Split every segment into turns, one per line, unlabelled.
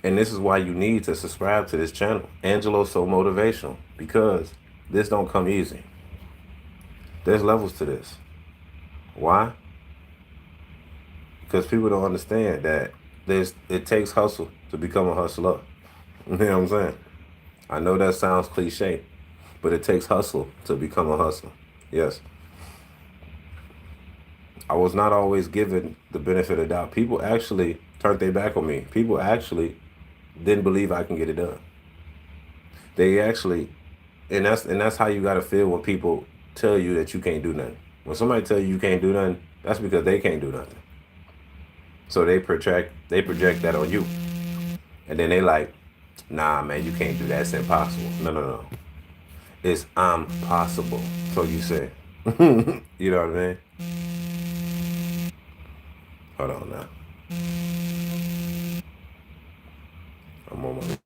And this is why you need to subscribe to this channel, Angelo So Motivational, because this don't come easy. There's levels to this. Why? Because people don't understand that it takes hustle to become a hustler. You know what I'm saying? I know that sounds cliche, but it takes hustle to become a hustler. Yes. I was not always given the benefit of doubt. People actually turned their back on me. People actually didn't believe I can get it done. They actually, and that's how you gotta feel when people tell you that you can't do nothing. When somebody tell you can't do nothing, that's because they can't do nothing. So they project that on you, and then they like, nah, man, you can't do that. It's impossible. No, no, no. It's possible. So you say, you know what I mean? Hold on now. I'm on my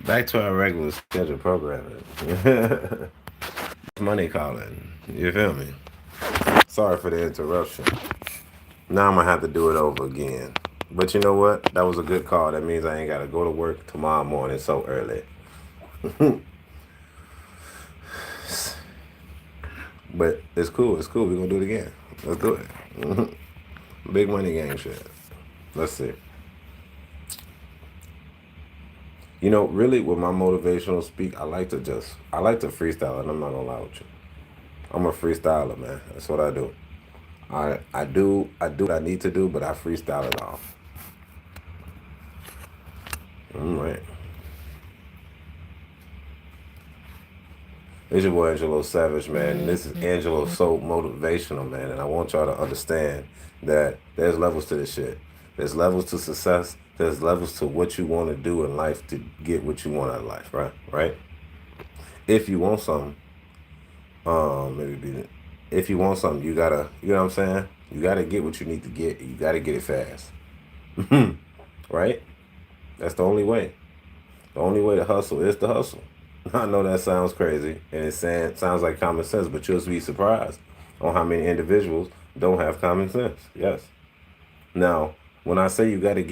back to our regular scheduled programming. Money calling. You feel me? Sorry for the interruption. Now I'm gonna have to do it over again. But you know what? That was a good call. That means I ain't gotta go to work tomorrow morning so early. But it's cool. It's cool. We're gonna do it again. Let's do it. Big money gang shit. Let's see. You know, really, with my motivational speak, I like to freestyle, and I'm not gonna lie with you. I'm a freestyler, man. That's what I do. I do what I need to do, but I freestyle it off. All right. It's your boy Angelo Savage, man. And this is Angelo So Motivational, man. And I want y'all to understand that there's levels to this shit. There's levels to success. There's levels to what you want to do in life to get what you want out of life, right? Right? If you want something, maybe be if you want something, you gotta, you know what I'm saying? You gotta get what you need to get. You gotta get it fast, right? That's the only way. The only way to hustle is to hustle. I know that sounds crazy and sounds like common sense, but you'll be surprised on how many individuals don't have common sense. Yes. Now, when I say you gotta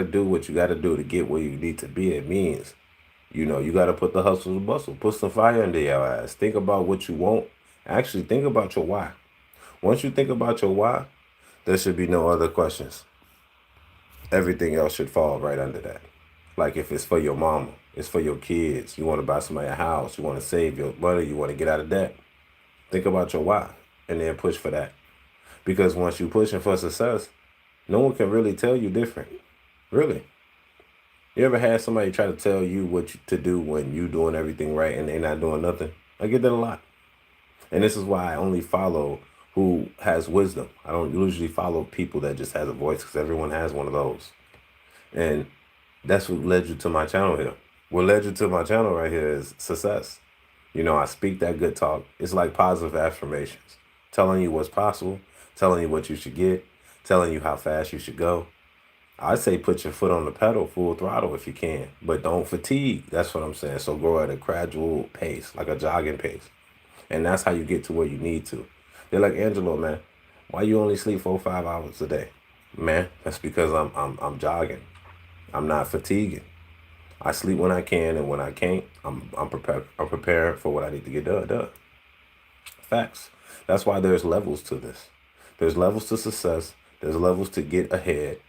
do what you gotta do to get where you need to be, it means, you gotta put the hustle to bustle, put some fire under your ass. Think about what you want. Actually, think about your why. Once you think about your why, there should be no other questions. Everything else should fall right under that. Like if it's for your mama, it's for your kids, you want to buy somebody a house, you want to save your money, you want to get out of debt. Think about your why and then push for that. Because once you're pushing for success, no one can really tell you different. Really. You ever had somebody try to tell you what to do when you doing everything right and they not doing nothing? I get that a lot. And this is why I only follow who has wisdom. I don't usually follow people that just has a voice because everyone has one of those. And that's what led you to my channel here. What led you to my channel right here is success. I speak that good talk. It's like positive affirmations, telling you what's possible, telling you what you should get, telling you how fast you should go. I say put your foot on the pedal, full throttle if you can, but don't fatigue. That's what I'm saying. So go at a gradual pace, like a jogging pace. And that's how you get to where you need to. They're like, Angelo, man, why you only sleep 4 or 5 hours a day? Man, that's because I'm jogging. I'm not fatiguing. I sleep when I can, and when I can't, I'm prepared. I'm prepared for what I need to get done. Done. Facts. That's why there's levels to this. There's levels to success. There's levels to get ahead.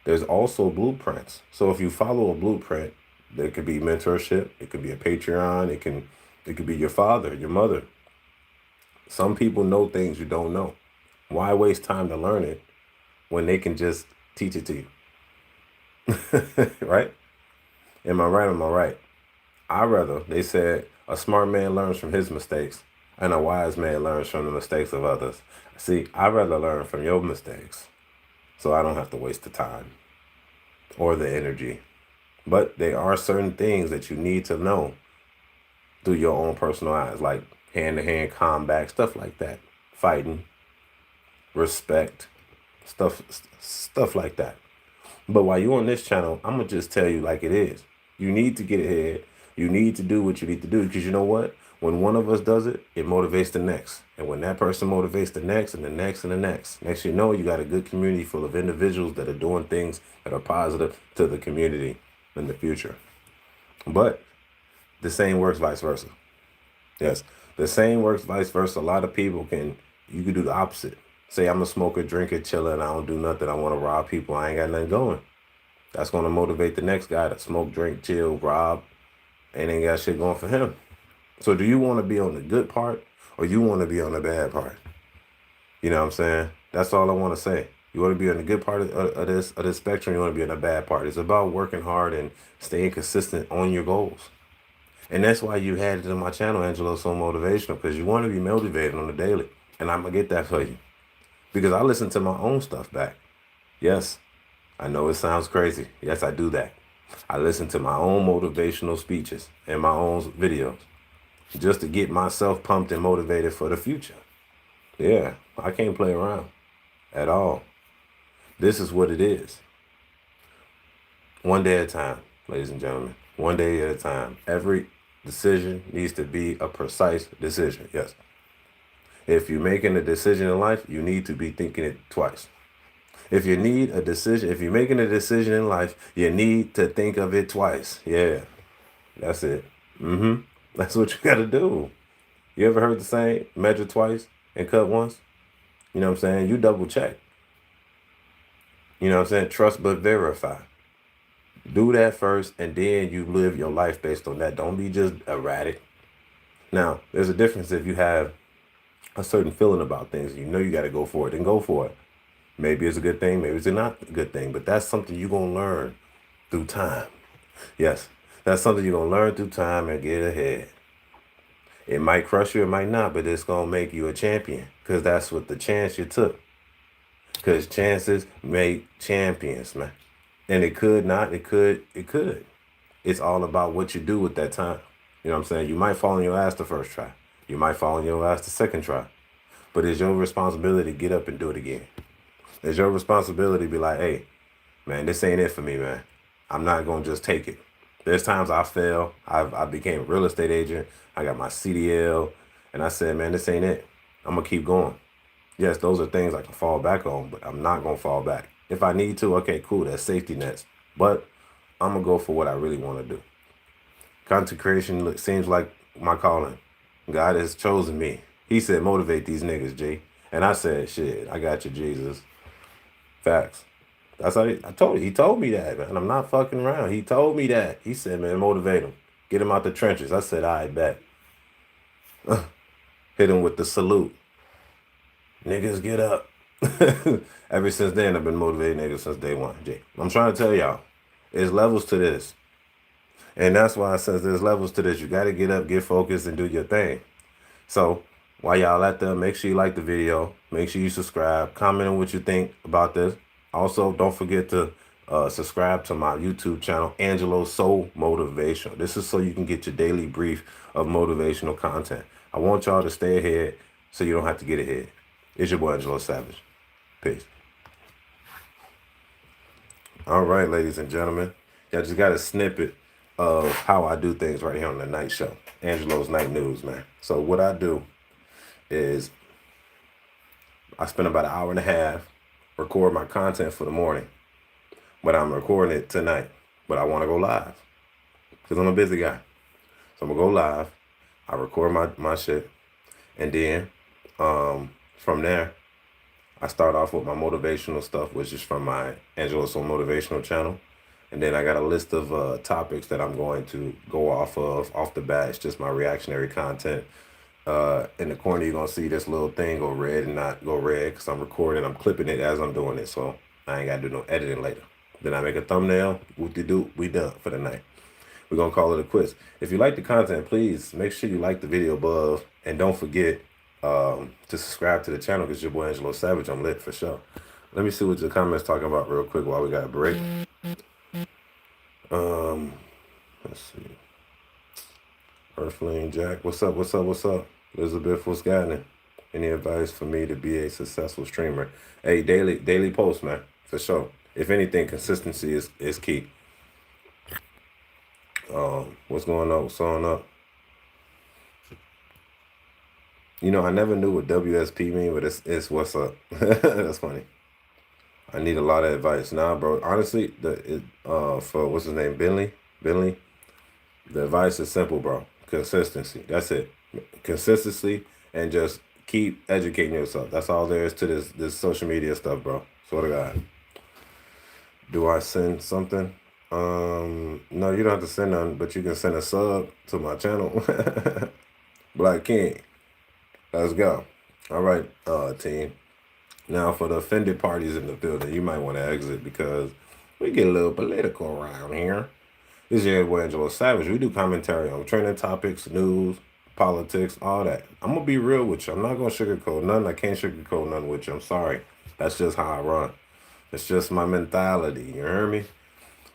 There's also blueprints. So if you follow a blueprint, there could be mentorship, it could be a Patreon, it could be your father, your mother. Some people know things you don't know. Why waste time to learn it when they can just teach it to you? Right? Am I right? Am I right? I rather, they said, a smart man learns from his mistakes and a wise man learns from the mistakes of others. See, I rather learn from your mistakes so I don't have to waste the time or the energy. But there are certain things that you need to know through your own personal eyes, like hand-to-hand combat, stuff like that. Fighting, respect, stuff like that. But while you're on this channel, I'm gonna just tell you like it is. You need to get ahead. You need to do what you need to do, because you know what? When one of us does it, it motivates the next. And when that person motivates the next and the next and the next you know, you got a good community full of individuals that are doing things that are positive to the community in the future. But the same works vice versa. Yes, the same works vice versa. A lot of people you can do the opposite. Say I'm a smoker, drinker, chiller, and I don't do nothing. I want to rob people. I ain't got nothing going. That's going to motivate the next guy to smoke, drink, chill, rob, and ain't got shit going for him. So do you want to be on the good part or you want to be on the bad part? You know what I'm saying? That's all I want to say. You want to be on the good part of this spectrum. You want to be on the bad part. It's about working hard and staying consistent on your goals. And that's why you had it on my channel, Angelo So Motivational, because you want to be motivated on the daily. And I'm going to get that for you. Because I listen to my own stuff back. Yes, I know it sounds crazy. Yes, I do that. I listen to my own motivational speeches and my own videos just to get myself pumped and motivated for the future. Yeah, I can't play around at all. This is what it is. One day at a time, ladies and gentlemen. One day at a time. Every decision needs to be a precise decision. Yes. If you're making a decision in life, you need to be thinking it twice. If you're making a decision in life, you need to think of it twice. Yeah, that's it. That's what you got to do. You ever heard the saying, measure twice and cut once? You know what I'm saying? You double check. You know what I'm saying? Trust but verify. Do that first, and then you live your life based on that. Don't be just erratic. Now, there's a difference if you have a certain feeling about things. You know you got to go for it, then go for it. Maybe it's a good thing, maybe it's not a good thing, but that's something you're going to learn through time. Yes, that's something you're going to learn through time and get ahead. It might crush you, it might not, but it's going to make you a champion, because that's what the chance you took. Because chances make champions, man. And it could not, it could. It's all about what you do with that time. You know what I'm saying? You might fall on your ass the first try. You might fall on your ass the second try. But it's your responsibility to get up and do it again. It's your responsibility to be like, hey, man, this ain't it for me, man. I'm not going to just take it. There's times I fail. I became a real estate agent. I got my CDL. And I said, man, this ain't it. I'm going to keep going. Yes, those are things I can fall back on, but I'm not going to fall back. If I need to, okay, cool, that's safety nets. But I'm going to go for what I really want to do. Content creation seems like my calling. God has chosen me. He said, motivate these niggas, G. And I said, shit, I got you, Jesus. Facts. That's how he told me that, man. I'm not fucking around. He told me that. He said, man, motivate him. Get him out the trenches. I said, I bet. Hit him with the salute. Niggas get up. Ever since then, I've been motivating niggas since day one. G. I'm trying to tell y'all, there's levels to this. And that's why since there's levels to this, you got to get up, get focused, and do your thing. So while y'all at there, make sure you like the video. Make sure you subscribe. Comment on what you think about this. Also, don't forget to subscribe to my YouTube channel, Angelo So Motivational. This is so you can get your daily brief of motivational content. I want y'all to stay ahead so you don't have to get ahead. It's your boy, Angelo Savage. Peace. All right, ladies and gentlemen. Y'all just got a snippet of how I do things right here on the night show. Angelo's Night News, man. So what I do is I spend about an hour and a half record my content for the morning. But I'm recording it tonight. But I want to go live. Because I'm a busy guy. So I'm going to go live. I record my shit. And then from there, I start off with my motivational stuff, which is from my Angelo Savage motivational channel. And then I got a list of topics that I'm going to go off of off the bat. It's just my reactionary content. In the corner, you're gonna see this little thing go red and not go red because I'm recording. I'm clipping it as I'm doing it, so I ain't gotta do no editing later. Then I make a thumbnail. What to do? We done for the night. We're gonna call it a quiz. If you like the content, please make sure you like the video above, and don't forget to subscribe to the channel because your boy Angelo Savage. I'm lit for sure. Let me see what the comments talking about real quick while we got a break. Um, let's see. Earthling Jack, what's up? What's up? What's up? Elizabeth, what's happening? Any advice for me to be a successful streamer? Hey, daily post, man, for sure. If anything, consistency is key. What's going on? What's on up? You know, I never knew what WSP mean, but it's what's up. That's funny. I need a lot of advice. Nah, bro. Honestly, for what's his name, Bentley. The advice is simple, bro. Consistency. That's it. Consistency and just keep educating yourself. That's all there is to this social media stuff, bro. Swear to God. Do I send something? No, you don't have to send none, but you can send a sub to my channel. Black King. Let's go. All right, team. Now for the offended parties in the building, you might want to exit because we get a little political around here. This is your boy Angelo Savage. We do commentary on trending topics, news, politics, all that. I'm gonna be real with you. I'm not gonna sugarcoat nothing. I can't sugarcoat nothing with you. I'm sorry. That's just how I run. It's just my mentality. You hear me?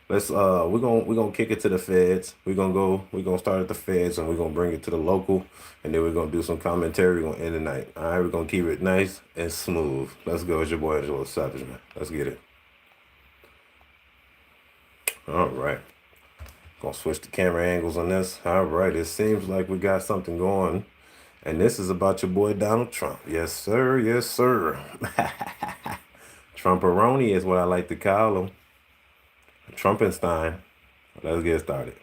We're gonna kick it to the feds. We're gonna start at the feds and we're gonna bring it to the local, and then we're gonna do some commentary. We're gonna end the night. All right, we're gonna keep it nice and smooth. Let's go. It's your boy Angelo Savage, man. Let's get it. All right. Gonna switch the camera angles on this. All right, it seems like we got something going. And this is about your boy Donald Trump. Yes, sir. Yes, sir. Trumperoni is what I like to call him. Trumpenstein. Let's get started.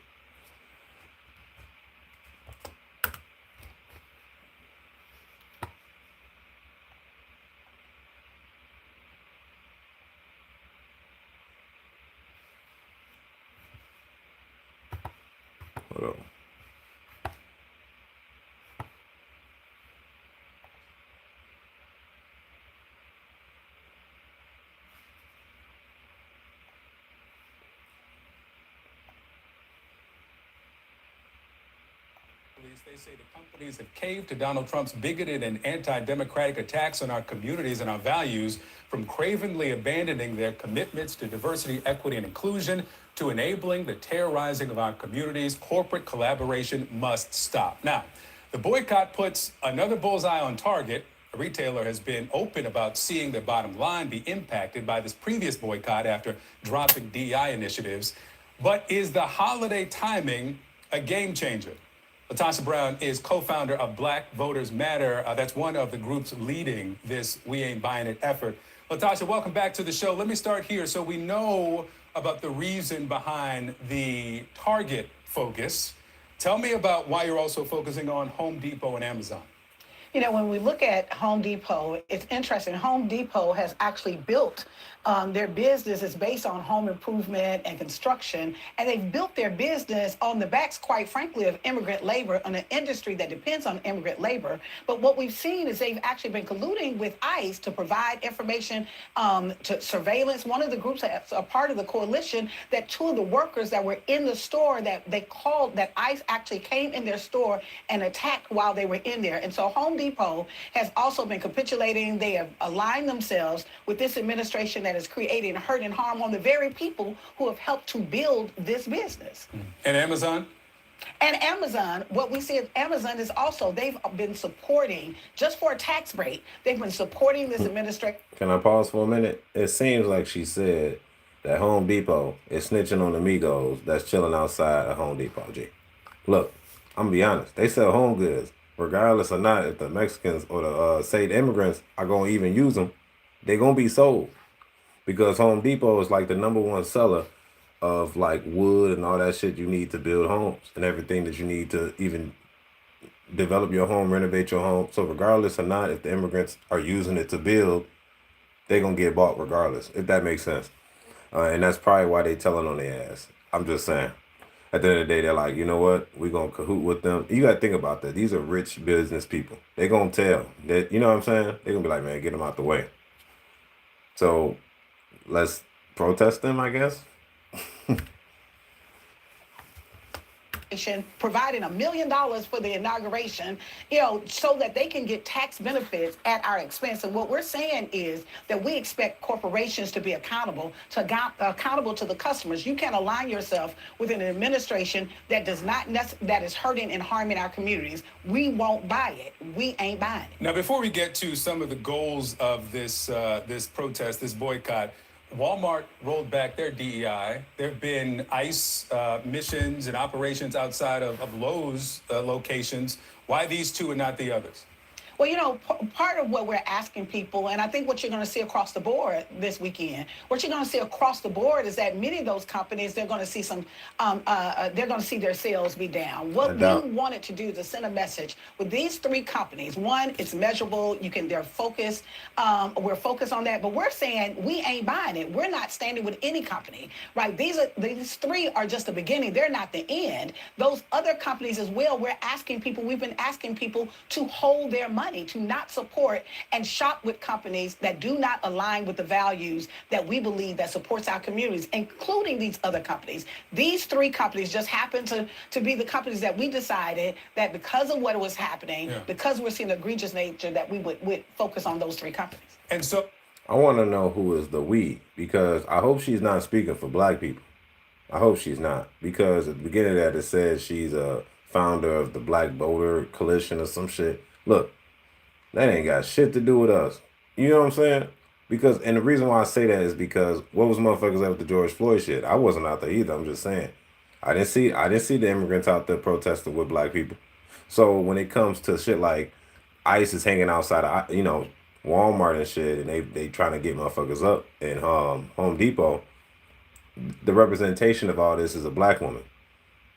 Hold on.
They say the companies have caved to Donald Trump's bigoted and anti-democratic attacks on our communities and our values, from cravenly abandoning their commitments to diversity, equity, and inclusion to enabling the terrorizing of our communities. Corporate collaboration must stop. Now, the boycott puts another bullseye on target. A retailer has been open about seeing their bottom line be impacted by this previous boycott after dropping DEI initiatives. But is the holiday timing a game changer? Latasha Brown is co-founder of Black Voters Matter. That's one of the groups leading this We Ain't Buying It effort. Latasha, welcome back to the show. Let me start here. So we know about the reason behind the Target focus. Tell me about why you're also focusing on Home Depot and Amazon.
You know, when we look at Home Depot, it's interesting. Home Depot has actually built their business is based on home improvement and construction, and they've built their business on the backs, quite frankly, of immigrant labor, on an industry that depends on immigrant labor. But what we've seen is they've actually been colluding with ICE to provide information to surveillance. One of the groups that's a part of the coalition, that two of the workers that were in the store that they called, that ICE actually came in their store and attacked while they were in there. And so Home Depot has also been capitulating. They have aligned themselves with this administration that is creating hurt and harm on the very people who have helped to build this business.
And Amazon?
And Amazon, what we see is Amazon is also, they've been supporting, just for a tax break, they've been supporting this administration.
Can I pause for a minute? It seems like she said that Home Depot is snitching on the Migos that's chilling outside of Home Depot, G. Look, I'm gonna be honest. They sell home goods. Regardless or not, if the Mexicans or the say the immigrants are gonna even use them, they're gonna be sold. Because Home Depot is like the #1 seller of like wood and all that shit you need to build homes and everything that you need to even develop your home, renovate your home. So regardless or not, if the immigrants are using it to build, they're gonna get bought regardless, if that makes sense. And that's probably why they telling on their ass. I'm just saying. At the end of the day, they're like, you know what? We're gonna cahoot with them. You gotta think about that. These are rich business people. They're gonna tell that, you know what I'm saying? They're gonna be like, man, get them out the way. So let's protest them, I guess.
Providing $1 million for the inauguration, so that they can get tax benefits at our expense. And what we're saying is that we expect corporations to be accountable to the customers. You can't align yourself with an administration that does not that is hurting and harming our communities. We won't buy it. We ain't buying it.
Now, before we get to some of the goals of this protest, this boycott, Walmart rolled back their DEI. There have been ICE missions and operations outside of Lowe's locations. Why these two and not the others?
Well, part of what we're asking people, and I think what you're going to see across the board this weekend, what you're going to see across the board is that many of those companies, they're going to see they're going to see their sales be down. What we wanted to do is to send a message with these three companies. One, it's measurable. They're focused. We're focused on that, but we're saying we ain't buying it. We're not standing with any company, right? These three are just the beginning. They're not the end. Those other companies as well. We've been asking people to hold their money, to not support and shop with companies that do not align with the values that we believe that supports our communities, including these other companies. These three companies just happen to be the companies that we decided that because of what was happening, because we're seeing the egregious nature, that we would focus on those three companies.
And so
I want to know who is the we, because I hope she's not speaking for black people. I hope she's not, because at the beginning of that it says she's a founder of the Black Voter Coalition or some shit. Look, that ain't got shit to do with us. You know what I'm saying? Because, and the reason why I say that is because what was motherfuckers at with the George Floyd shit? I wasn't out there either. I'm just saying. I didn't see the immigrants out there protesting with black people. So when it comes to shit like ICE is hanging outside of, Walmart and shit, and they trying to get motherfuckers up in Home Depot, the representation of all this is a black woman.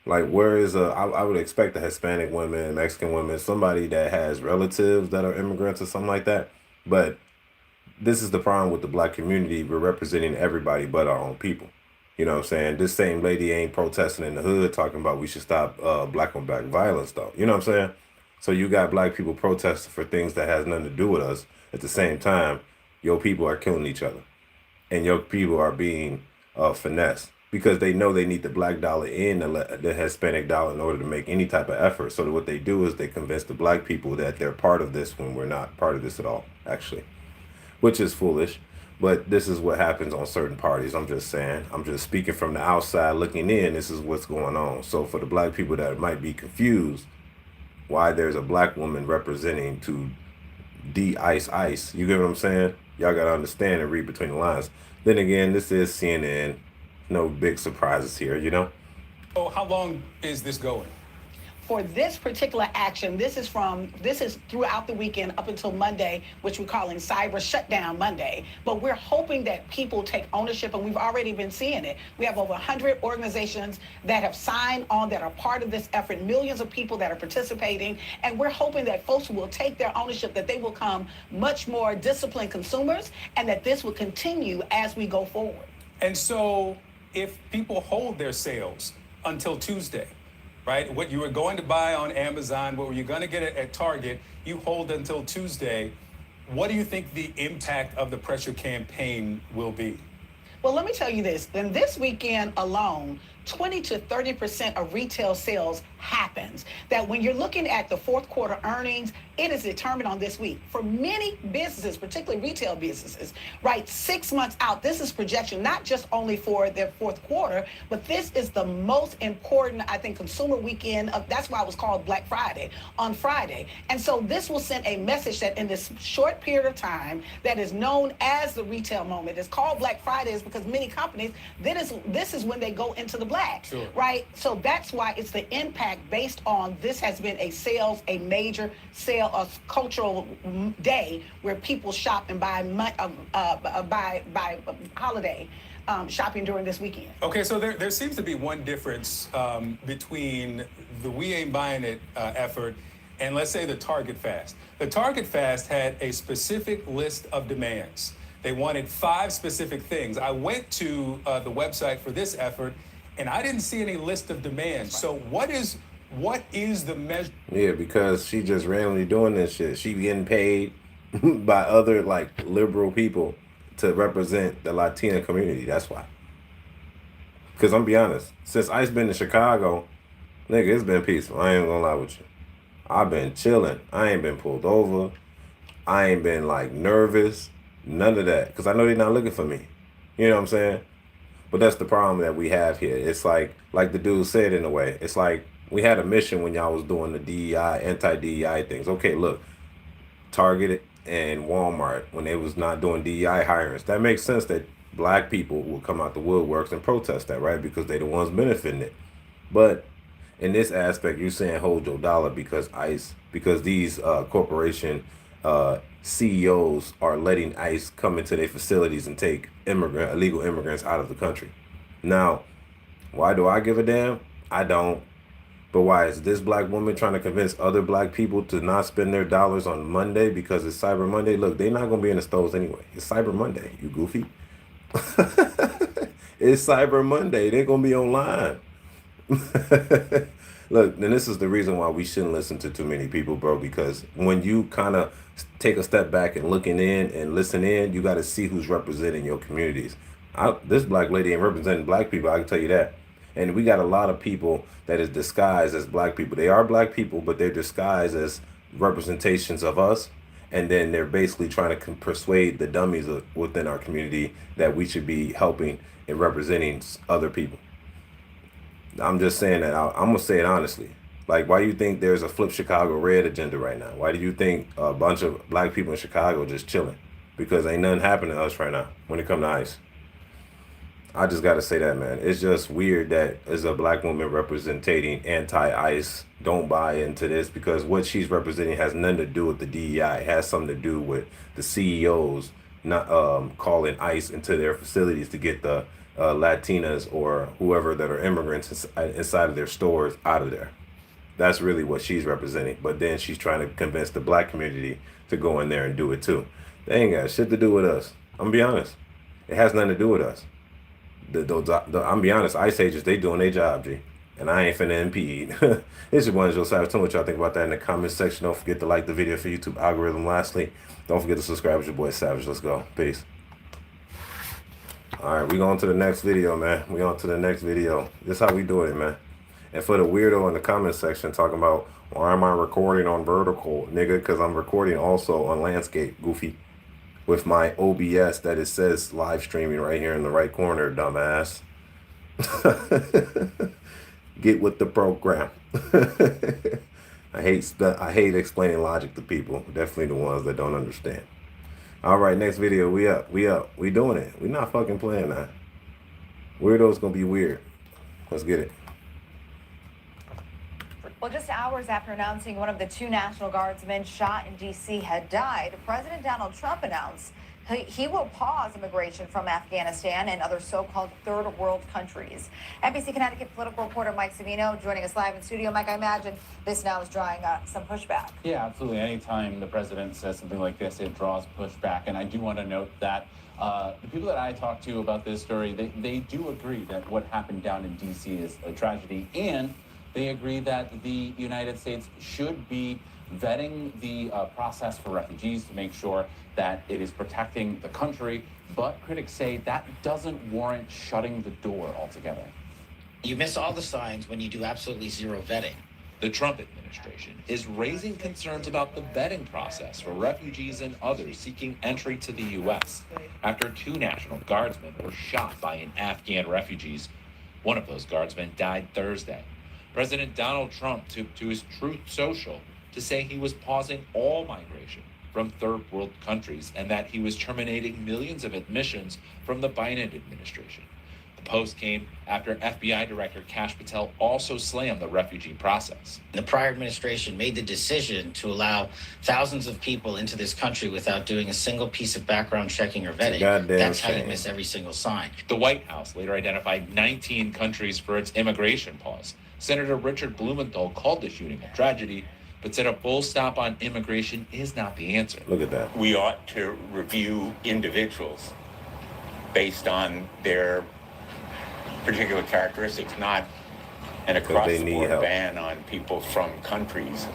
Like, where is I would expect a Hispanic woman, Mexican woman, somebody that has relatives that are immigrants or something like that. But this is the problem with the black community. We're representing everybody but our own people. You know what I'm saying? This same lady ain't protesting in the hood talking about we should stop black on black violence, though. You know what I'm saying? So you got black people protesting for things that has nothing to do with us. At the same time, your people are killing each other. And your people are being finessed, because they know they need the black dollar and the Hispanic dollar in order to make any type of effort. So what they do is they convince the black people that they're part of this when we're not part of this at all, actually, which is foolish. But this is what happens on certain parties. I'm just saying. I'm just speaking from the outside looking in. This is what's going on. So for the black people that might be confused why there's a black woman representing to de-ice, you get what I'm saying? Y'all got to understand and read between the lines. Then again, this is CNN. No big surprises here, you know?
Oh, how long is this going?
For this particular action, this is throughout the weekend up until Monday, which we're calling Cyber Shutdown Monday. But we're hoping that people take ownership, and we've already been seeing it. We have over 100 organizations that have signed on, that are part of this effort, millions of people that are participating, and we're hoping that folks will take their ownership, that they will become much more disciplined consumers, and that this will continue as we go forward.
And so if people hold their sales until Tuesday, right? What you were going to buy on Amazon, what you're going to get at Target, you hold until Tuesday. What do you think the impact of the pressure campaign will be?
Well, let me tell you this. In this weekend alone, 20 to 30% of retail sales happens. That when you're looking at the fourth quarter earnings, it is determined on this week. For many businesses, particularly retail businesses, right, 6 months out, this is projection, not just only for their fourth quarter, but this is the most important, I think, consumer weekend. That's why it was called Black Friday, on Friday. And so this will send a message that in this short period of time that is known as the retail moment, it's called Black Friday is because many companies, this is when they go into the black,
sure,
right? So that's why it's the impact based on this has been a major sale, a cultural day where people shop and buy holiday shopping during this weekend.
Okay, so there seems to be one difference between the We Ain't Buying It effort and let's say the Target Fast. The Target Fast had a specific list of demands. They wanted 5 specific things. I went to the website for this effort, and I didn't see any list of demands. So what is the measure?
Yeah, because she just randomly doing this shit. She getting paid by other like liberal people to represent the Latina community. That's why. Because I'm be honest, since Ice been to Chicago, nigga, it's been peaceful. I ain't gonna lie with you. I've been chilling. I ain't been pulled over. I ain't been like nervous. None of that. Because I know they're not looking for me. You know what I'm saying? But that's the problem that we have here. It's like the dude said in a way. It's like we had a mission when y'all was doing the DEI, anti-DEI things. Okay, look, Target and Walmart, when they was not doing DEI hirings, that makes sense that black people will come out the woodworks and protest that, right? Because they the ones benefiting it. But in this aspect, you're saying hold your dollar because because these corporation CEOs are letting ICE come into their facilities and take illegal immigrants out of the country. Now, why do I give a damn? I don't. But why is this black woman trying to convince other black people to not spend their dollars on Monday because it's Cyber Monday? Look, they're not going to be in the stores anyway. It's Cyber Monday, you goofy. It's Cyber Monday. They're going to be online. Look, and this is the reason why we shouldn't listen to too many people, bro, because when you kind of take a step back and looking in and listen in, you got to see who's representing your communities. This black lady ain't representing black people, I can tell you that. And we got a lot of people that is disguised as black people. They are black people, but they're disguised as representations of us. And then they're basically trying to persuade the dummies within our community that we should be helping and representing other people. I'm just saying that I'm gonna say it honestly. Like, why do you think there's a Flip Chicago Red agenda right now? Why do you think a bunch of black people in Chicago just chilling? Because ain't nothing happening to us right now when it come to ICE. I just gotta say that, man. It's just weird that as a black woman representing anti-ICE, don't buy into this, because what she's representing has nothing to do with the DEI. It has something to do with the CEOs not calling ICE into their facilities to get the Latinas or whoever that are immigrants inside of their stores out of there. That's really what she's representing. But then she's trying to convince the black community to go in there and do it too. They ain't got shit to do with us. I'm gonna be honest. It has nothing to do with us. I'm gonna be honest, ICE agents, they doing their job, G. And I ain't finna impede. It's your boy Angelo Savage. Tell me what y'all think about that in the comment section. Don't forget to like the video for YouTube algorithm. Lastly, don't forget to subscribe with your boy Savage. Let's go. Peace. All right, we going to the next video, man. We on to the next video. This is how we do it, man. And for the weirdo in the comment section talking about, why am I recording on vertical, nigga? Because I'm recording also on landscape, goofy, with my OBS that it says live streaming right here in the right corner, dumbass. Get with the program. I hate explaining logic to people. Definitely the ones that don't understand. All right, next video. We up. We doing it. We not fucking playing that. Weirdo's gonna be weird. Let's get it.
Well, just hours after announcing one of the 2 National Guardsmen shot in D.C. had died, President Donald Trump announced he will pause immigration from Afghanistan and other so-called third world countries. NBC Connecticut political reporter Mike Savino joining us live in studio. Mike, I imagine this now is drawing some pushback.
Yeah, absolutely. Anytime the president says something like this, it draws pushback. And I do want to note that the people that I talked to about this story, they do agree that what happened down in D.C. is a tragedy, and they agree that the United States should be vetting the process for refugees to make sure that it is protecting the country. But critics say that doesn't warrant shutting the door altogether.
You miss all the signs when you do absolutely zero vetting.
The Trump administration is raising concerns about the vetting process for refugees and others seeking entry to the U.S. after 2 National Guardsmen were shot by Afghan refugees. One of those guardsmen died Thursday. President Donald Trump took to his Truth Social to say he was pausing all migration from third world countries and that he was terminating millions of admissions from the Biden administration. The post came after FBI Director Kash Patel also slammed the refugee process.
The prior administration made the decision to allow thousands of people into this country without doing a single piece of background checking or vetting. That's how you miss every single sign.
The White House later identified 19 countries for its immigration pause. Senator Richard Blumenthal called the shooting a tragedy. but said a full stop on immigration is not the answer.
Look at that.
We ought to review individuals based on their particular characteristics, not an across-the-board ban on people from countries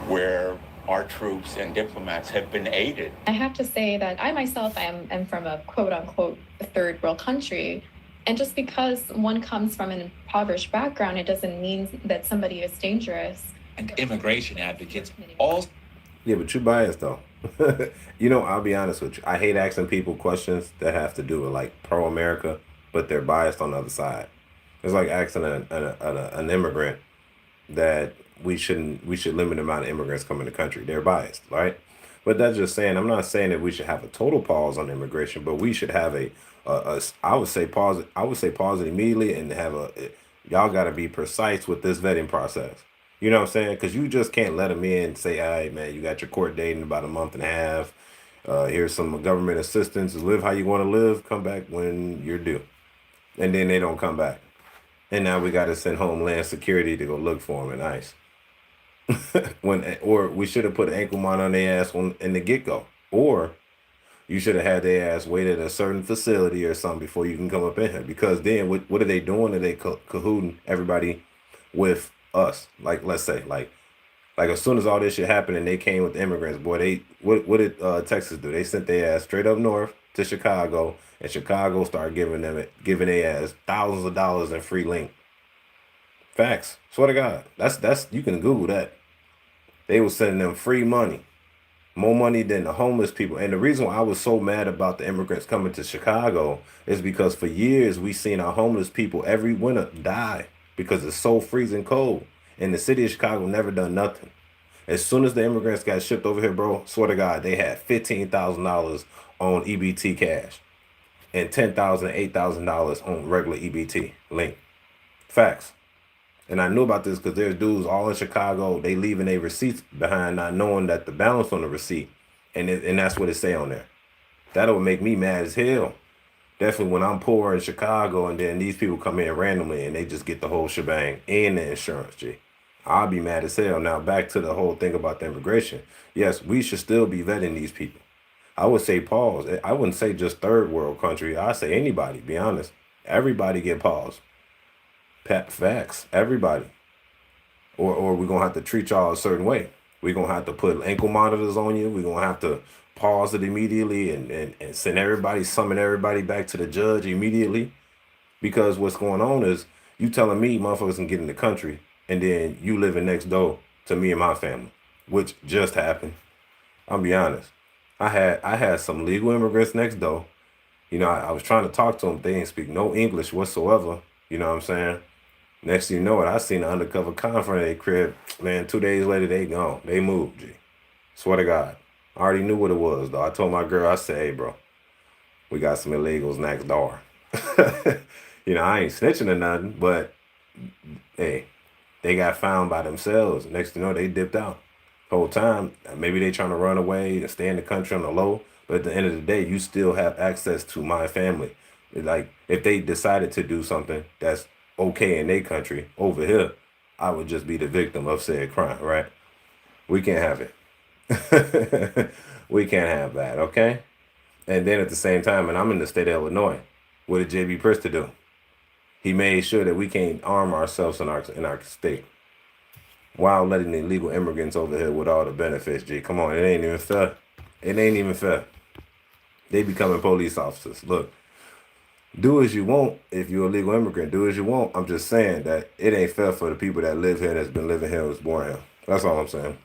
where our troops and diplomats have been aided.
I have to say that I myself am from a quote-unquote third world country. And just because one comes from an impoverished background, it doesn't mean that somebody is dangerous.
And immigration advocates all...
Yeah, but you're biased, though. You know, I'll be honest with you. I hate asking people questions that have to do with, like, pro-America, but they're biased on the other side. It's like asking an immigrant that we should limit the amount of immigrants coming to the country. They're biased, right? But that's just saying, I'm not saying that we should have a total pause on immigration, but we should have I would say pause it immediately and have y'all got to be precise with this vetting process. You know what I'm saying? Because you just can't let them in and say, all right, man, you got your court date in about a month and a half. Here's some government assistance. Live how you want to live. Come back when you're due. And then they don't come back. And now we got to send Homeland Security to go look for them in ICE. Or we should have put an ankle monitor on their ass in the get-go. Or you should have had their ass wait at a certain facility or something before you can come up in here. Because then what are they doing? Are they cahooting everybody with us? Like, let's say, like as soon as all this shit happened and they came with the immigrants, boy, what did Texas do? They sent their ass straight up north to Chicago, and Chicago started giving their ass thousands of dollars in free link. Facts. Swear to God. That's you can Google that. They were sending them free money. More money than the homeless people. And the reason why I was so mad about the immigrants coming to Chicago is because for years we seen our homeless people every winter die because it's so freezing cold. And the city of Chicago never done nothing. As soon as the immigrants got shipped over here, bro, swear to God, they had $15,000 on EBT cash and $10,000, $8,000 on regular EBT link. Facts. And I knew about this because there's dudes all in Chicago, they leaving their receipts behind not knowing that the balance on the receipt, and that's what it say on there. That'll make me mad as hell. Definitely when I'm poor in Chicago and then these people come in randomly and they just get the whole shebang and the insurance, G. I'll be mad as hell. Now back to the whole thing about the immigration. Yes, we should still be vetting these people. I would say pause. I wouldn't say just third world country. I say anybody, be honest. Everybody get paused. Facts. Everybody. Or we're going to have to treat y'all a certain way. We're going to have to put ankle monitors on you. We're going to have to pause it immediately and summon everybody back to the judge immediately. Because what's going on is you telling me motherfuckers can get in the country and then you living next door to me and my family, which just happened. I'll be honest. I had some legal immigrants next door. You know, I was trying to talk to them. They didn't speak no English whatsoever. You know what I'm saying? Next thing you know it, I seen an undercover con in front of their crib. Man, 2 days later, they gone. They moved, G. Swear to God. I already knew what it was, though. I told my girl, I said, hey, bro, we got some illegals next door. You know, I ain't snitching or nothing, but, hey, they got found by themselves. Next thing you know, they dipped out. Whole time, maybe they trying to run away and stay in the country on the low, but at the end of the day, you still have access to my family. Like, if they decided to do something that's okay in their country, over here, I would just be the victim of said crime, right? We can't have it. We can't have that, okay? And then at the same time, and I'm in the state of Illinois, what did J.B. Pritzker do? He made sure that we can't arm ourselves in our state while letting the illegal immigrants over here with all the benefits, G. Come on, it ain't even fair. It ain't even fair. They becoming police officers. Look, do as you want if you're a legal immigrant. Do as you want. I'm just saying that it ain't fair for the people that live here, that's been living here, and was born here. That's all I'm saying.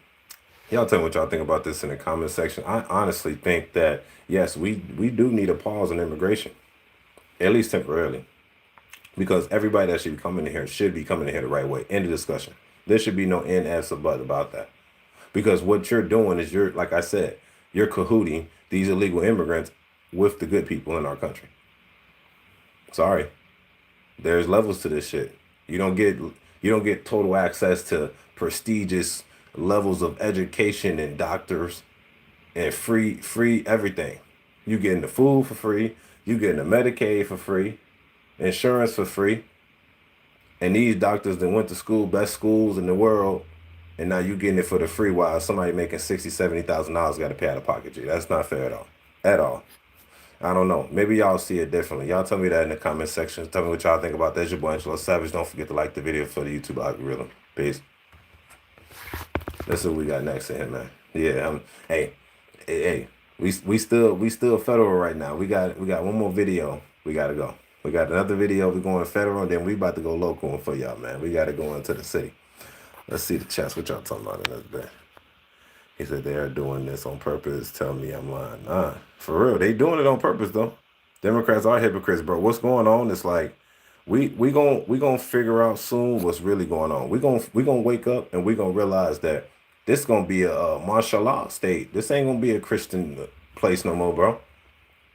Y'all tell me what y'all think about this in the comment section. I honestly think that, yes, we do need a pause on immigration, at least temporarily, because everybody that should be coming in here the right way. End of discussion. There should be no in, ifs, or buts about that. Because what you're doing is like I said, you're cahooting these illegal immigrants with the good people in our country. Sorry. There's levels to this shit. You don't get total access to prestigious levels of education and doctors and free everything. You getting the food for free, you getting the Medicaid for free, insurance for free. And these doctors that went to school, best schools in the world, and now you getting it for the free while somebody making $60,000-$70,000 got to pay out of pocket. G. That's not fair at all. At all. I don't know. Maybe y'all see it differently. Y'all tell me that in the comment section. Tell me what y'all think about that. It's your boy Angelo Savage. Don't forget to like the video for the YouTube algorithm. Peace. Let's see what we got next in here, man. Yeah. Hey. We still federal right now. We got one more video. We gotta go. We got another video. We're going federal, and then we about to go local for y'all, man. We gotta go into the city. Let's see the chats. What y'all talking about in this bit? He said they are doing this on purpose. Tell me I'm lying. Nah, for real. They doing it on purpose though. Democrats are hypocrites, bro. What's going on? It's like we gonna figure out soon what's really going on. We gonna wake up and we gonna realize that this gonna be a martial law state. This ain't gonna be a Christian place no more, bro.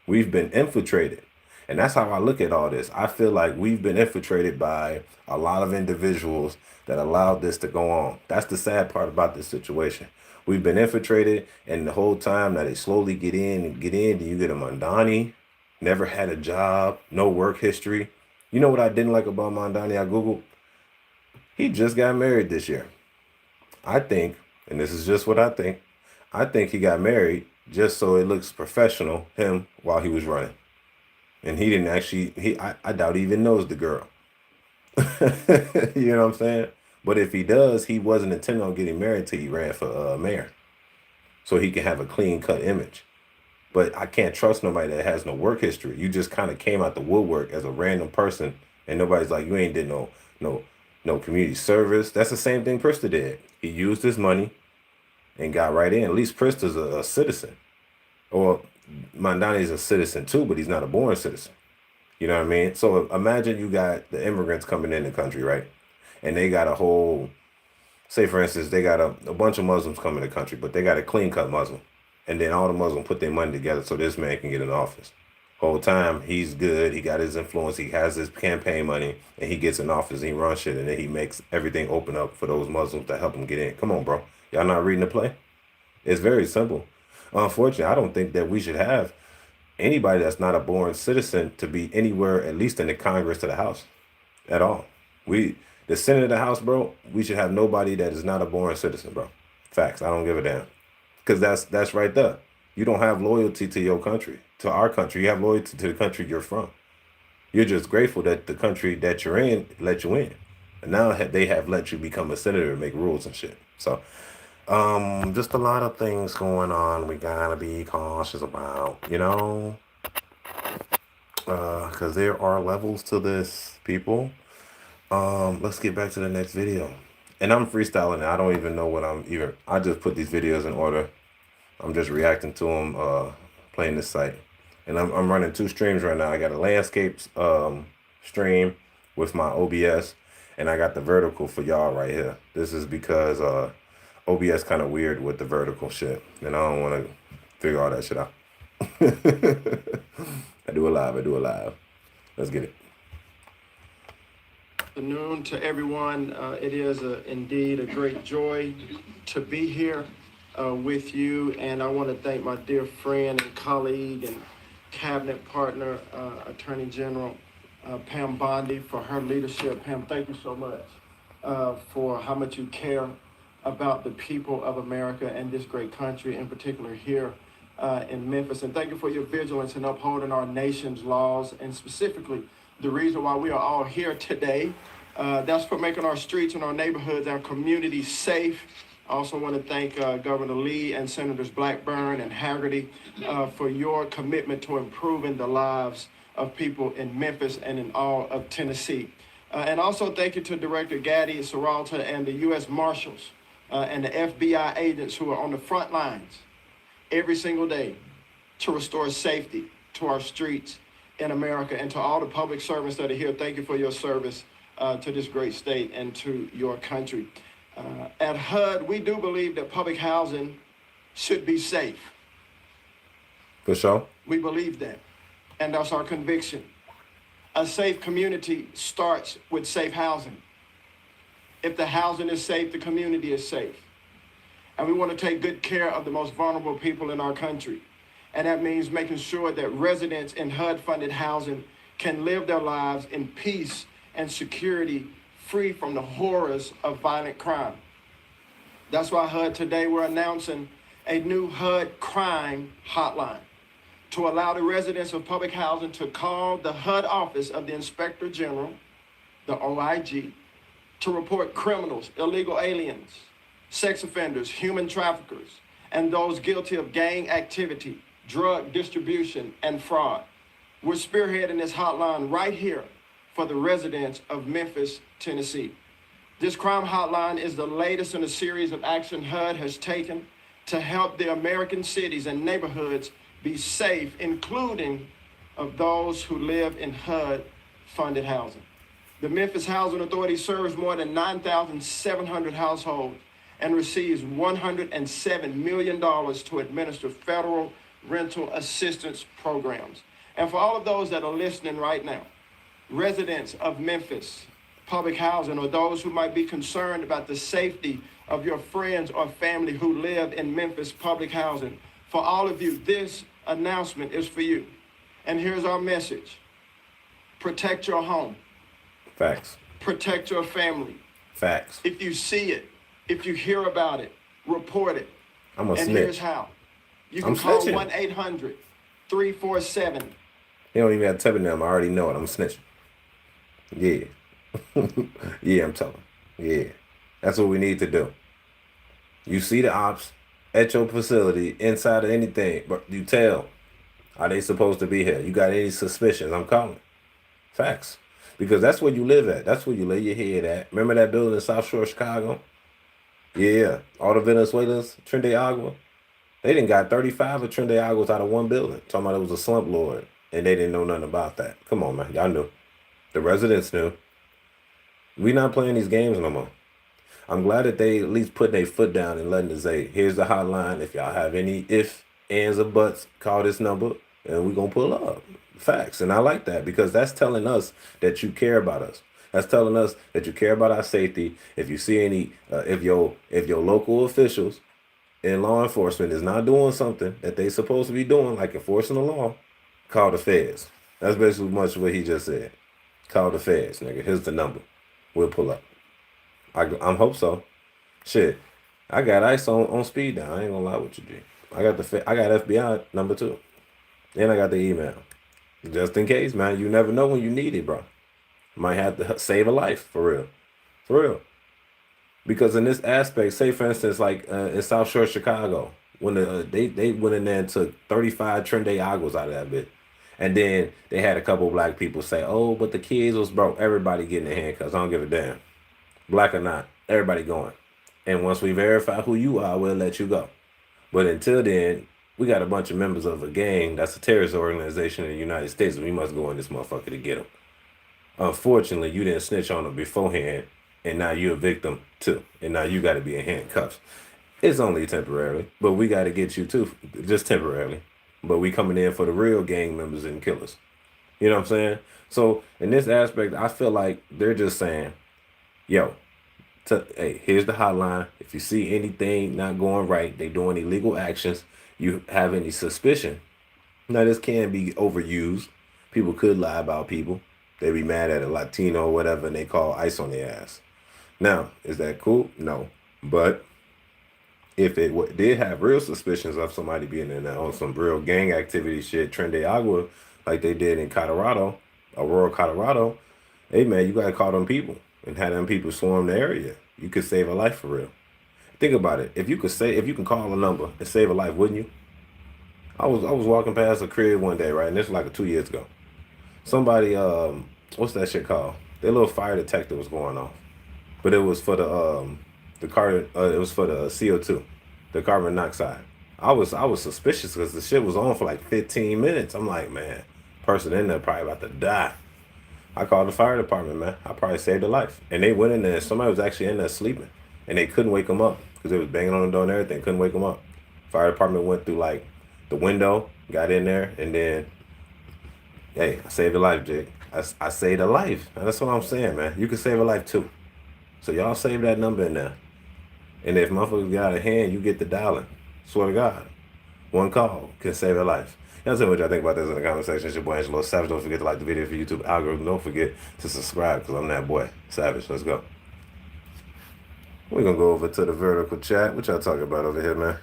We've been infiltrated. And that's how I look at all this. I feel like we've been infiltrated by a lot of individuals that allowed this to go on. That's the sad part about this situation. We've been infiltrated, and the whole time that they slowly get in, then you get a Mondani, never had a job, no work history. You know what I didn't like about Mondani? I Googled. He just got married this year. I think, and this is just what I think he got married just so it looks professional, him, while he was running. And he didn't actually, I doubt he even knows the girl. You know what I'm saying? But if he does, he wasn't intending on getting married till he ran for mayor. So he can have a clean cut image. But I can't trust nobody that has no work history. You just kind of came out the woodwork as a random person, and nobody's like, you ain't did no community service. That's the same thing Prista did. He used his money and got right in. At least Prista's a citizen. Or Mondani's a citizen too, but he's not a born citizen. You know what I mean? So imagine you got the immigrants coming in the country, right? And they got a whole, say for instance, they got a bunch of Muslims coming in the country, but they got a clean cut Muslim. And then all the Muslims put their money together so this man can get in office. Whole time, he's good. He got his influence. He has his campaign money, and he gets in office and he runs shit, and then he makes everything open up for those Muslims to help him get in. Come on, bro. Y'all not reading the play? It's very simple. Unfortunately, I don't think that we should have anybody that's not a born citizen to be anywhere, at least in the Congress to the House, at all. The Senate of the House, bro, we should have nobody that is not a born citizen, bro. Facts. I don't give a damn. Because that's right there. You don't have loyalty to your country, to our country. You have loyalty to the country you're from. You're just grateful that the country that you're in let you in. And now they have let you become a senator and make rules and shit. So, just a lot of things going on we gotta be cautious about, you know? Because there are levels to this, people. Let's get back to the next video. And I'm freestyling it. I don't even know what I just put these videos in order. I'm just reacting to them, playing this site. And I'm running 2 streams right now. I got a landscapes stream with my OBS, and I got the vertical for y'all right here. This is because OBS kind of weird with the vertical shit, and I don't want to figure all that shit out. I do it live. Let's get it.
Good afternoon to everyone. It is indeed a great joy to be here with you, and I want to thank my dear friend and colleague and cabinet partner, Attorney General Pam Bondi, for her leadership. Pam, thank you so much for how much you care about the people of America and this great country, in particular here in Memphis. And thank you for your vigilance in upholding our nation's laws, and specifically the reason why we are all here today. That's for making our streets and our neighborhoods, our communities safe. I also want to thank Governor Lee and Senators Blackburn and Haggerty for your commitment to improving the lives of people in Memphis and in all of Tennessee. And also thank you to Director Gaddy Serralta and the U.S. Marshals and the FBI agents who are on the front lines every single day to restore safety to our streets in America. And to all the public servants that are here, thank you for your service to this great state and to your country. At HUD, we do believe that public housing should be safe.
For sure.
We believe that, and that's our conviction. A safe community starts with safe housing. If the housing is safe, the community is safe. And we want to take good care of the most vulnerable people in our country. And that means making sure that residents in HUD-funded housing can live their lives in peace and security, free from the horrors of violent crime. That's why HUD today we're announcing a new HUD crime hotline to allow the residents of public housing to call the HUD office of the Inspector General, the OIG, to report criminals, illegal aliens, sex offenders, human traffickers, and those guilty of gang activity, drug distribution, and fraud. We're spearheading this hotline right here for the residents of Memphis, Tennessee. This crime hotline is the latest in a series of action HUD has taken to help the American cities and neighborhoods be safe, including of those who live in HUD-funded housing. The Memphis Housing Authority serves more than 9,700 households and receives $107 million to administer federal rental assistance programs. And for all of those that are listening right now, residents of Memphis public housing, or those who might be concerned about the safety of your friends or family who live in Memphis public housing, for all of you, this announcement is for you. And here's our message. Protect your home.
Facts.
Protect your family.
Facts.
If you see it, if you hear about it, report it.
I'm a snitch.
And here's how. You can call 1-800-347.
You don't even have to tell me now. I already know it. I'm snitching. Yeah. Yeah, I'm telling. Yeah. That's what we need to do. You see the ops at your facility, inside of anything, but you tell, are they supposed to be here? You got any suspicions? I'm calling. Facts. Because that's where you live at. That's where you lay your head at. Remember that building in South Shore, Chicago? Yeah. All the Venezuelans, Trinidad Agua. They done got 35 of Trinidad Aguas out of one building. Talking about it was a slump lord. And they didn't know nothing about that. Come on, man. Y'all knew. The residents knew. We not playing these games no more. I'm glad that they at least putting their foot down and letting us say, here's the hotline. If y'all have any ifs, ands, or buts, call this number and we're going to pull up. Facts. And I like that because that's telling us that you care about us. That's telling us that you care about our safety. If you see any, if your local officials in law enforcement is not doing something that they supposed to be doing, like enforcing the law, call the feds. That's basically much what he just said. Call the feds, nigga. Here's the number. We'll pull up. I hope so. Shit, I got ICE on speed dial. I ain't gonna lie with you, G. I got FBI number 2, and I got the email. Just in case, man. You never know when you need it, bro. Might have to save a life for real, Because in this aspect, say for instance, like in South Shore, Chicago, when they went in there and took 35 Trinidad Aguas out of that bit. And then they had a couple black people say, oh, but the kids was broke. Everybody getting their handcuffs. I don't give a damn. Black or not, everybody going. And once we verify who you are, we'll let you go. But until then, we got a bunch of members of a gang that's a terrorist organization in the United States. And we must go in this motherfucker to get them. Unfortunately, you didn't snitch on them beforehand. And now you're a victim too. And now you got to be in handcuffs. It's only temporarily. But we got to get you too. Just temporarily. But we coming in for the real gang members and killers. You know what I'm saying? So in this aspect, I feel like they're just saying, yo, hey, here's the hotline. If you see anything not going right, they doing illegal actions, you have any suspicion. Now, this can be overused. People could lie about people. They be mad at a Latino or whatever, and they call ICE on their ass. Now, is that cool? No. But if it did have real suspicions of somebody being in there on some real gang activity shit, Trinidad Agua, like they did in Colorado, Aurora, Colorado, hey, man, you got to call them people and have them people swarm the area. You could save a life for real. Think about it. If you can call a number and save a life, wouldn't you? I was walking past a crib one day, right? And this was like 2 years ago. Somebody, what's that shit called? Their little fire detector was going off. But it was for it was for the CO2, the carbon monoxide. I was suspicious because the shit was on for like 15 minutes. I'm like, man, person in there probably about to die. I called the fire department, man. I probably saved a life. And they went in there. Somebody was actually in there sleeping. And they couldn't wake them up because they was banging on the door and everything. Couldn't wake them up. Fire department went through like the window, got in there, and then, hey, I saved a life, Jake. I saved a life. And that's what I'm saying, man. You can save a life too. So y'all save that number in there. And if motherfuckers get out of hand, you get the dialing. Swear to God. One call can save a life. Y'all tell me what y'all think about this in the comment section. It's your boy Angelo Savage. Don't forget to like the video for YouTube algorithm. Don't forget to subscribe because I'm that boy. Savage. Let's go. We're gonna go over to the vertical chat. What y'all talking about over here, man?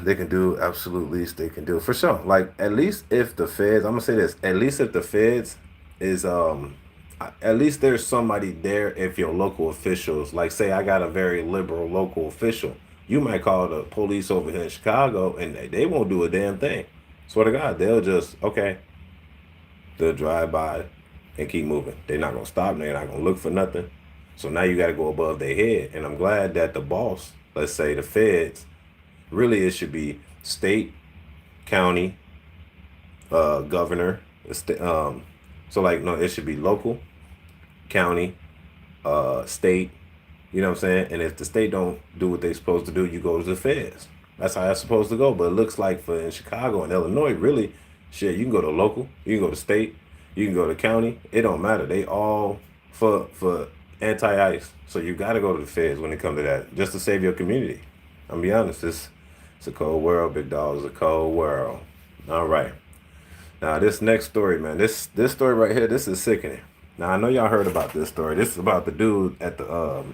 They can do absolute least they can do for sure. Like at least if the feds, I'm gonna say this, at least if the feds is at least there's somebody there. If your local officials, like say I got a very liberal local official, you might call the police over here in Chicago and they won't do a damn thing. Swear to God, they'll just okay. They'll drive by and keep moving. They're not gonna stop. They're not gonna look for nothing. So now you got to go above their head. And I'm glad that the boss, let's say the feds, really it should be state, county, governor. So like no, it should be local, county, state. You know what I'm saying? And if the state don't do what they're supposed to do, you go to the feds. That's how it's supposed to go. But it looks like for in Chicago and Illinois, really, shit, you can go to local, you can go to state, you can go to county. It don't matter. They all for anti-ICE. So you got to go to the feds when it comes to that, just to save your community. I'm be honest, it's a cold world, big dog. It's a cold world. All right. Now this next story, man. This story right here, this is sickening. Now I know y'all heard about this story. This is about the dude at the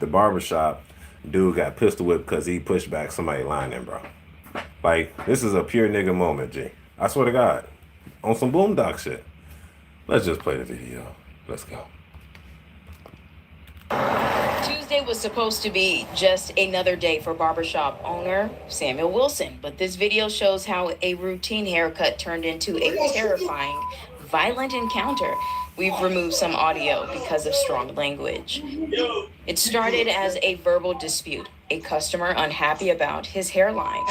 barbershop. Dude got pistol whipped because he pushed back somebody lying, bro. Like this is a pure nigga moment, G. I swear to God, on some boondock shit. Let's just play the video. Let's go.
Tuesday was supposed to be just another day for barbershop owner Samuel Wilson, but this video shows how a routine haircut turned into a terrifying, violent encounter. We've removed some audio because of strong language. It started as a verbal dispute, a customer unhappy about his hairline.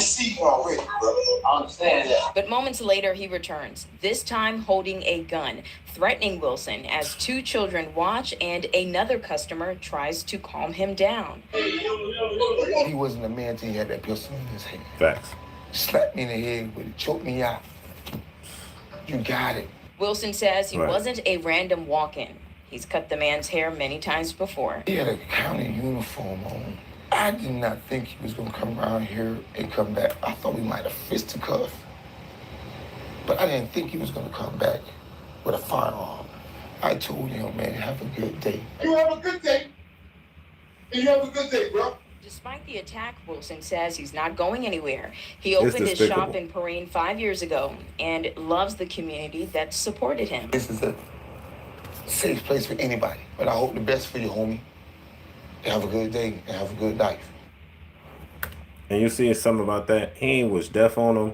But moments later, he returns, this time holding a gun, threatening Wilson as two children watch and another customer tries to calm him down.
He wasn't a man till he had that pistol in his hand.
Facts.
Slapped me in the head with it, choked me out. You got it.
Wilson says he wasn't a random walk-in. He's cut the man's hair many times before.
He had a county uniform on. I did not think he was gonna come around here and come back. I thought we might have fisticuffed. But I didn't think he was gonna come back with a firearm. I told him, man, have a good day.
You have a good day. And you have a good day, bro.
Despite the attack, Wilson says he's not going anywhere. He opened his shop in Perrine 5 years ago and loves the community that supported him.
This is a safe place for anybody, but I hope the best for you, homie. Have a good day and have a good life.
And you see something about that? He ain't was deaf on him.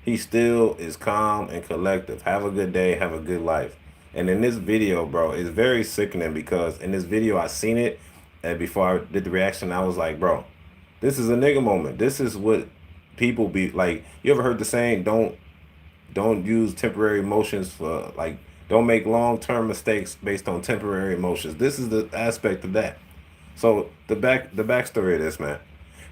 He still is calm and collective. Have a good day, have a good life. And in this video, bro, it's very sickening because in this video, I seen it. And before I did the reaction, I was like, bro, this is a nigga moment. This is what people be like. You ever heard the saying, don't use temporary emotions for, like, don't make long-term mistakes based on temporary emotions. This is the aspect of that. So the backstory of this, man,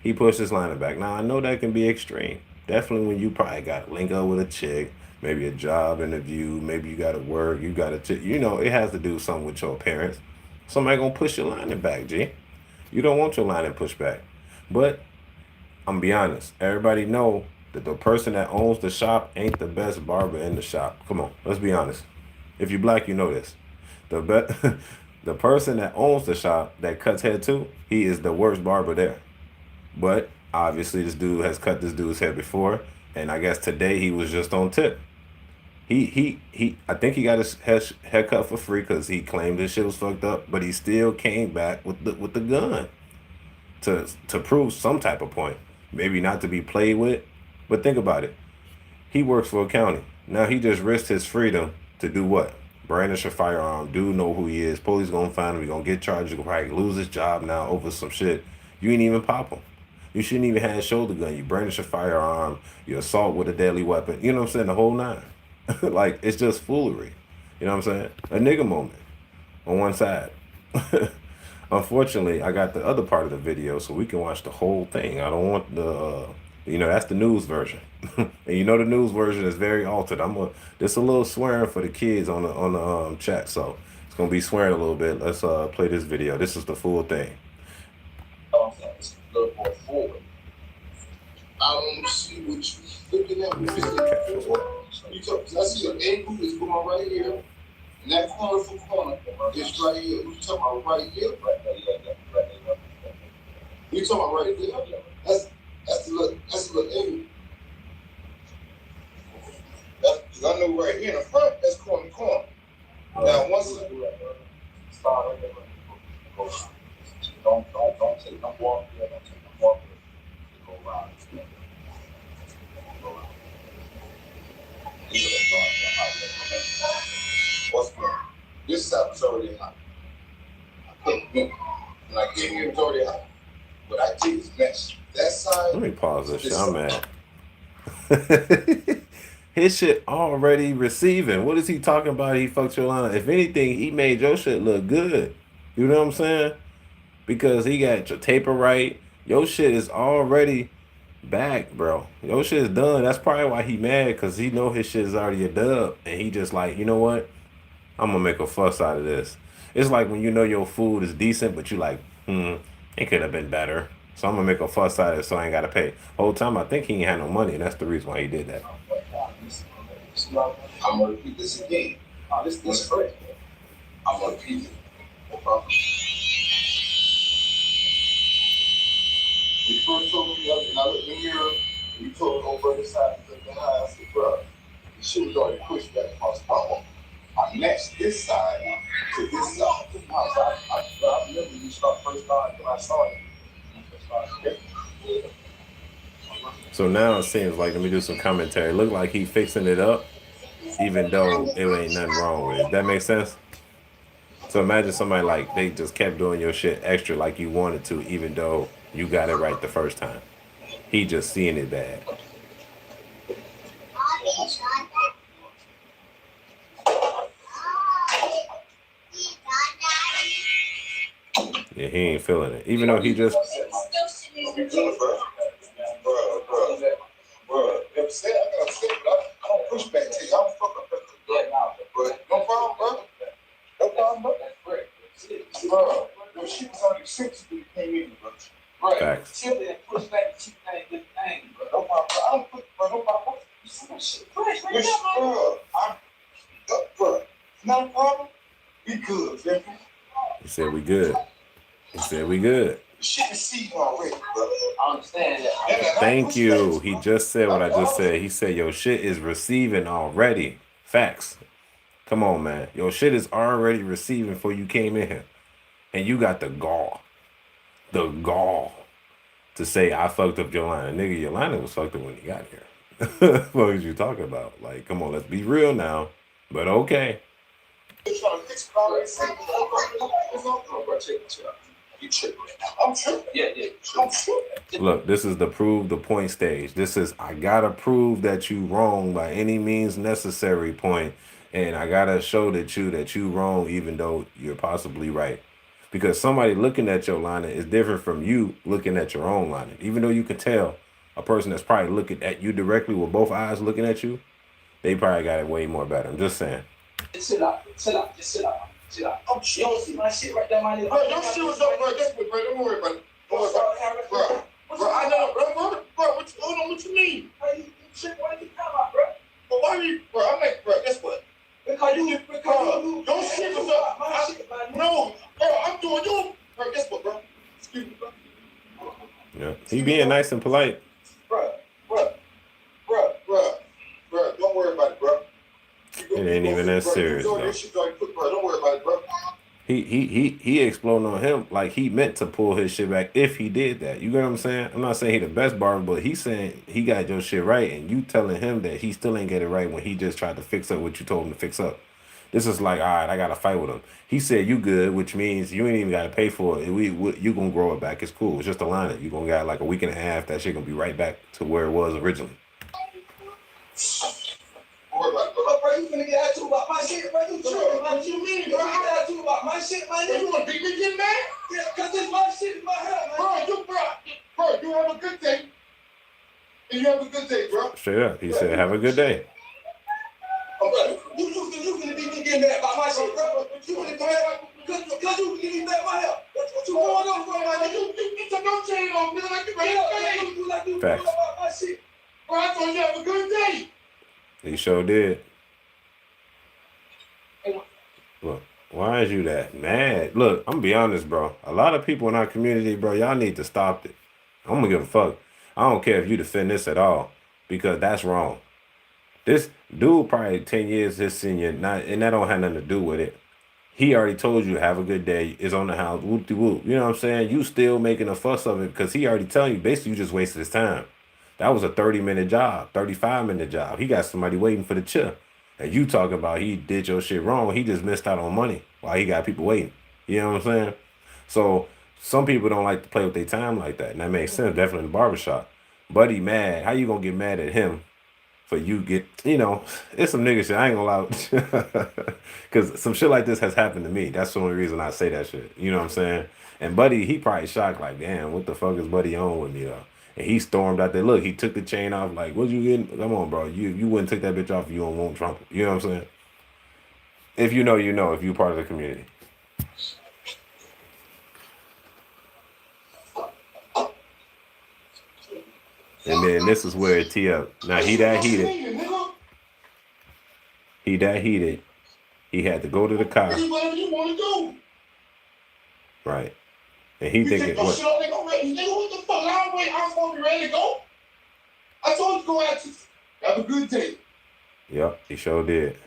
he pushed his line back. Now, I know that can be extreme. Definitely when you probably got to link up with a chick, maybe a job interview, maybe you got to work, you got to, you know, it has to do something with your parents. Somebody gonna push your lining back, G. You don't want your lining pushed back. But I'm gonna be honest, everybody know that the person that owns the shop ain't the best barber in the shop. Come on, let's be honest. If you black, you know this. The person that owns the shop that cuts hair too, he is the worst barber there. But obviously this dude has cut this dude's hair before, and I guess today he was just on tip. I think he got his haircut for free because he claimed his shit was fucked up, but he still came back with the gun to prove some type of point. Maybe not to be played with, but think about it. He works for a county. Now he just risked his freedom to do what? Brandish a firearm. Dude know who he is. Police gonna find him. He gonna get charged. He gonna probably lose his job now over some shit. You ain't even pop him. You shouldn't even have a shoulder gun. You brandish a firearm. You assault with a deadly weapon. You know what I'm saying? The whole nine. Like, it's just foolery. You know what I'm saying? A nigga moment on one side. Unfortunately, I got the other part of the video so we can watch the whole thing. I don't want the, that's the news version. And the news version is very altered. This a little swearing for the kids on the chat, so it's going to be swearing a little bit. Let's play this video. This is the full thing.
It's a little more forward. I don't see what you're looking at. I see an angle that's going right here. And that corner for corner. This right here. What you talking about right here? Right there. You talking about right there? That's the little angle. Because I know right here in the front, that's corner to corner. Now once start right there, don't take no walk there, don't take no walk there. Go around. What's going on? This side was already hot. When I came here, it was already hot. What I did is mesh that side.
Let me pause this shit. I'm mad. His shit already receiving. What is he talking about? He fucked your line. If anything, he made your shit look good. You know what I'm saying? Because he got your taper right. Your shit is already back, bro. Your shit is done. That's probably why he mad, because he know his shit is already a dub. And he just like, you know what? I'm going to make a fuss out of this. It's like when you know your food is decent, but you like, it could have been better. So I'm going to make a fuss out of it so I ain't got to pay. Whole time I think he ain't had no money, and that's the reason why he did that.
I'm going to repeat this again. This is great. I'm going to repeat it. No problem. You first told me the other, and I looked in the mirror, and you told me over the side of the high. I said, bro, the shit was already pushed back across the power. I matched this side to this side of the house. I remember you start first time when I saw it.
So now it seems like, let me do some commentary. Look like he fixing it up, even though it ain't nothing wrong with it. That makes sense? So imagine somebody like, they just kept doing your shit extra like you wanted to, even though you got it right the first time. He just seeing it bad. Yeah, he ain't feeling it. Even though he just...
Bro, upset, I got upset, but I don't push back to you. I don't fuck up but no problem, bro. No problem, bro. Bro, your shit was on your six when you came in, bro. Right.
Facts.
Chill and push back the cheap thing, good thing, bro. No problem, bro. I don't push, bro. No problem. You see that shit? Bro, no problem. We good, baby.
He said we good. He said we good.
Shit is season already, bro. I understand that.
Thank you. He just said what I just said. He said your shit is receiving already. Facts. Come on, man. Your shit is already receiving before you came in here. And you got the gall to say I fucked up Yolanda. Nigga, Yolanda was fucked up when he got here. What was you talking about? Like, come on, let's be real now. But okay.
I'm tripping. Yeah. I'm tripping.
Look, this is the prove the point stage. This is I gotta prove that you wrong by any means necessary point, and I gotta show that you wrong even though you're possibly right. Because somebody looking at your line is different from you looking at your own line. Even though you can tell a person that's probably looking at you directly with both eyes looking at you, they probably got it way more better. I'm just saying.
Sit out. Oh, you don't see my shit right there, my nigga. Bro, your shit was up, bro. That's what, bro. Don't worry about it. Don't worry about it. Bro, I know, bro. What you mean? Why you talking about, bro? But why you, bro? I'm like, bro, guess what? Because you your shit was up. My shit, no, bro, I'm doing you. Bro, guess what, bro? Excuse me, bro.
Yeah, he being nice and polite.
Bro, don't worry about it, bro.
It ain't even that serious, though.
Don't worry about it, bro.
He exploding on him like he meant to pull his shit back if he did that. You get what I'm saying? I'm not saying he the best barber, but he's saying he got your shit right, and you telling him that he still ain't get it right when he just tried to fix up what you told him to fix up. This is like, all right, I got to fight with him. He said you good, which means you ain't even got to pay for it. You going to grow it back. It's cool. It's just a line. You going to got like a week and a half. That shit going to be right back to where it was originally.
Bro, you finna get attitude about my shit, bro. You tripping, what you mean, bro? You get attitude about my shit, my nigga. You wanna beat me again, man? Yeah, cause it's my shit in my head, man. Bro, you have a good day. And you have a good day, bro.
Straight up. He said, have a good day.
Oh, bro, you finna beat me again, man, about my shit, bro. You finna go ahead, cause you give me back my help. What you going on for, my nigga? You took no chain on me like you
Facts.
About my shit. Bro, I told you have a good day.
He sure did. Look. Why is you that mad? Look, I'm gonna be honest, bro. A lot of people in our community, bro, y'all need to stop it. I'm gonna give a fuck. I don't care if you defend this at all, because that's wrong. This dude probably 10 years his senior, not, and that don't have nothing to do with it. He already told you have a good day. Is on the house. Whoop de whoop. You know what I'm saying? You still making a fuss of it because he already telling you basically you just wasted his time. That was a 30-minute job, 35-minute job. He got somebody waiting for the chip. And you talking about he did your shit wrong. He just missed out on money while he got people waiting. You know what I'm saying? So some people don't like to play with their time like that. And that makes sense, definitely in the barbershop. Buddy mad. How you gonna get mad at him for you get, it's some nigga shit. I ain't gonna lie. Because some shit like this has happened to me. That's the only reason I say that shit. You know what I'm saying? And Buddy, he probably shocked, like, damn, what the fuck is Buddy on with me, though? And he stormed out there. Look, he took the chain off, like, what you getting? Come on, bro. You wouldn't take that bitch off if you don't want Trump. You know what I'm saying? If you know, you know, if you're part of the community. And then this is where it tee up. Now he that heated. He that heated. He had to go to the car.
Whatever you want to do.
Right. And he thinking, what?
Shit on, nigga, what the fuck? I'm supposed to be ready to go. I told you to go out to have a good day.
Yep, he sure did.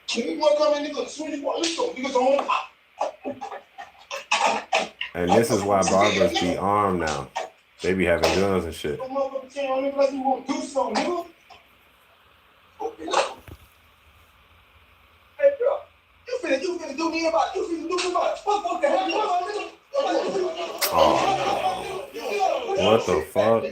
Nigga, you want to come in, nigga, as soon as you want, let's go. Niggas on top.
And this is why barbers be armed now. They be having guns and shit.
Don't motherfucker tell me unless you want to do something, nigga. Hey, bro, you finna do me about, what the hell, nigga?
Oh, no. What the fuck?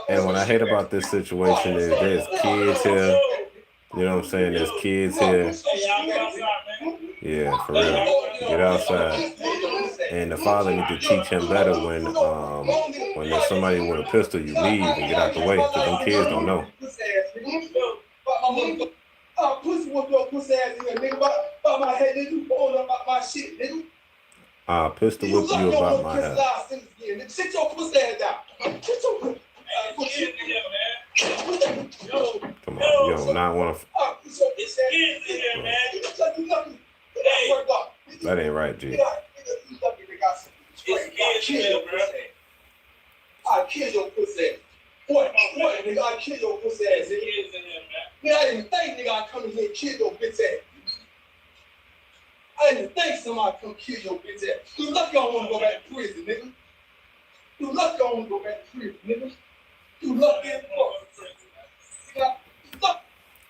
And what I hate about this situation is there's kids here. You know what I'm saying? There's kids here. Yeah, for real. Get outside. And the father needs to teach him better when there's somebody with a pistol, you leave and get out the way, because them kids don't know.
Pussy whoop your pussy ass in here, nigga. About my head, nigga. You hold up about my shit, nigga.
I'll pistol whip you about my head.
Sit your pussy ass down. Sit your pussy.
Come on, yo, not one of. That ain't right, G.
I'll kill your pussy ass. What, nigga? I'll kill your pussy ass, nigga. Nigga, I didn't think, nigga, I'd come in here and kill your bitch ass. I didn't think somebody come kill your bitch ass. You lucky I don't want to go back to prison, nigga. You lucky I don't want to go back to prison, nigga. You lucky as fuck.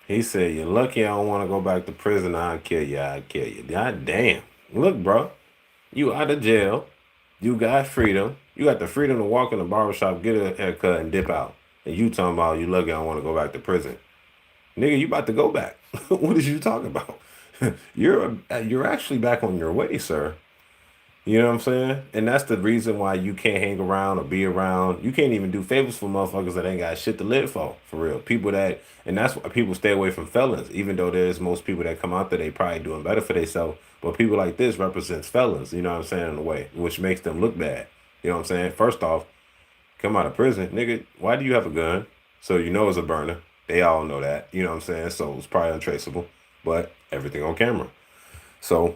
He said, you're lucky I don't want to go back to prison. I'll kill you. God damn. Look, bro. You out of jail. You got freedom. You got the freedom to walk in the barbershop, get a haircut, and dip out. And you talking about you lucky I don't want to go back to prison. Nigga, you about to go back. What is you talking about? You're actually back on your way, sir. You know what I'm saying? And that's the reason why you can't hang around or be around. You can't even do favors for motherfuckers that ain't got shit to live for real. And that's why people stay away from felons, even though there's most people that come out there, they probably doing better for themselves. But people like this represents felons, you know what I'm saying, in a way, which makes them look bad. You know what I'm saying? First off, come out of prison, nigga, why do you have a gun? So you know it's a burner. They all know that, you know what I'm saying? So it's probably untraceable, but everything on camera. So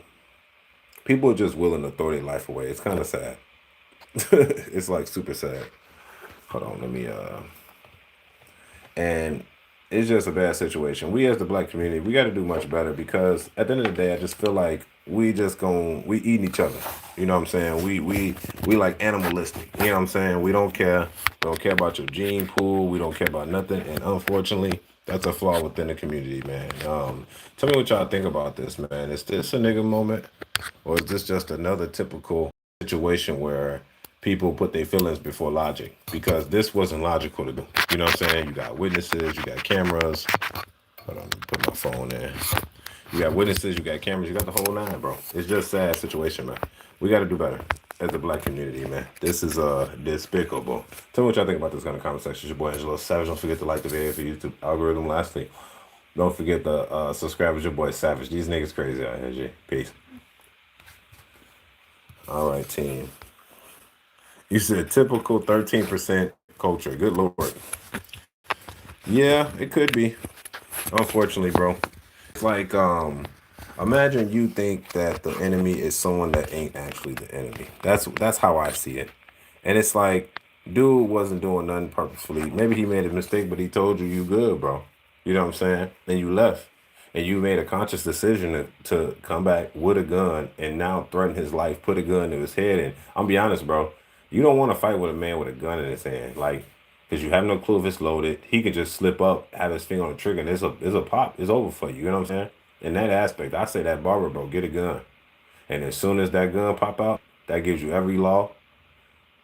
people are just willing to throw their life away. It's kind of sad. It's like super sad. Hold on, let me and it's just a bad situation. We as the black community, we got to do much better, because at the end of the day, I just feel like we eating each other. You know what I'm saying? We like animalistic. You know what I'm saying? We don't care. We don't care about your gene pool. We don't care about nothing. And unfortunately, that's a flaw within the community, man. Tell me what y'all think about this, man. Is this a nigga moment, or is this just another typical situation where people put their feelings before logic? Because this wasn't logical to do. You know what I'm saying? You got witnesses, you got cameras. Hold on, let me put my phone in. You got witnesses, you got cameras, you got the whole nine, bro. It's just a sad situation, man. We got to do better as the black community, man. This is despicable. Tell me what y'all think about this kind of comment section. It's your boy Angelo Savage. Don't forget to like the video for YouTube algorithm. Lastly, don't forget to subscribe. It's your boy Savage. These niggas crazy out here, G. Peace. All right, team. You said typical 13% culture. Good Lord. Yeah, it could be. Unfortunately, bro. It's like, imagine you think that the enemy is someone that ain't actually the enemy. That's how I see it. And it's like, dude wasn't doing nothing purposefully. Maybe he made a mistake, but he told you you good, bro. You know what I'm saying? And you left. And you made a conscious decision to come back with a gun and now threaten his life, put a gun to his head. And I'm be honest, bro, you don't want to fight with a man with a gun in his hand. Like, because you have no clue if it's loaded. He could just slip up, have his finger on the trigger, and it's a pop. It's over for you. You know what I'm saying? In that aspect, I say that barber, bro, get a gun. And as soon as that gun pop out, that gives you every law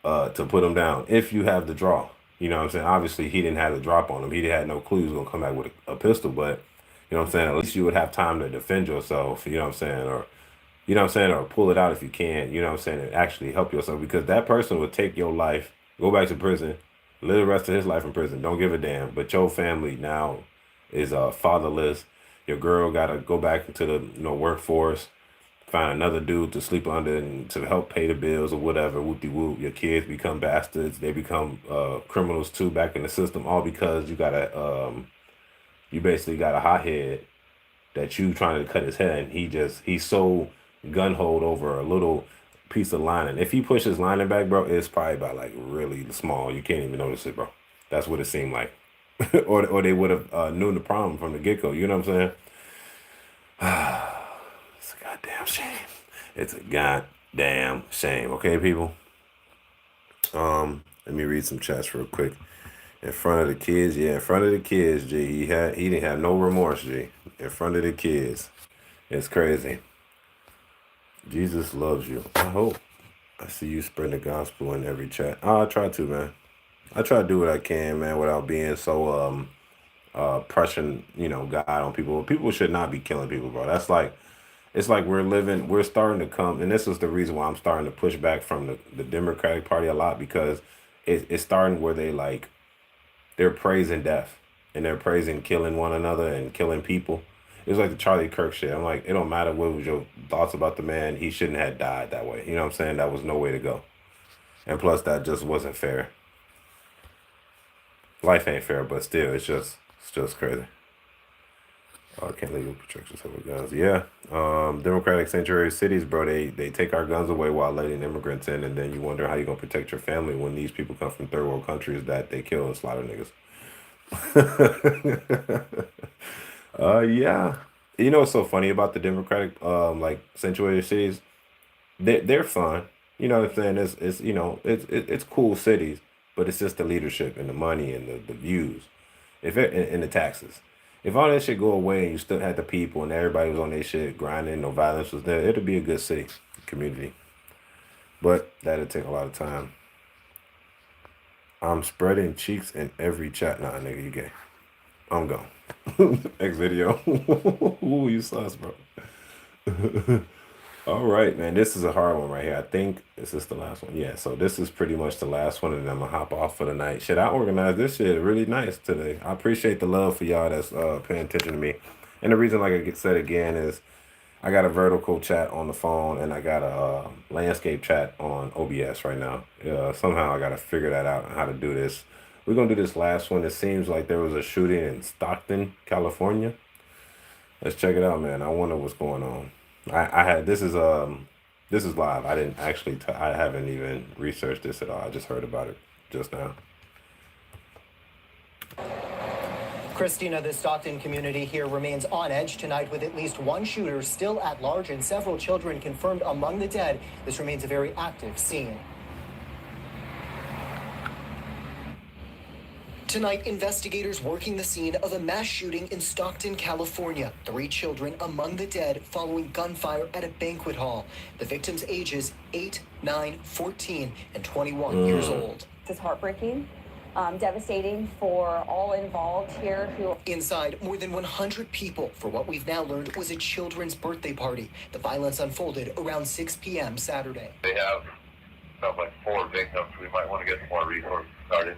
to put him down if you have the draw. You know what I'm saying? Obviously, he didn't have the drop on him. He had no clue he was gonna come back with a pistol, but you know what I'm saying? At least you would have time to defend yourself, you know what I'm saying? Or you know what I'm saying, or pull it out if you can, you know what I'm saying, and actually help yourself because that person would take your life, go back to prison, live the rest of his life in prison, don't give a damn. But your family now is fatherless. Your girl gotta go back into the workforce, find another dude to sleep under and to help pay the bills or whatever, whoop-de-whoop. Your kids become bastards, they become criminals too back in the system, all because you basically got a hothead that you trying to cut his head, and he's so gun-holed over a little piece of lining. If he pushes lining back, bro, it's probably about like really small. You can't even notice it, bro. That's what it seemed like. or they would have knew the problem from the get-go. You know what I'm saying? It's a goddamn shame. It's a goddamn shame. Okay, people. Let me read some chats real quick. In front of the kids, yeah, in front of the kids, G. He didn't have no remorse, G. In front of the kids. It's crazy. Jesus loves you. I hope. I see you spread the gospel in every chat. I try to, man. I try to do what I can, man, without being so pressing, God on people. People should not be killing people, bro. That's like it's like we're starting to come, and this is the reason why I'm starting to push back from the Democratic Party a lot, because it's starting where they're praising death and they're praising killing one another and killing people. It's like the Charlie Kirk shit. I'm like, it don't matter what was your thoughts about the man. He shouldn't have died that way. You know what I'm saying? That was no way to go. And plus, that just wasn't fair. Life ain't fair, but still, it's just crazy. Can't legal protections over guns. Yeah. Democratic sanctuary cities, bro, they take our guns away while letting immigrants in, and then you wonder how you're gonna protect your family when these people come from third world countries that they kill and slaughter niggas. Yeah. You know what's so funny about the Democratic like sanctuary cities? They're fun. You know what I'm saying? It's cool cities, but it's just the leadership and the money and the views. And the taxes. If all that shit go away and you still had the people and everybody was on their shit grinding, no violence was there, it'd be a good city, community. But that'd take a lot of time. I'm spreading cheeks in every chat. Nah, nigga, you gay. I'm gone. Next video. Ooh, you sus, bro. All right, man. This is a hard one right here. I think this is the last one. Yeah, so this is pretty much the last one, and then I'm gonna hop off for the night. Shit, I organized this shit really nice today. I appreciate the love for y'all that's paying attention to me. And the reason, like I said again, is I got a vertical chat on the phone and I got a landscape chat on OBS right now. Somehow I gotta figure that out and how to do this. We're gonna do this last one. It seems like there was a shooting in Stockton, California. Let's check it out, man. I wonder what's going on. I had this is live. I didn't actually I haven't even researched this at all. I just heard about it just now.
Christina, the Stockton community here remains on edge tonight with at least one shooter still at large and several children confirmed among the dead. This remains a very active scene. Tonight, investigators working the scene of a mass shooting in Stockton, California. 3 children among the dead following gunfire at a banquet hall. The victims' ages 8, 9, 14, and 21 years old.
It's heartbreaking, devastating for all involved here.
Inside, more than 100 people for what we've now learned was a children's birthday party. The violence unfolded around 6 p.m. Saturday.
They have something like 4 victims. We might want to get some more resources started.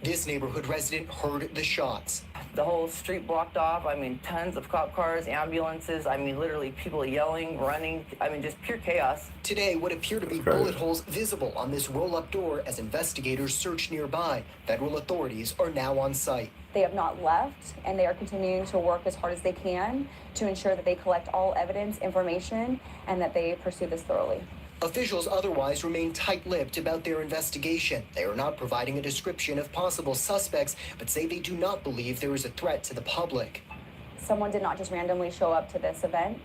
This neighborhood resident heard the shots.
the whole street blocked off. I mean, tons of cop cars, ambulances. I mean, literally people yelling, running. I mean, just pure chaos.
Today, what appear to be bullet holes visible on this roll-up door as investigators search nearby. Federal authorities are now on site.
They have not left, and they are continuing to work as hard as they can to ensure that they collect all evidence, information, and that they pursue this thoroughly.
Officials otherwise remain tight-lipped about their investigation. They are not providing a description of possible suspects, but say they do not believe there is a threat to the public.
Someone did not just randomly show up to this event.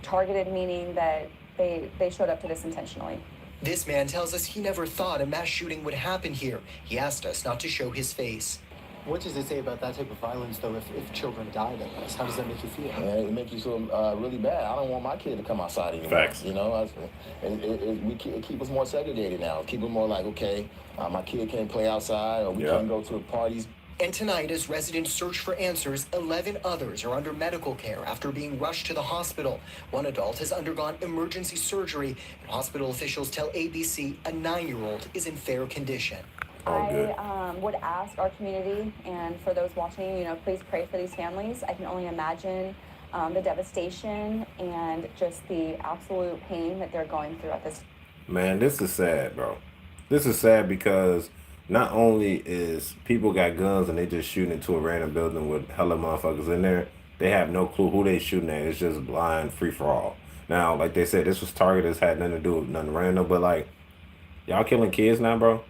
Targeted meaning that they showed up to this intentionally.
This man tells us he never thought a mass shooting would happen here. He asked us not to show his face.
What does it say about that type of violence, though, if children die like this? How does that make you feel?
It makes you feel really bad. I don't want my kid to come outside anymore.
Facts.
You know, it keep us more segregated now. Keep it more like, okay, my kid can't play outside, or we can't go to the parties.
And tonight, as residents search for answers, 11 others are under medical care after being rushed to the hospital. One adult has undergone emergency surgery, and hospital officials tell ABC a 9-year-old is in fair condition.
I would ask our community and for those watching, please pray for these families. I can only imagine the devastation and just the absolute pain that they're going through at this.
Man, this is sad, bro. This is sad because not only is people got guns and they just shooting into a random building with hella motherfuckers in there, they have no clue who they shooting at. It's just blind free for all. Now, like they said, this was targeted. This had nothing to do with nothing random, but like, y'all killing kids now, bro?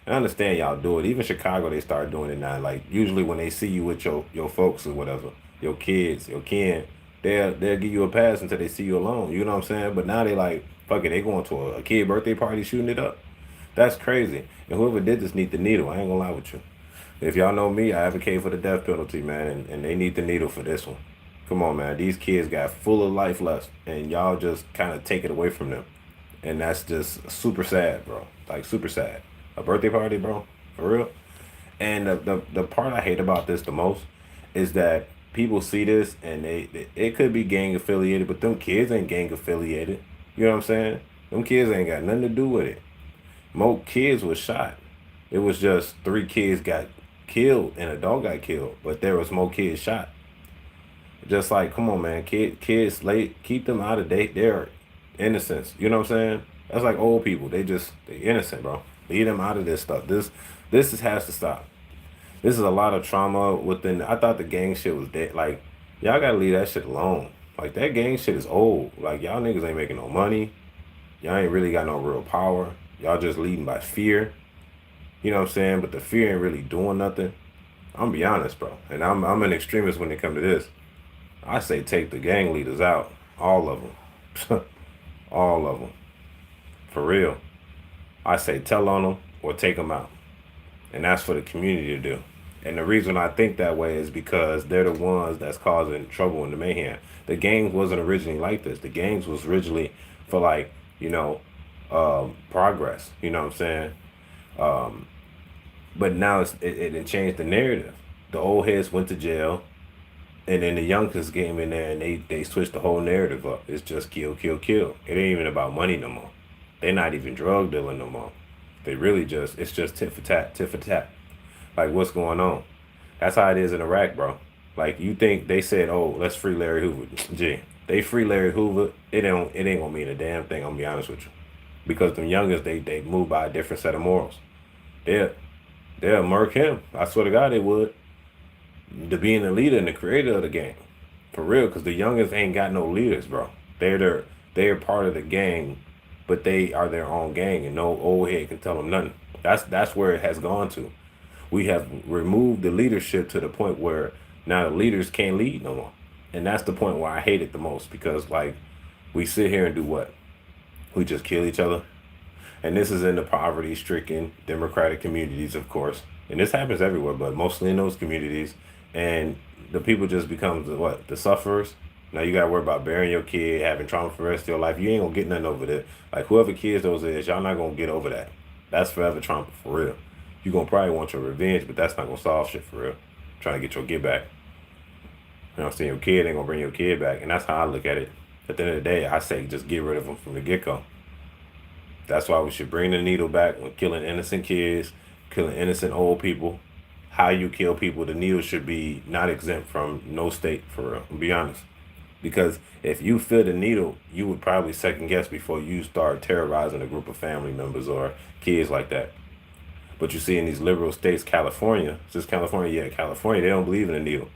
I understand y'all do it. Even Chicago, they start doing it now. Like, usually when they see you with your folks or whatever, your kids, your kin, they'll give you a pass until they see you alone. You know what I'm saying? But now they like, fuck it, they going to a kid birthday party shooting it up. That's crazy. And whoever did this need the needle. I ain't gonna lie with you. If y'all know me, I advocate for the death penalty, man, and they need the needle for this one. Come on, man. These kids got full of life left, and y'all just kind of take it away from them. And that's just super sad, bro. Like, super sad. A birthday party, bro, for real. And the part I hate about this the most is that people see this and it could be gang affiliated, but them kids ain't gang affiliated. You know what I'm saying? Them kids ain't got nothing to do with it. More kids was shot. It was just 3 kids got killed and a dog got killed, but there was more kids shot. Just like, come on, man, kids late, keep them out of their innocence. You know what I'm saying? That's like old people. They innocent, bro. Leave them out of this stuff. This has to stop. This is a lot of trauma within. I thought the gang shit was dead. Like, y'all gotta leave that shit alone. Like, that gang shit is old. Like, y'all niggas ain't making no money. Y'all ain't really got no real power. Y'all just leading by fear. You know what I'm saying? But the fear ain't really doing nothing. I'm gonna be honest, bro. And I'm an extremist when it comes to this. I say take the gang leaders out. All of them. All of them. For real. I say tell on them or take them out. And that's for the community to do. And the reason I think that way is because they're the ones that's causing trouble in the mayhem. The gangs wasn't originally like this. The gangs was originally for, like, progress. You know what I'm saying? But now it changed the narrative. The old heads went to jail. And then the youngsters came in there and they switched the whole narrative up. It's just kill, kill, kill. It ain't even about money no more. They're not even drug dealing no more. They really it's just tit for tat, tit for tat. Like, what's going on? That's how it is in Iraq, bro. Like, you think they said, oh, let's free Larry Hoover. Gee, they free Larry Hoover, it ain't gonna mean a damn thing, I'm gonna be honest with you. Because them youngers, they move by a different set of morals. They'll murk him. I swear to God they would. To being the leader and the creator of the gang. For real, because the youngest ain't got no leaders, bro. They're part of the gang, but they are their own gang, and no old head can tell them nothing. That's where it has gone to. We have removed the leadership to the point where now the leaders can't lead no more. And that's the point where I hate it the most, because, like, we sit here and do what? We just kill each other. And this is in the poverty-stricken democratic communities, of course. And this happens everywhere, but mostly in those communities. And the people just become the sufferers. Now you gotta worry about burying your kid, having trauma for the rest of your life. You ain't gonna get nothing over that. Like, whoever kids those is, y'all not gonna get over that. That's forever trauma, for real. You gonna probably want your revenge, but that's not gonna solve shit, for real. Trying to get your get back. You know what I'm saying? Your kid ain't gonna bring your kid back. And that's how I look at it. At the end of the day, I say just get rid of them from the get-go. That's why we should bring the needle back when killing innocent kids, killing innocent old people. how you kill people, the needle should be not exempt from no state, for real. I'll be honest. Because if you feel the needle, you would probably second guess before you start terrorizing a group of family members or kids like that. But you see in these liberal states, California, just California, yeah, California, they don't believe in the needle.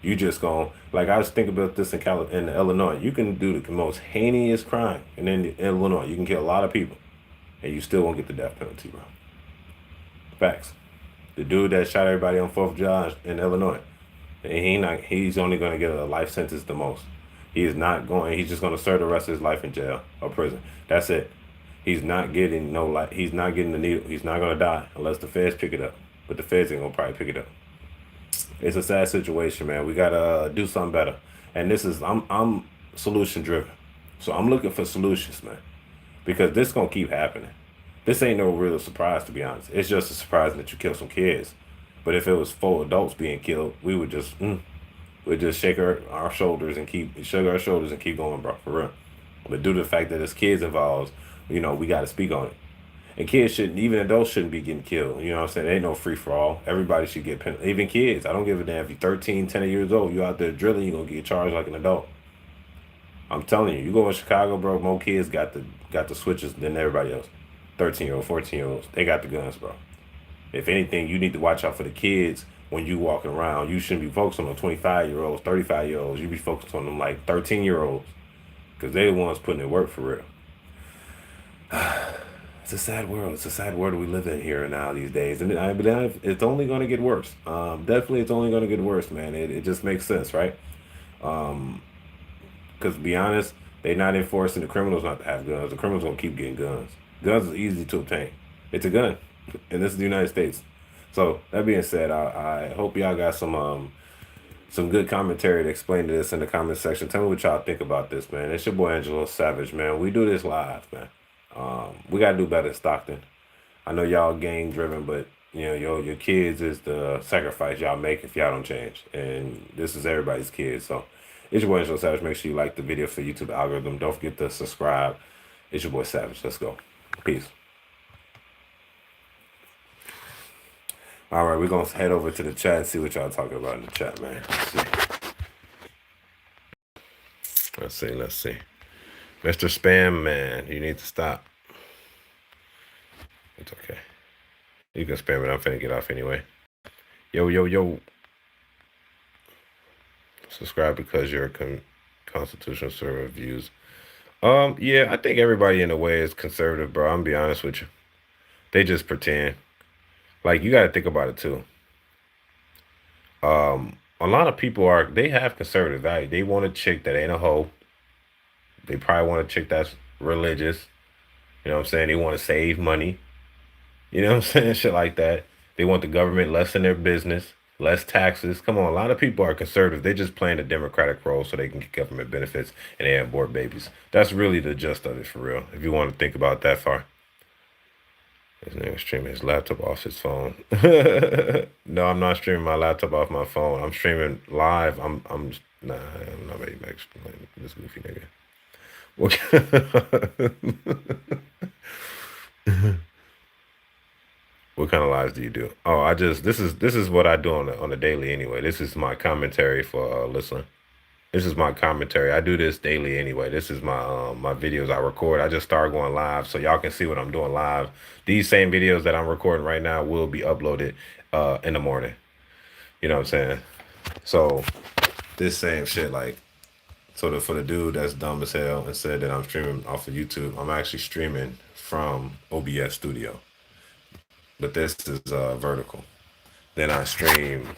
You just go, like I was thinking about this in Illinois. You can do the most heinous crime, and then in Illinois, you can kill a lot of people, and you still won't get the death penalty, bro. Facts. The dude that shot everybody on 4th of July in Illinois, and he's only going to get a life sentence the most. He is not going. He's just going to serve the rest of his life in jail or prison. That's it. He's not getting no life. He's not getting the needle. He's not going to die unless the feds pick it up. But the feds ain't going to probably pick it up. It's a sad situation, man. We gotta do something better. And this is I'm solution driven, so I'm looking for solutions, man, because this gonna keep happening. This ain't no real surprise, to be honest. It's just a surprise that you kill some kids. But if it was 4 adults being killed, we would just we'd just shake our shoulders and keep going, bro, for real. But due to the fact that there's kids involved, we got to speak on it. And kids shouldn't, even adults shouldn't be getting killed. You know what I'm saying? There ain't no free for all. Everybody should get penalized. Even kids. I don't give a damn if you're 13, 10 years old. You out there drilling, you're going to get charged like an adult. I'm telling you, you go in Chicago, bro, more kids got the switches than everybody else. 13-year-old, 14-year-olds, they got the guns, bro. If anything, you need to watch out for the kids when you walking around. You shouldn't be focused on the 25-year-olds, 35-year-olds. You be focused on them like 13-year-olds because they the ones putting in work for real. It's a sad world. It's a sad world we live in here now these days. And I believe it's only going to get worse. Definitely it's only going to get worse, man. It just makes sense, right? Because to be honest, they're not enforcing the criminals not to have guns. The criminals going to keep getting guns. Guns is easy to obtain. It's a gun. And this is the United States. So that being said, I hope y'all got some good commentary to explain to this in the comment section. Tell me what y'all think about this, man. It's your boy Angelo Savage, man. We do this live, man. We gotta do better in Stockton. I know y'all gang driven, but your kids is the sacrifice y'all make if y'all don't change. And this is everybody's kids. So it's your boy Angelo Savage. Make sure you like the video for the YouTube algorithm. Don't forget to subscribe. It's your boy Savage. Let's go. Peace. All right, we're going to head over to the chat and see what y'all talking about in the chat, man. Let's see. Mr. Spam Man, you need to stop. It's okay. You can spam it. I'm finna get off anyway. Yo. Subscribe because you're a constitutional server views. Yeah, I think everybody in a way is conservative, bro. I'm gonna be honest with you. They just pretend. Like, you got to think about it, too. A lot of people they have conservative value. They want a chick that ain't a hoe. They probably want a chick that's religious. You know what I'm saying? They want to save money. You know what I'm saying? Shit like that. They want the government less in their business, less taxes. Come on, a lot of people are conservative. They're just playing the Democratic role so they can get government benefits and they abort babies. That's really the gist of it, for real, if you want to think about it that far. His name is streaming his laptop off his phone. No, I'm not streaming my laptop off my phone. I'm streaming live. I'm not ready to explain this goofy nigga. What kind of lives do you do? Oh, this is what I do on a daily anyway. This is my commentary for listening. This is my commentary. I do this daily anyway. This is my videos I record. I just started going live so y'all can see what I'm doing live. These same videos that I'm recording right now will be uploaded in the morning. You know what I'm saying? So this same shit, like, for the dude that's dumb as hell and said that I'm streaming off of YouTube, I'm actually streaming from OBS Studio. But this is vertical. Then I stream,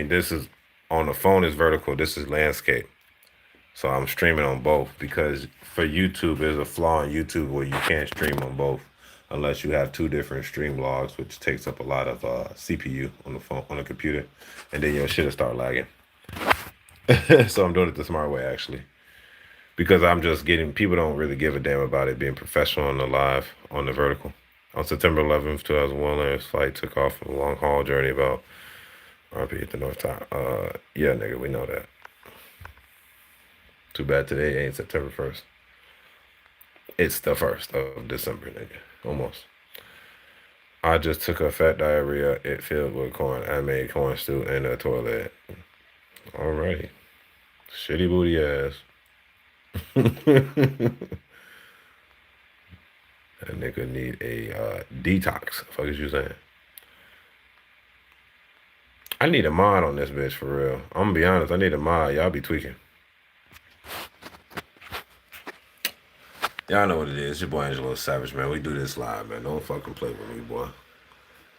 this is, on the phone is vertical, this is landscape. So I'm streaming on both because for YouTube, there's a flaw in YouTube where you can't stream on both unless you have 2 different stream logs, which takes up a lot of CPU on the phone, on the computer, and then your shit will start lagging. So I'm doing it the smart way, actually, because I'm just people don't really give a damn about it being professional on the live, on the vertical. On September 11th, 2001, this flight took off on a long haul journey about RP at the North Tower. Yeah, nigga, we know that. Too bad today ain't September 1st. It's the 1st of December, nigga. Almost. I just took a fat diarrhea. It filled with corn. I made corn stew in the toilet. Alrighty. Shitty booty ass. That nigga need a detox. Fuck is you saying? I need a mod on this bitch for real. I'm gonna be honest. I need a mod. Y'all be tweaking. Y'all know what it is. It's your boy Angelo Savage, man. We do this live, man. Don't fucking play with me, boy.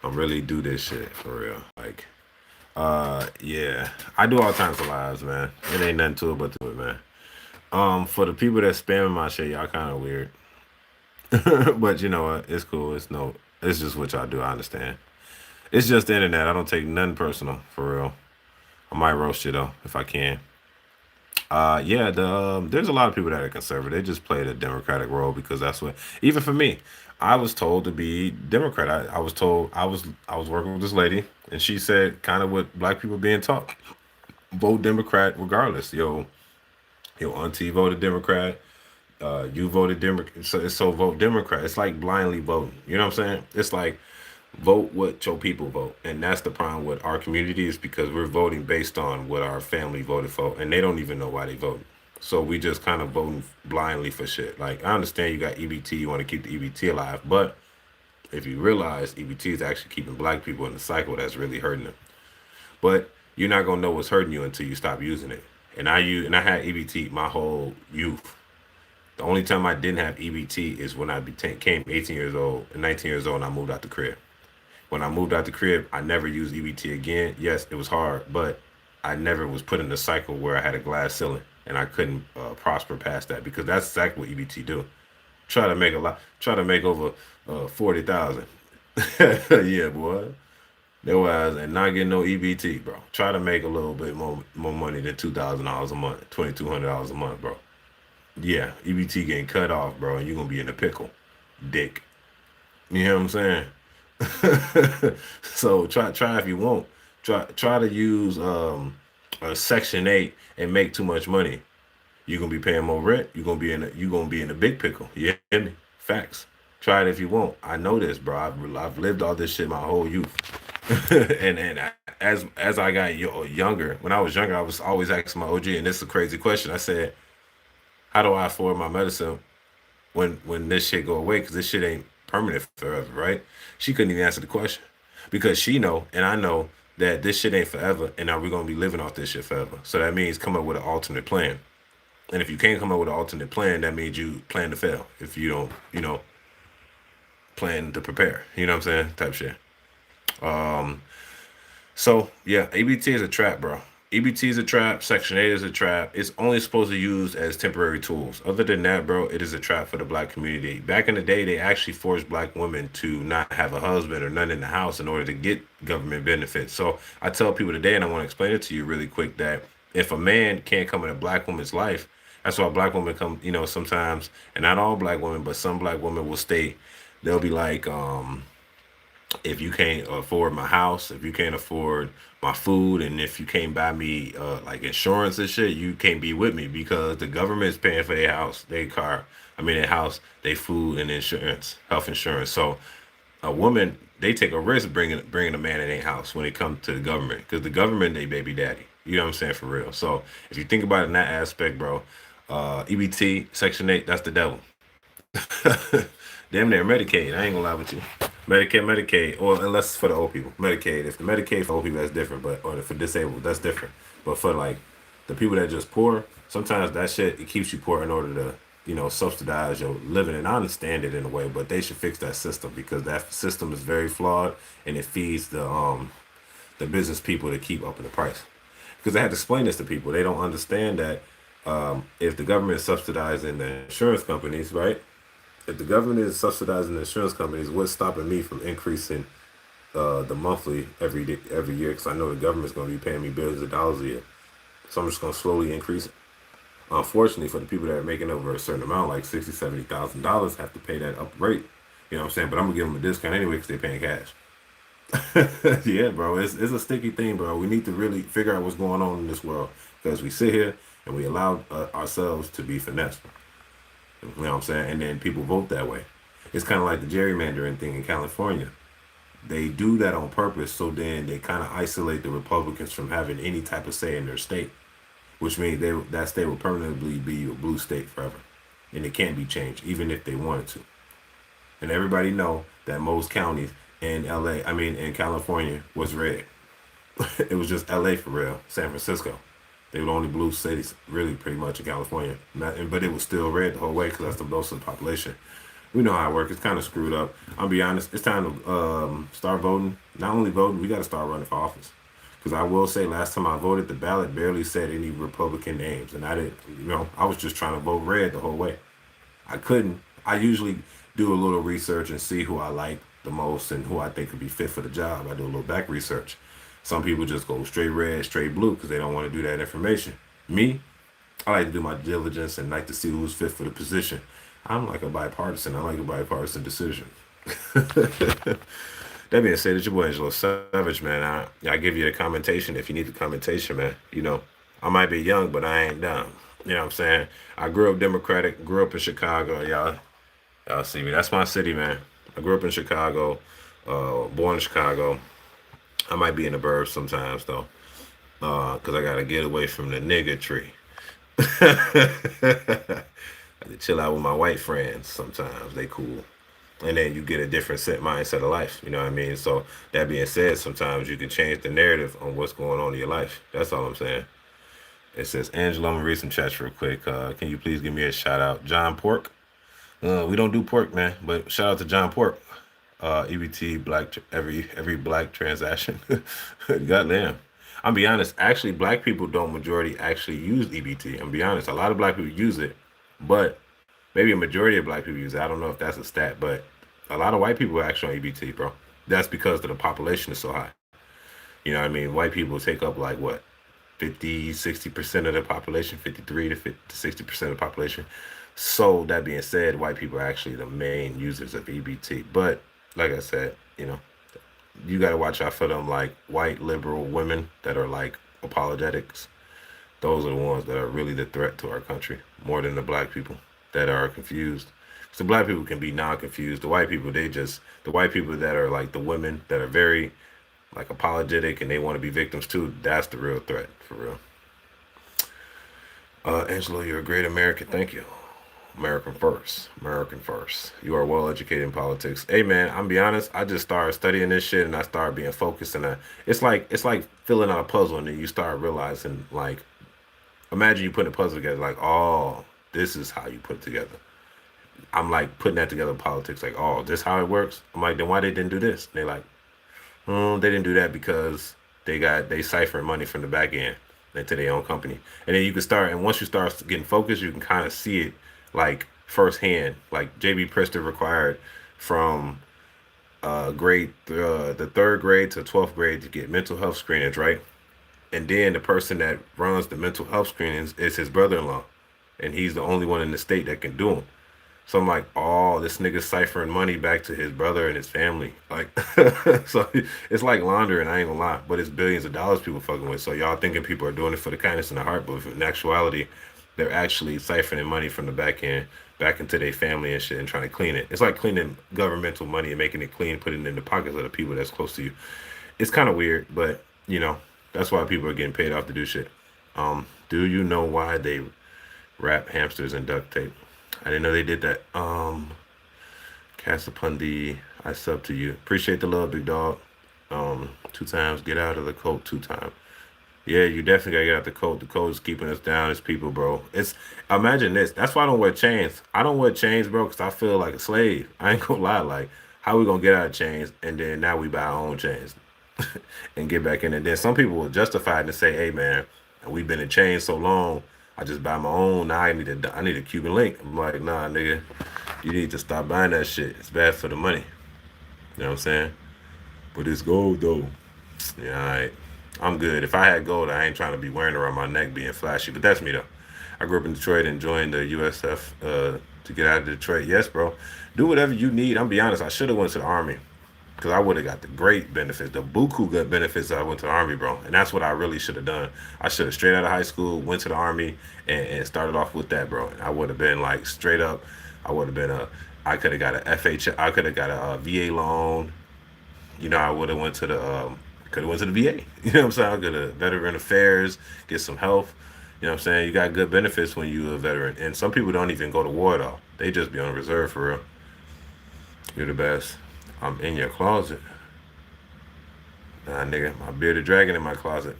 I really do this shit for real. Like, yeah. I do all kinds of lives, man. It ain't nothing to it but to it, man. For the people that spamming my shit, y'all kind of weird. But you know what? It's cool. It's just what y'all do. I understand. It's just the internet. I don't take nothing personal, for real. I might roast you though, if I can. Yeah, there's a lot of people that are conservative. They just play the Democratic role because that's what. Even for me, I was told to be Democrat. I was told I was working with this lady, and she said kind of what black people being taught: vote Democrat regardless. Your auntie voted Democrat. You voted Democrat, so vote Democrat. It's like blindly voting. You know what I'm saying? It's like vote what your people vote, and that's the problem with our community is because we're voting based on what our family voted for, and they don't even know why they voted. So we just kind of voting blindly for shit. Like I understand you got EBT, you want to keep the EBT alive, but if you realize EBT is actually keeping black people in the cycle that's really hurting them. But you're not gonna know what's hurting you until you stop using it. And I had EBT my whole youth. The only time I didn't have EBT is when I became 18 years old and 19 years old and I moved out the crib. When I moved out the crib, I never used EBT again. Yes, it was hard, but I never was put in the cycle where I had a glass ceiling and I couldn't prosper past that because that's exactly what EBT do. Try to make over 40,000. Yeah, boy. That was and not getting no EBT, bro. Try to make a little bit more money than $2,000 a month, $2,200 a month, bro. Yeah, EBT getting cut off, bro, and you're gonna be in a pickle, dick. You know what I'm saying? So try if you want. Try to use a Section 8 and make too much money. You're gonna be paying more rent. You're gonna be in a big pickle. You hear me? Facts. Try it if you want. I know this, bro. I've lived all this shit my whole youth. As I got younger, when I was younger, I was always asking my OG, and this is a crazy question. I said, how do I afford my medicine when this shit go away? Because this shit ain't permanent forever, right? She couldn't even answer the question because she know and I know that this shit ain't forever, and now we're gonna be living off this shit forever. So that means come up with an alternate plan. And if you can't come up with an alternate plan, that means you plan to fail. If you don't, plan to prepare. You know what I'm saying? Type shit. So yeah, EBT is a trap, bro. EBT is a trap. Section 8 is a trap. It's only supposed to be used as temporary tools. Other than that, bro, it is a trap for the black community. Back in the day, they actually forced black women to not have a husband or none in the house in order to get government benefits. So I tell people today, and I want to explain it to you really quick, that if a man can't come in a black woman's life, that's why black women come, sometimes, and not all black women, but some black women will stay. They'll be like, if you can't afford my house, if you can't afford my food, and if you can't buy me like insurance and shit, you can't be with me because the government is paying for their house, their car, their house, their food and insurance, health insurance. So a woman, they take a risk bringing a man in their house when it comes to the government because the government, they baby daddy. You know what I'm saying? For real. So if you think about it in that aspect, bro, EBT, Section 8, that's the devil. Damn near Medicaid. I ain't gonna lie with you. Medicaid, or unless it's for the old people. Medicaid. If the Medicaid for old people, that's different. But or for disabled, that's different. But for like the people that are just poor, sometimes that shit it keeps you poor in order to subsidize your living. And I understand it in a way, but they should fix that system because that system is very flawed and it feeds the business people to keep upping the price. Because I had to explain this to people. They don't understand that if the government is subsidizing the insurance companies, right? If the government is subsidizing the insurance companies, what's stopping me from increasing the monthly every year? Because I know the government's going to be paying me billions of dollars a year. So I'm just going to slowly increase it. Unfortunately, for the people that are making over a certain amount, like $60,000, $70,000, have to pay that up rate. You know what I'm saying? But I'm going to give them a discount anyway because they're paying cash. Yeah, bro. It's a sticky thing, bro. We need to really figure out what's going on in this world because we sit here and we allow ourselves to be finessed. You know what I'm saying? And then people vote that way. It's kind of like the gerrymandering thing in California. They do that on purpose, so then they kind of isolate the Republicans from having any type of say in their state, which means that state will permanently be a blue state forever, and it can't be changed, even if they wanted to. And everybody know that most counties in in California was red. It was just LA for real, San Francisco. They were the only blue cities, really, pretty much in California. But it was still red the whole way because that's the most of the population. We know how it works. It's kind of screwed up. I'll be honest. It's time to start voting. Not only voting, we got to start running for office. Because I will say, last time I voted, the ballot barely said any Republican names, and I didn't. I was just trying to vote red the whole way. I couldn't. I usually do a little research and see who I like the most and who I think could be fit for the job. I do a little back research. Some people just go straight red, straight blue because they don't want to do that information. Me, I like to do my diligence and like to see who's fit for the position. I'm like a bipartisan. I like a bipartisan decision. That being said, it's your boy Angelo Savage, man. I give you the commentation if you need the commentation, man. I might be young, but I ain't dumb. You know what I'm saying? I grew up Democratic, grew up in Chicago. Y'all see me. That's my city, man. I grew up in Chicago, born in Chicago. I might be in the burbs sometimes, though, because I got to get away from the nigga tree. I have to chill out with my white friends sometimes. They cool. And then you get a different mindset of life. You know what I mean? So that being said, sometimes you can change the narrative on what's going on in your life. That's all I'm saying. It says, Angela, I'm going to read some chats real quick. Can you please give me a shout out? John Pork. We don't do pork, man, but shout out to John Pork. EBT, black, every black transaction. Goddamn. I'm be honest, actually, black people don't majority actually use EBT. I'm be honest, a lot of black people use it, but maybe a majority of black people use it. I don't know if that's a stat, but a lot of white people are actually on EBT, bro. That's because the population is so high. You know what I mean? White people take up like what? 50, 60% of the population, 53 to 60% of the population. So that being said, white people are actually the main users of EBT. But like I said, you got to watch out for them like white liberal women that are like apologetics. Those are the ones that are really the threat to our country more than the black people that are confused. So black people can be non-confused. The white people, the white people that are like the women that are very like apologetic and they want to be victims too, that's the real threat, for real. Angelo, you're a great American. Thank you. American first. American first. You are well educated in politics. Hey man, I'm be honest, I just started studying this shit and I started being focused and it's like filling out a puzzle and then you start realizing like imagine you putting a puzzle together like, oh, this is how you put it together. I'm like putting that together in politics, like, oh, this how it works? I'm like, then why they didn't do this? And they're like, they didn't do that because they siphoned money from the back end into their own company. And then you can start, and once you start getting focused, you can kind of see it like firsthand. Like J.B. Priester required from the third grade to 12th grade to get mental health screenings, right? And then the person that runs the mental health screenings is his brother-in-law. And he's the only one in the state that can do them. So I'm like, oh, this nigga's ciphering money back to his brother and his family. Like, so it's like laundering, I ain't gonna lie. But it's billions of dollars people fucking with. So y'all thinking people are doing it for the kindness in the heart, but in actuality, they're actually siphoning money from the back end back into their family and shit and trying to clean it. It's like cleaning governmental money and making it clean, putting it in the pockets of the people that's close to you. It's kind of weird, but that's why people are getting paid off to do shit. Do you know why they wrap hamsters in duct tape? I didn't know they did that. Cast upon thee, I sub to you. Appreciate the love, big dog. 2 times, get out of the coat 2 times. Yeah, you definitely gotta get out the coat. The coat is keeping us down as people, bro. Imagine this. That's why I don't wear chains. I don't wear chains, bro, because I feel like a slave. I ain't gonna lie. Like, how we gonna get out of chains and then now we buy our own chains and get back in it? Then some people will justify it and say, hey, man, we've been in chains so long, I just buy my own. Now I need a Cuban link. I'm like, nah, nigga, you need to stop buying that shit. It's bad for the money. You know what I'm saying? But it's gold, though. Yeah, all right. I'm good. If I had gold, I ain't trying to be wearing it around my neck being flashy. But that's me, though. I grew up in Detroit and joined the USF to get out of Detroit. Yes, bro. Do whatever you need. I'm be honest. I should have went to the Army because I would have got the great benefits, the buku good benefits that I went to the Army, bro. And that's what I really should have done. I should have straight out of high school, went to the Army, and started off with that, bro. And I would have been like straight up. I would have been I could have got a FHA. I could have got a VA loan. I would have went to the could have went to the VA. You know what I'm saying? I could have veteran affairs, get some health. You know what I'm saying? You got good benefits when you a veteran. And some people don't even go to war though. They just be on reserve for real. You're the best. I'm in your closet. Nah, nigga, my bearded dragon in my closet.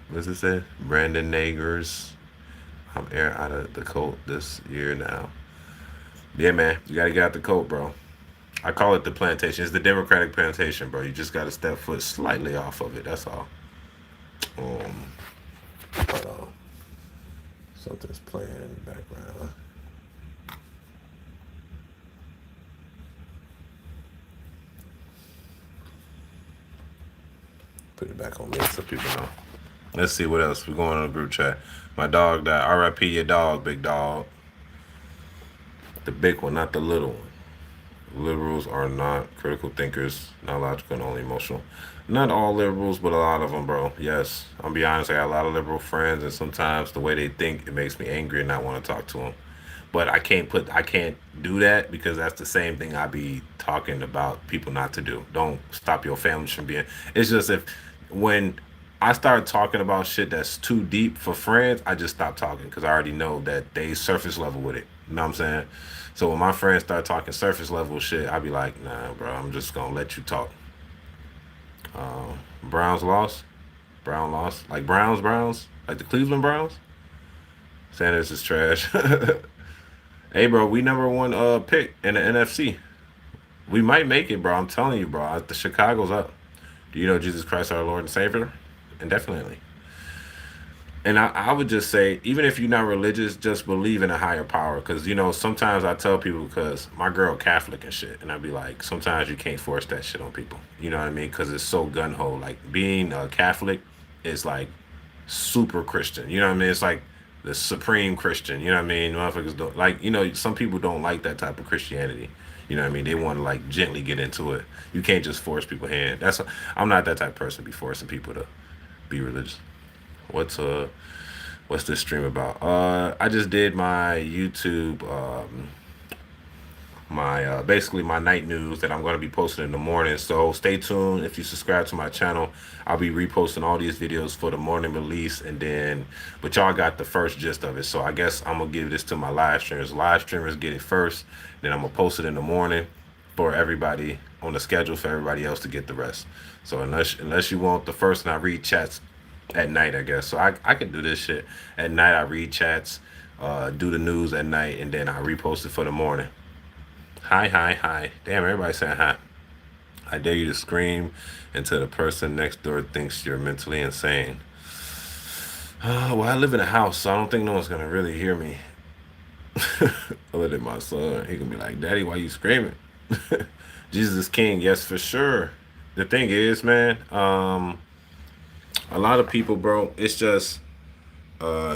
What's it say? Brandon Nagers. I'm air out of the coat this year now. Yeah, man, you gotta get out the coat, bro. I call it the plantation. It's the Democratic plantation, bro. You just gotta step foot slightly off of it. That's all. Hold on. Something's playing in the background. Put it back on me so people know. Let's see what else. We're going on a group chat. My dog died. R.I.P. your dog, big dog. The big one, not the little one. Liberals are not critical thinkers, not logical and only emotional. Not all liberals, but a lot of them, bro. Yes, I'll be honest. I got a lot of liberal friends, and sometimes the way they think, it makes me angry and not want to talk to them. But I can't do that because that's the same thing I be talking about people not to do. Don't stop your families from being. It's just when I start talking about shit that's too deep for friends, I just stop talking because I already know that they surface level with it. You know what I'm saying? So when my friends start talking surface level shit, I be like, nah, bro, I'm just gonna let you talk. Browns lost. Brown lost. Like Browns. Like the Cleveland Browns. Sanders is trash. Hey, bro, we number one pick in the NFC. We might make it, bro. I'm telling you, bro. The Chicago's up. Do you know Jesus Christ our Lord and Savior? Indefinitely. And I would just say, even if you're not religious, just believe in a higher power. Because, sometimes I tell people, because my girl Catholic and shit, and I'd be like, sometimes you can't force that shit on people. You know what I mean? Because it's so gun-ho. Like, being a Catholic is like super Christian. You know what I mean? It's like the supreme Christian. You know what I mean? Motherfuckers don't, like, some people don't like that type of Christianity. You know what I mean? They want to, like, gently get into it. You can't just force people's hand. I'm not that type of person to be forcing people to be religious. What's this stream about? I just did my YouTube, basically my night news that I'm going to be posting in the morning. So stay tuned. If you subscribe to my channel, I'll be reposting all these videos for the morning release, but y'all got the first gist of it. So I guess I'm gonna give this to my live streamers. Live streamers get it first, then I'm gonna post it in the morning for everybody on the schedule for everybody else to get the rest. So unless you want the first, and I read chats at night, I guess. So I can do this shit at night. I read chats, do the news at night, and then I repost it for the morning. Hi. Damn, everybody saying hi. I dare you to scream until the person next door thinks you're mentally insane. Well, I live in a house, so I don't think no one's gonna really hear me. Other than my son. He can be like, Daddy, why you screaming? Jesus is king. Yes, for sure. The thing is, man, a lot of people, bro, it's just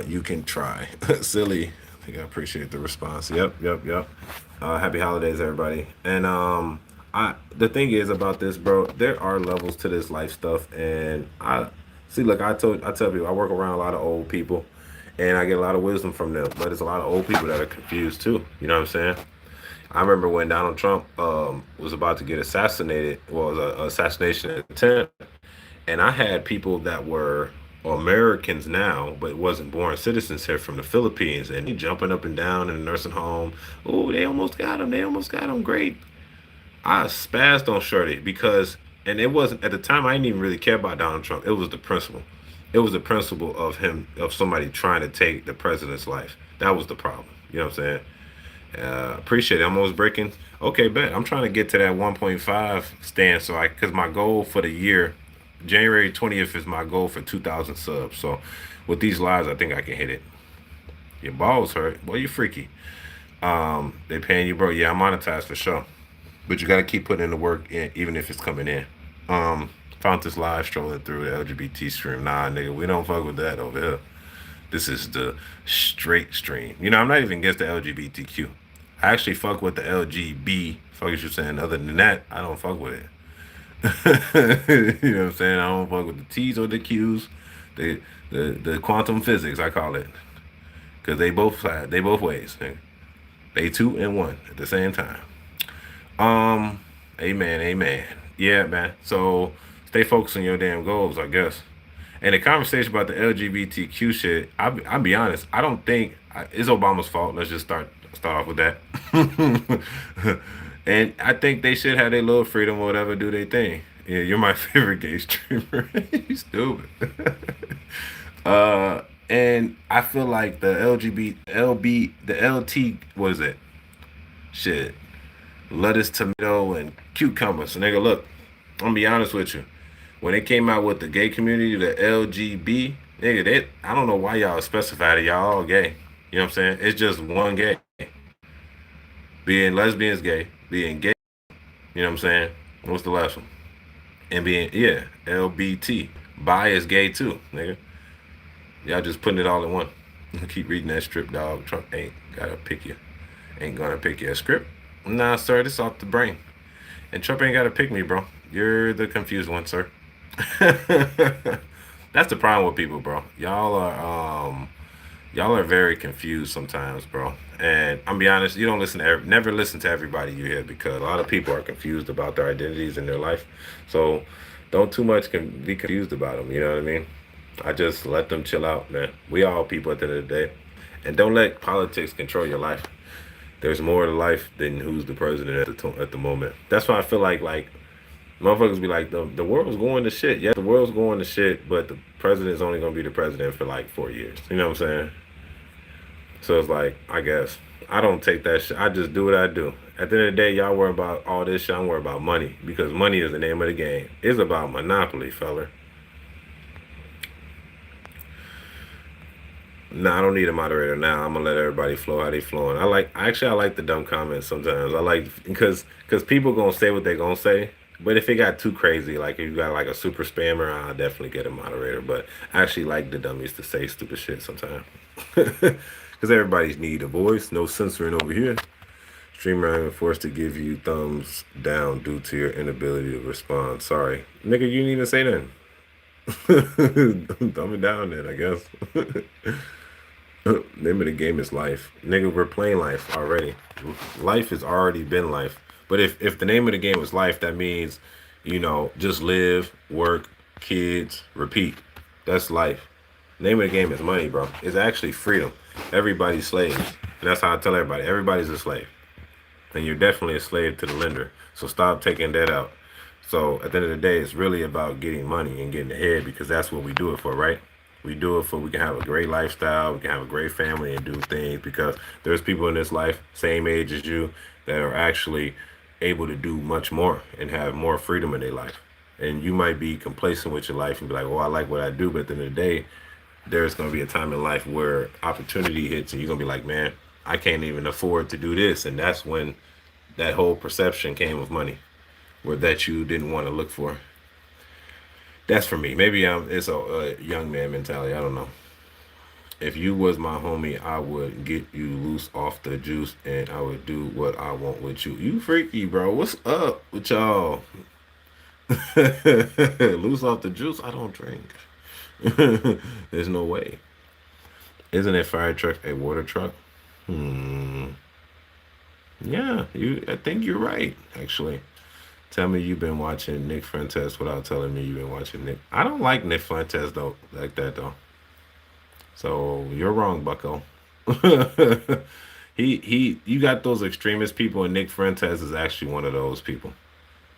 you can try. Silly. I think I appreciate the response. Yep. Happy holidays, everybody. And the thing is about this, bro, there are levels to this life stuff. And I tell people I work around a lot of old people and I get a lot of wisdom from them. But there's a lot of old people that are confused too. You know what I'm saying? I remember when Donald Trump was about to get assassinated, it was an assassination attempt. And I had people that were Americans now, but wasn't born citizens here from the Philippines, and he jumping up and down in the nursing home. Oh, they almost got him. Great. I spazzed on Shorty and it wasn't, at the time, I didn't even really care about Donald Trump. It was the principle. It was the principle of somebody trying to take the president's life. That was the problem. You know what I'm saying? Appreciate it. I'm almost breaking. Okay, bet. I'm trying to get to that 1.5 stand. Because my goal for the year, January 20th is my goal for 2,000 subs. So with these lives, I think I can hit it. Your balls hurt. Boy, you freaky. They paying you, bro. Yeah, I'm monetized for sure. But you got to keep putting in the work, even if it's coming in. Found this live strolling through the LGBT stream. Nah, nigga, we don't fuck with that over here. This is the straight stream. I'm not even against the LGBTQ. I actually fuck with the LGB. Fuck as you saying. Other than that, I don't fuck with it. You know what I'm saying? I don't fuck with the T's or the Q's. The quantum physics, I call it. Because they both ways. They 2 and 1 at the same time. Amen, amen. Yeah, man. So stay focused on your damn goals, I guess. And the conversation about the LGBTQ shit, I'll be honest, I don't think it's Obama's fault. Let's just start off with that. And I think they should have their little freedom or whatever, do their thing. Yeah, you're my favorite gay streamer. You stupid. And I feel like the the LT, what is it? Shit. Lettuce, tomato, and cucumber. So nigga, look, I'm gonna be honest with you. When they came out with the gay community, the LGB, nigga, I don't know why y'all specified it. Y'all all gay. You know what I'm saying? It's just one gay. Being lesbian is gay. Being gay, you know what I'm saying? What's the last one? And being, yeah, LBT. Bi is gay too, nigga. Y'all just putting it all in one. Keep reading that strip, dog. Trump ain't gonna pick you a script. Nah, sir, this off the brain. And Trump ain't gotta pick me, bro. You're the confused one, sir. That's the problem with people, bro. Y'all are very confused sometimes, bro. And I'm be honest, you don't never listen to everybody you hear, because a lot of people are confused about their identities in their life. So don't too much be confused about them. You know what I mean? I just let them chill out, man. We all people at the end of the day. And don't let politics control your life. There's more to life than who's the president at the moment. That's why I feel like motherfuckers be like, the world's going to shit. Yeah, the world's going to shit, but the president's only going to be the president for like 4 years. You know what I'm saying? So it's like, I guess, I don't take that shit. I just do what I do. At the end of the day, y'all worry about all this shit. I'm worried about money, because money is the name of the game. It's about monopoly, fella. Nah, I don't need a moderator now. I'm gonna let everybody flow how they flowing. I like the dumb comments sometimes. I like because people gonna say what they gonna say. But if it got too crazy, like if you got like a super spammer, I'll definitely get a moderator. But I actually like the dummies to say stupid shit sometimes. Because everybody's need a voice. No censoring over here. Streamer, I'm forced to give you thumbs down due to your inability to respond. Sorry. Nigga, you didn't even say nothing. Thumb it down then, I guess. Name of the game is life. Nigga, we're playing life already. Life has already been life. But if the name of the game is life, that means, just live, work, kids, repeat. That's life. Name of the game is money, bro. It's actually freedom. Everybody's slaves. And that's how I tell everybody. Everybody's a slave. And you're definitely a slave to the lender. So stop taking that out. So at the end of the day, it's really about getting money and getting ahead, because that's what we do it for, right? We do it we can have a great lifestyle, we can have a great family and do things, because there's people in this life, same age as you, that are actually able to do much more and have more freedom in their life. And you might be complacent with your life and be like, well, I like what I do. But at the end of the day, there's going to be a time in life where opportunity hits and you're going to be like, man, I can't even afford to do this. And that's when that whole perception came of money, where that you didn't want to look for. That's for me. Maybe it's a young man mentality. I don't know. If you was my homie, I would get you loose off the juice and I would do what I want with you. You freaky, bro. What's up with y'all? Loose off the juice? I don't drink. There's no way. Isn't a fire truck a water truck? Yeah, I think you're right, actually. Tell me you've been watching Nick Fuentes without telling me you've been watching Nick. I don't like Nick Fuentes though, like that though. So you're wrong, Bucko. You got those extremist people, and Nick Fuentes is actually one of those people.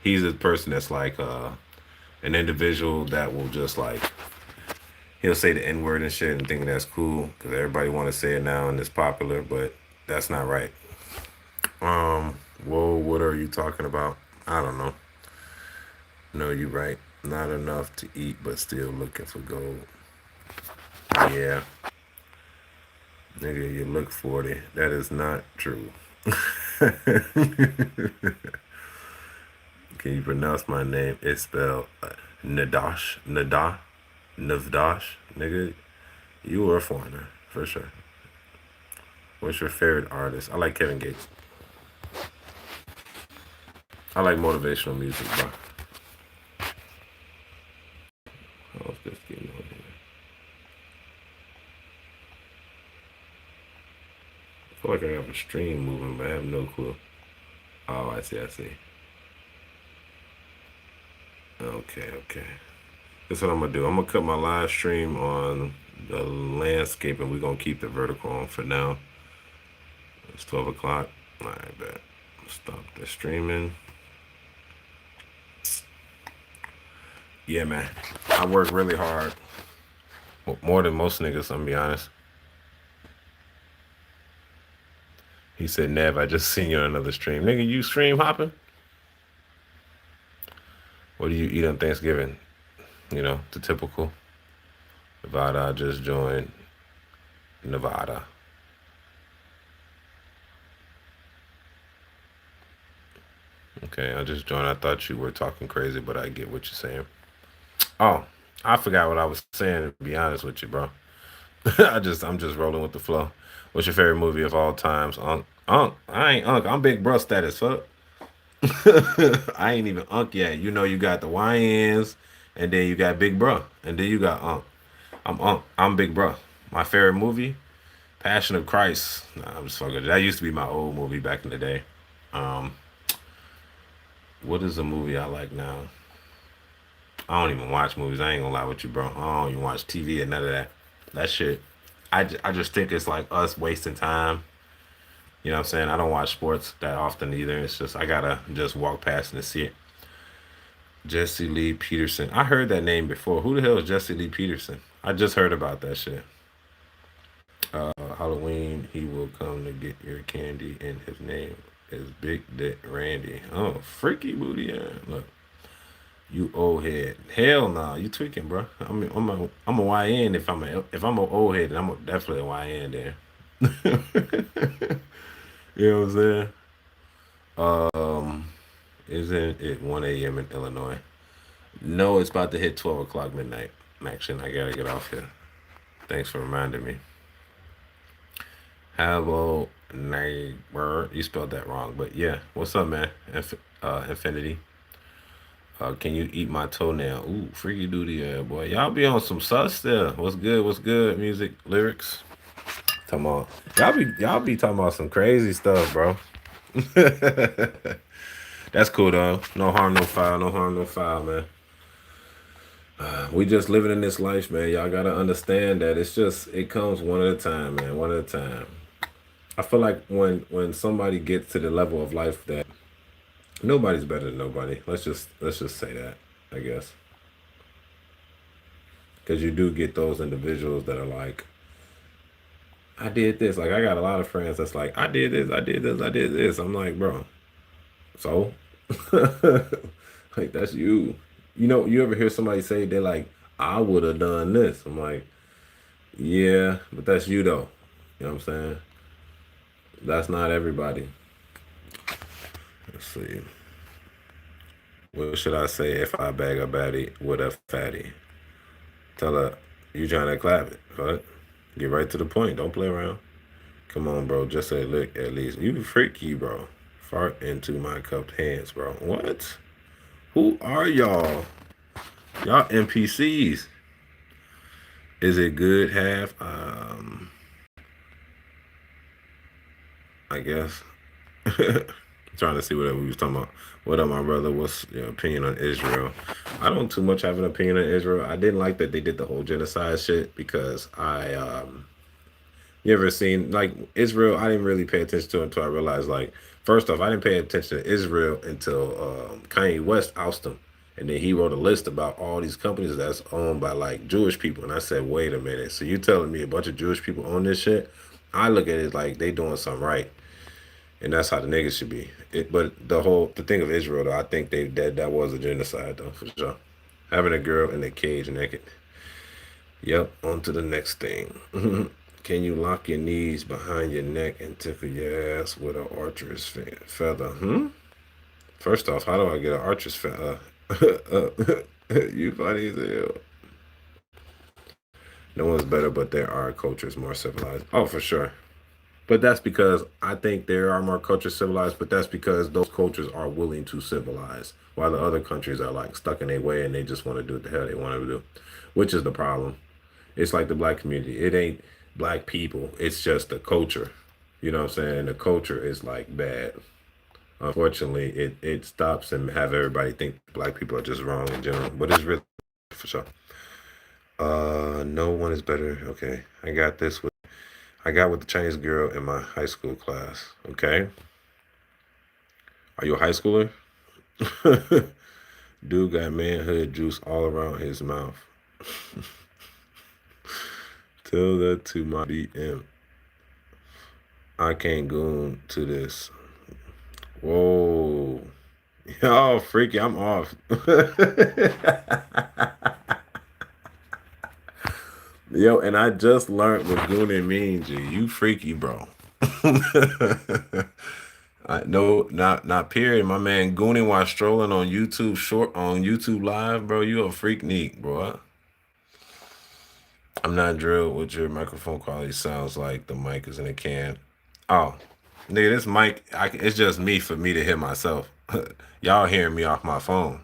He's a person that's like an individual that will just like, he'll say the N-word and shit and think that's cool because everybody want to say it now and it's popular, but that's not right. Whoa, what are you talking about? I don't know. No, you're right. Not enough to eat, but still looking for gold. Yeah. Nigga, you look 40. That is not true. Can you pronounce my name? It's spelled Navdash. Nigga, you are a foreigner, for sure. What's your favorite artist? I like Kevin Gates. I like motivational music, bro. How's this getting on here? like I have a stream moving, but I have no clue. Oh, I see. Okay. That's what I'm gonna do. I'm gonna cut my live stream on the landscape, and we're gonna keep the vertical on for now. It's 12 o'clock. All right, bet. Stop the streaming. Yeah, man. I work really hard. More than most niggas, I'm gonna be honest. He said, Nev, I just seen you on another stream. Nigga, you stream hopping? What do you eat on Thanksgiving? You know, the typical. Nevada, I just joined Nevada. Okay, I just joined. I thought you were talking crazy, but I get what you're saying. Oh, I forgot what I was saying, to be honest with you, bro. I'm just rolling with the flow. What's your favorite movie of all times? Unc. I ain't Unc. I'm big bro status, fuck. I ain't even Unc yet. You know you got the YNs, and then you got Big Bro, and then you got Unc. I'm Unc. I'm Big Bro. My favorite movie? Passion of Christ. Nah, I'm just fucking. That used to be my old movie back in the day. What is a movie I like now? I don't even watch movies. I ain't gonna lie with you, bro. I don't even watch TV or none of that. That shit. I just think it's like us wasting time. You know what I'm saying? I don't watch sports that often either. It's just I gotta just walk past and see it. Jesse Lee Peterson. I heard that name before. Who the hell is Jesse Lee Peterson? I just heard about that shit. Halloween, he will come to get your candy, and his name is Big Dick Randy. Oh, freaky booty, yeah. Look, you old head. Hell no, you tweaking, bro. I'm a YN. If I'm an old head, then I'm definitely a YN there. You know what I'm saying? Isn't it 1 a.m. in Illinois? No, it's about to hit 12 o'clock midnight. Action, I gotta get off here. Thanks for reminding me. Hello, neighbor. You spelled that wrong, but yeah. What's up, man? Infinity. Can you eat my toenail? Ooh, freaky duty, boy. Y'all be on some sus there. What's good? Music, lyrics. Come on. Y'all be talking about some crazy stuff, bro. That's cool though. No harm, no foul, man. We just living in this life, man. Y'all gotta understand that it comes one at a time, man. One at a time. I feel like when somebody gets to the level of life that nobody's better than nobody. Let's just say that, I guess. Because you do get those individuals that are like, I did this. Like I got a lot of friends that's like, I did this. I'm like, bro, so like that's you. You know, you ever hear somebody say they're like, I would have done this. I'm like, yeah, but that's you though. You know what I'm saying? That's not everybody. Let's see. What should I say if I bag a baddie with a fatty? Tell her, you trying to clap it, right? Get right to the point. Don't play around. Come on, bro. Just say lick at least. You freaky, bro. Fart into my cupped hands, bro. What? Who are y'all? Y'all NPCs. Is it good? Half? I guess. Trying to see whatever we was talking about. What up, my brother? What's your opinion on Israel? I don't too much have an opinion on Israel. I didn't like that they did the whole genocide shit because you ever seen like Israel? I didn't really pay attention to it until I realized like first off, I didn't pay attention to Israel until Kanye West ousted him, and then he wrote a list about all these companies that's owned by like Jewish people, and I said, wait a minute, so you telling me a bunch of Jewish people own this shit? I look at it like they doing something right. And that's how the niggas should be. But the thing of Israel, though, I think that was a genocide, though, for sure. Having a girl in a cage naked. Yep, on to the next thing. Can you lock your knees behind your neck and tickle your ass with an archer's feather? First off, how do I get an archer's feather? You funny as hell. No one's better, but there are cultures more civilized. Oh, for sure. But that's because I think there are more cultures civilized, but that's because those cultures are willing to civilize, while the other countries are like stuck in their way and they just want to do what the hell they want to do, which is the problem. It's like the black community. It ain't black people. It's just the culture. You know what I'm saying? The culture is like bad. Unfortunately, it stops and have everybody think black people are just wrong in general, but it's really for sure. No one is better. Okay, I got with the Chinese girl in my high school class. Okay, are you a high schooler? Dude got manhood juice all around his mouth. Tell that to my DM. I can't go to this. Whoa. Oh, freaky, I'm off. Yo, and I just learned what gooning means, G. You freaky, bro. No, not period. My man gooning while strolling on YouTube live, bro. You a freak neat, bro. I'm not drilled what your microphone quality sounds like. The mic is in a can. Oh, nigga, this mic, it's just me for me to hear myself. Y'all hearing me off my phone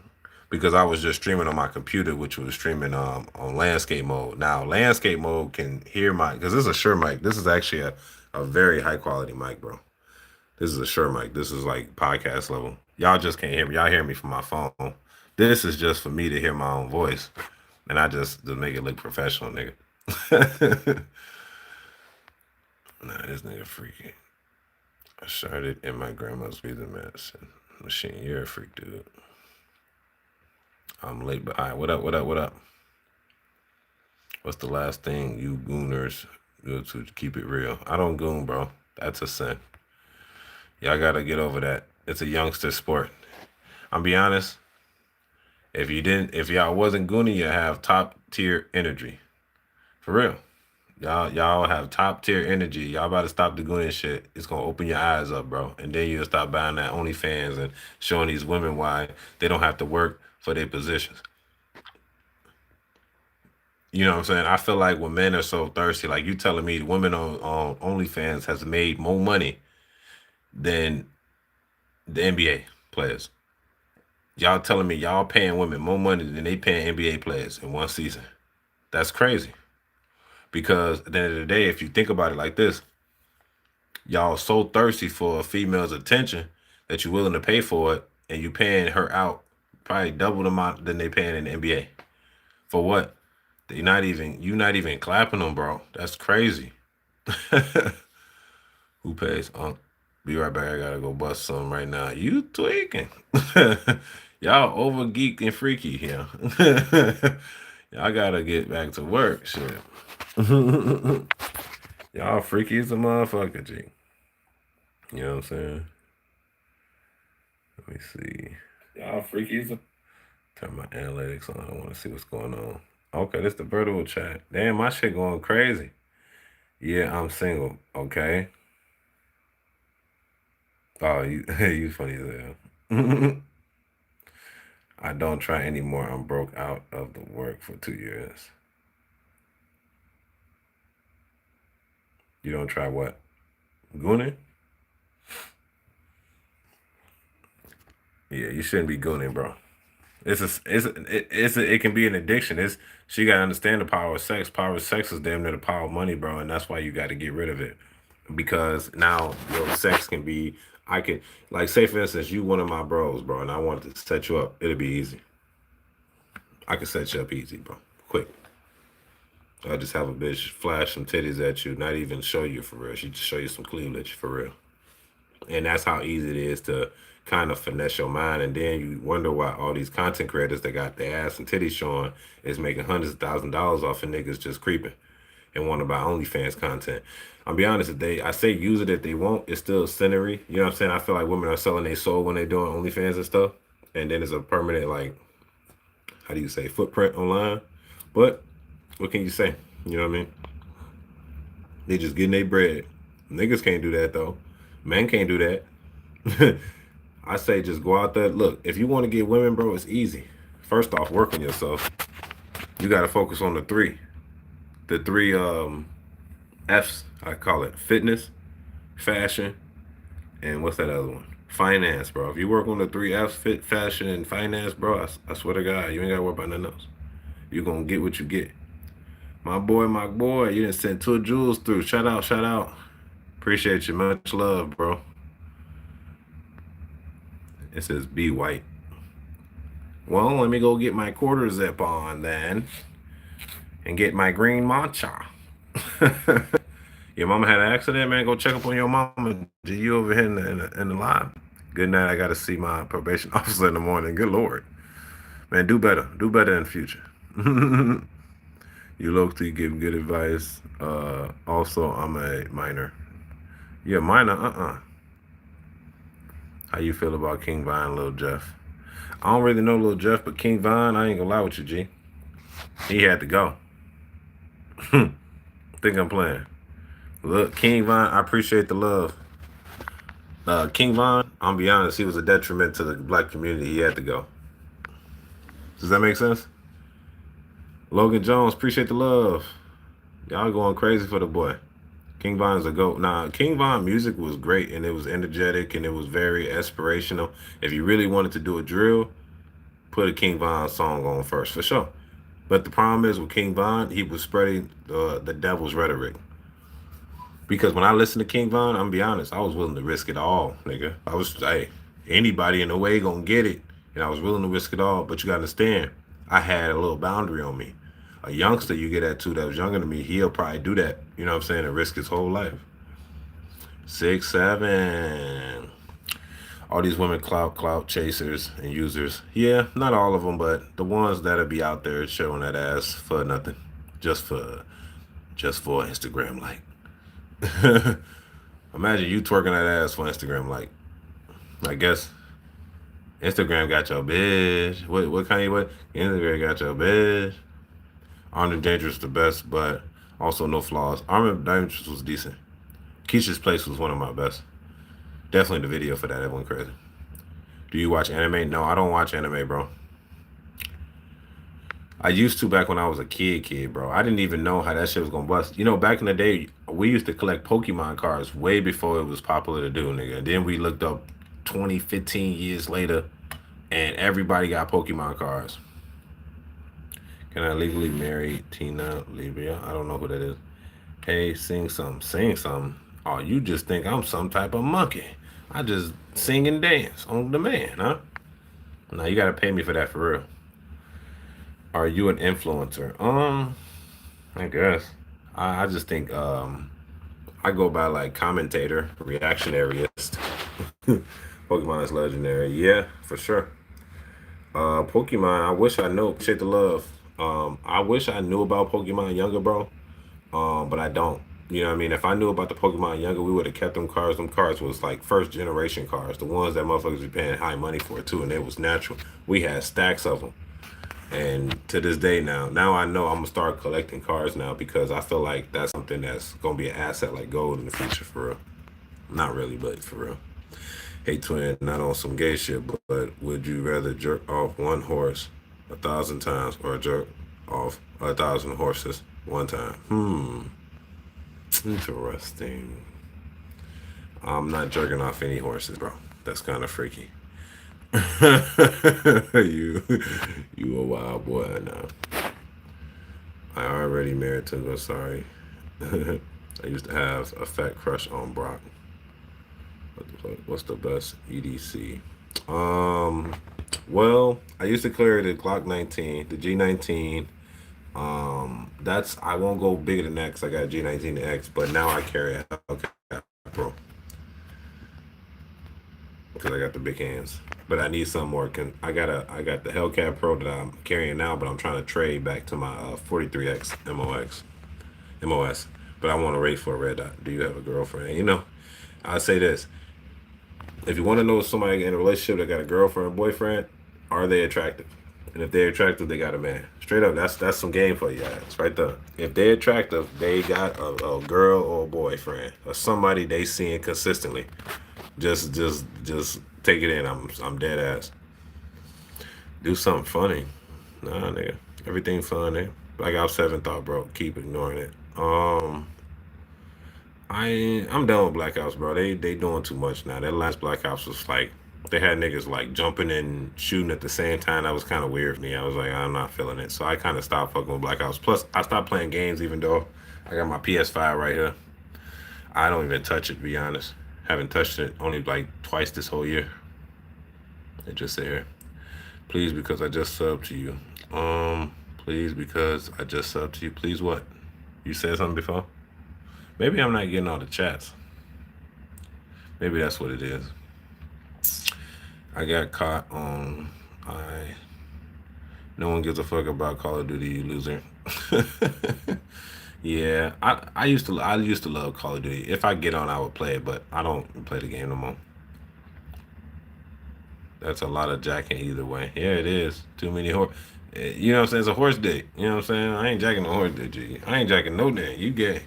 because I was just streaming on my computer, which was streaming on landscape mode. Now, landscape mode can hear because this is a Shure mic. This is actually a very high quality mic, bro. This is a Shure mic. This is like podcast level. Y'all just can't hear me. Y'all hear me from my phone. This is just for me to hear my own voice. And I just to make it look professional, nigga. Nah, this nigga freaky. I started in my grandma's breathing machine. You're a freak, dude. I'm late, but all right, what up? What's the last thing you gooners go to keep it real? I don't goon, bro. That's a sin. Y'all gotta get over that. It's a youngster sport. I'll be honest. If y'all wasn't gooning, you have top tier energy. For real. Y'all have top tier energy. Y'all about to stop the gooning shit. It's gonna open your eyes up, bro. And then you'll stop buying that OnlyFans and showing these women why they don't have to work for their positions. You know what I'm saying? I feel like when men are so thirsty, like you telling me women on OnlyFans has made more money than the NBA players. Y'all telling me y'all paying women more money than they paying NBA players in one season. That's crazy. Because at the end of the day, if you think about it like this, y'all so thirsty for a female's attention that you're willing to pay for it, and you paying her out probably double the amount than they paying in the NBA. For what? You not even clapping them, bro. That's crazy. Who pays? Be right back. I gotta go bust some right now. You tweaking. Y'all over geek and freaky here. Y'all gotta get back to work. Shit. Y'all freaky as a motherfucker, G. You know what I'm saying? Let me see. Y'all freaky as a... Turn my analytics on. I want to see what's going on. Okay, this the Birdable chat. Damn, my shit going crazy. Yeah, I'm single. Okay. Oh, you funny as hell. I don't try anymore. I'm broke out of the work for 2 years. You don't try what? Gooning? Yeah, you shouldn't be gooning, bro. It can be an addiction. She gotta understand the power of sex. Power of sex is damn near the power of money, bro, and that's why you got to get rid of it. Because now your sex can be, like say for instance, you one of my bros, bro, and I wanted to set you up. It'll be easy. I can set you up easy, bro. Quick. I just have a bitch flash some titties at you, not even show you for real. She just show you some cleavage for real. And that's how easy it is to kind of finesse your mind. And then you wonder why all these content creators that got their ass and titties showing is making hundreds of $1,000s off of niggas just creeping and want to buy OnlyFans content. I'll be honest, I say use it if they won't, it's still scenery. You know what I'm saying? I feel like women are selling their soul when they're doing OnlyFans and stuff. And then it's a permanent, like, how do you say, footprint online. But what can you say? You know what I mean? They just getting their bread. Niggas can't do that, though. Men can't do that. I say just go out there. Look, if you want to get women, bro, it's easy. First off, work on yourself. You got to focus on the three. The three F's, I call it. Fitness, fashion, and what's that other one? Finance, bro. If you work on the three F's, fit, fashion, and finance, bro, I swear to God, you ain't got to worry about nothing else. You're going to get what you get. My boy, you didn't send 2 jewels through. Shout out. Appreciate you. Much love, bro. It says be white. Well, let me go get my quarter zip on then. And get my green matcha. Your mama had an accident, man. Go check up on your mama. Do you over here in the line? Good night. I got to see my probation officer in the morning. Good Lord. Man, do better. Do better in the future. You locally give good advice. Also, I'm a minor. Yeah, minor, How you feel about King Von, Lil Jeff? I don't really know Lil Jeff, but King Von, I ain't gonna lie with you, G. He had to go. Think I'm playing. Look, King Von, I appreciate the love. King Von, I'll be honest, he was a detriment to the black community. He had to go. Does that make sense? Logan Jones, appreciate the love. Y'all going crazy for the boy. King Von's a GOAT. Nah, King Von music was great, and it was energetic, and it was very aspirational. If you really wanted to do a drill, put a King Von song on first, for sure. But the problem is with King Von, he was spreading the devil's rhetoric. Because when I listened to King Von, I'm gonna be honest, I was willing to risk it all, nigga. I was, hey, anybody in the way gonna get it, and I was willing to risk it all. But you gotta understand, I had a little boundary on me. A youngster you get at too that was younger than me, he'll probably do that, you know what I'm saying, and risk his whole life. 6'7". All these women clout chasers and users. Yeah, not all of them, but the ones that'll be out there showing that ass for nothing, just for Instagram like. Imagine you twerking that ass for Instagram like. I guess Instagram got your bitch. What kind of what? Instagram got your bitch. Armed and Dangerous the best, but also no flaws. Armed and Dangerous was decent. Keisha's Place was one of my best. Definitely the video for that. It went crazy. Do you watch anime? No, I don't watch anime, bro. I used to back when I was a kid, bro. I didn't even know how that shit was gonna bust. You know, back in the day, we used to collect Pokemon cards way before it was popular to do, nigga. And then we looked up 20, 15 years later, and everybody got Pokemon cards. Can I legally marry Tina Libya? I don't know who that is. Hey, sing something. Sing something. Oh, you just think I'm some type of monkey. I just sing and dance on demand, huh? Now you gotta pay me for that for real. Are you an influencer? I guess. I just think I go by like commentator, reactionaryist. Pokemon is legendary. Yeah, for sure. Pokemon, I wish I knew. Appreciate the love. I wish I knew about Pokemon younger, bro. But I don't. You know what I mean? If I knew about the Pokemon younger, we would have kept them cards. Them cards was like first generation cards. The ones that motherfuckers be paying high money for too, and it was natural. We had stacks of them. And to this day now I know I'm gonna start collecting cards now because I feel like that's something that's gonna be an asset like gold in the future for real. Not really, but for real. Hey twin, not on some gay shit, but would you rather jerk off one horse 1,000 times or jerk off 1,000 horses one time? Interesting. I'm not jerking off any horses, bro. That's kind of freaky. you a wild boy now. I already married Tungo, sorry. I used to have a fat crush on Brock. What's the best EDC? Well, I used to clear the Glock 19, the G19. I won't go bigger than that because I got G19X, but now I carry a Hellcat Pro because I got the big hands. But I need some more. I got the Hellcat Pro that I'm carrying now, but I'm trying to trade back to my 43X MOS. But I want to race for a red dot. Do you have a girlfriend? And, you know, I say this: if you want to know somebody in a relationship that got a girlfriend or boyfriend, are they attractive? And if they're attractive, they got a man. Straight up, that's some game for you guys, right there. If they're attractive, they got a girl or a boyfriend or somebody they seeing consistently. Just take it in. I'm dead ass. Do something funny. Nah, nigga. Everything funny. Black Ops 7 thought, bro. Keep ignoring it. I'm done with Black Ops, bro. They doing too much now. That last Black Ops was like, they had niggas like jumping and shooting at the same time. That was kind of weird for me. I was like, I'm not feeling it. So I kind of stopped fucking with Black Ops. Plus, I stopped playing games even though I got my PS5 right here. I don't even touch it, to be honest. Haven't touched it only like twice this whole year. It just say here, please because I just subbed to you. Please because I just subbed to you. Please what? You said something before? Maybe I'm not getting all the chats. Maybe that's what it is. I got caught on no one gives a fuck about Call of Duty, you loser. Yeah, I used to love Call of Duty. If I get on, I would play it, but I don't play the game no more. That's a lot of jacking either way. Yeah, it is. Too many horse. You know what I'm saying? It's a horse dick. You know what I'm saying? I ain't jacking no horse dick, G. I ain't jacking no damn. You gay.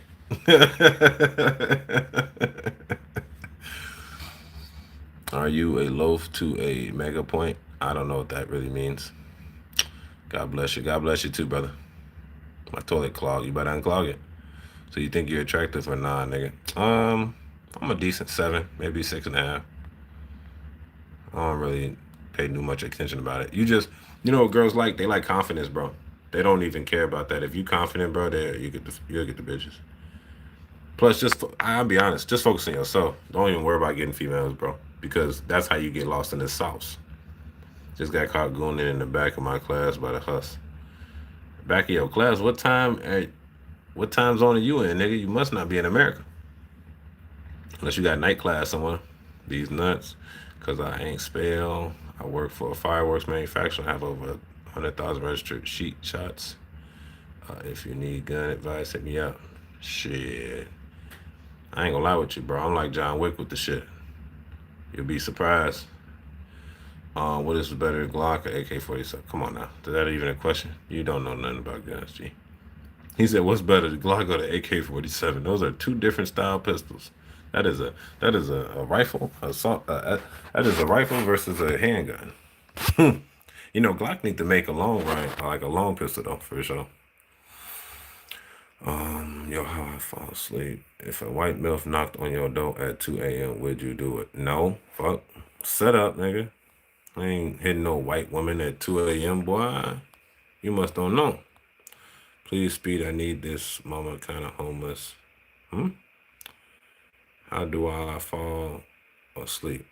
Are you a loaf to a mega point? I don't know what that really means. God bless you. God bless you too, brother. My toilet clogged. You better unclog it. So you think you're attractive or nah, nigga? I'm a decent 7, maybe 6.5. I don't really pay too much attention about it. You know what girls like? They like confidence, bro. They don't even care about that. If you confident, bro, you'll get the bitches. Plus, I'll be honest, just focus on yourself. Don't even worry about getting females, bro, because that's how you get lost in the sauce. Just got caught going in the back of my class by the huss. Back of your class? What time zone are you in, nigga? You must not be in America. Unless you got night class somewhere. These nuts. Because I ain't spell. I work for a fireworks manufacturer. I have over 100,000 registered sheet shots. If you need gun advice, hit me up. Shit. I ain't gonna lie with you, bro. I'm like John Wick with the shit. You'll be surprised. What is better, Glock or AK-47? Come on now. Is that even a question? You don't know nothing about guns, G. He said, what's better, the Glock or the AK-47? Those are two different style pistols. That is a rifle. That is a rifle versus a handgun. You know, Glock need to make a long like a long pistol though, for sure. Yo, how I fall asleep. If a white MILF knocked on your door at 2 a.m., would you do it? No. Fuck. Set up, nigga. I ain't hitting no white woman at 2 a.m., boy. You must don't know. Please speed, I need this mama kind of homeless. How do I fall asleep?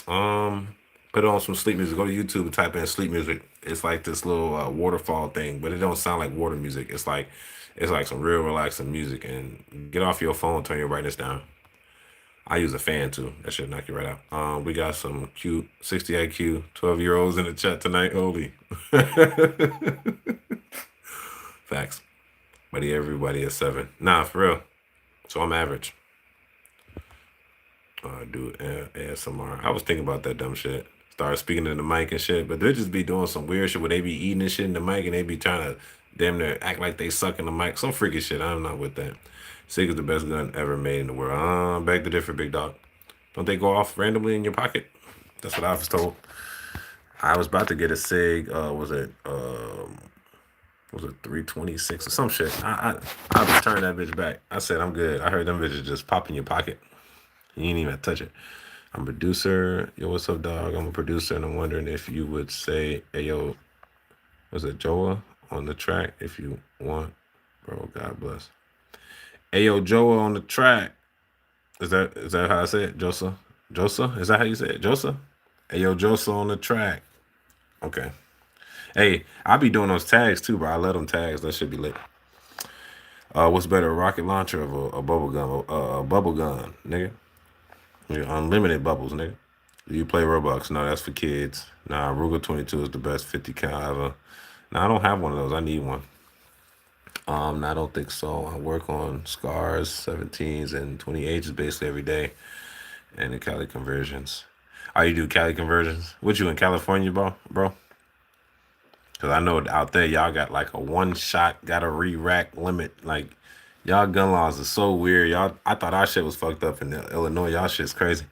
Put on some sleep music. Go to YouTube and type in sleep music. It's like this little waterfall thing, but it don't sound like water music. It's like some real relaxing music. And get off your phone, turn your brightness down. I use a fan too. That should knock you right out. We got some cute 60 IQ 12-year-olds in the chat tonight. Holy. Facts. But everybody is 7. Nah, for real. So I'm average. Do ASMR. I was thinking about that dumb shit. Started speaking in the mic and shit, but they just be doing some weird shit where they be eating and shit in the mic and they be trying to damn near act like they suck in the mic. Some freaky shit. I'm not with that. SIG is the best gun ever made in the world. Back to different, big dog. Don't they go off randomly in your pocket? That's what I was told. I was about to get a SIG. Was it 326 or some shit? I returned that bitch back. I said I'm good. I heard them bitches just pop in your pocket. You ain't even touch it. I'm a producer. Yo, what's up, dog? I'm a producer, and I'm wondering if you would say, hey, yo, was it Joa on the track if you want? Bro, God bless. Hey, yo, Joa on the track. Is that how I say it? Josa? Josa? Is that how you say it? Josa? Hey, yo, Josa on the track. Okay. Hey, I be doing those tags, too, bro. I love them tags. That should be lit. What's better, a rocket launcher or a bubble gun? A bubble gun, nigga. Unlimited bubbles, nigga. Do you play Roblox? No, that's for kids. Nah, Ruger 22 is the best 50 cal ever. Nah, I don't have one of those. I need one. I don't think so. I work on SCARs, 17s, and 28s basically every day. And the Cali conversions. Oh, you do Cali conversions? What, you in California, bro? Because I know out there, y'all got like a one-shot, got a re-rack limit. Like, y'all gun laws are so weird. I thought our shit was fucked up in Illinois. Y'all shit's crazy.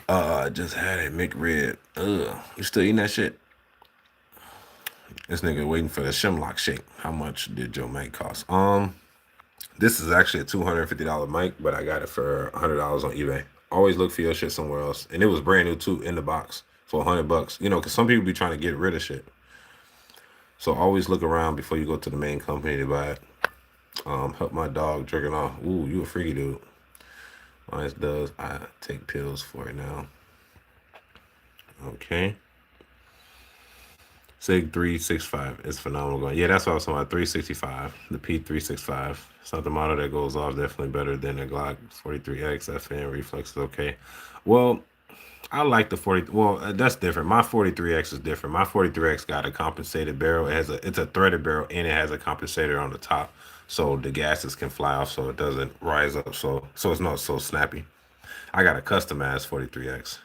I just had a McRib. Ugh. You still eating that shit? This nigga waiting for the Shimlock shake. How much did your mic cost? This is actually a $250 mic, but I got it for $100 on eBay. Always look for your shit somewhere else. And it was brand new too in the box for $100. You know, because some people be trying to get rid of shit. So always look around before you go to the main company to buy it. Help my dog jerking off. Ooh, you a freaky dude. Mine does. I take pills for it now. Okay. SIG 365 is phenomenal. Yeah, that's what I was talking about. 365. The P365. It's not the model that goes off. Definitely better than the Glock 43X. FN reflex is okay. Well, I like the 40. Well, that's different. My 43X is different. My 43X got a compensated barrel. It's a threaded barrel and it has a compensator on the top, so the gases can fly off, so it doesn't rise up. So it's not so snappy. I got a customized 43X.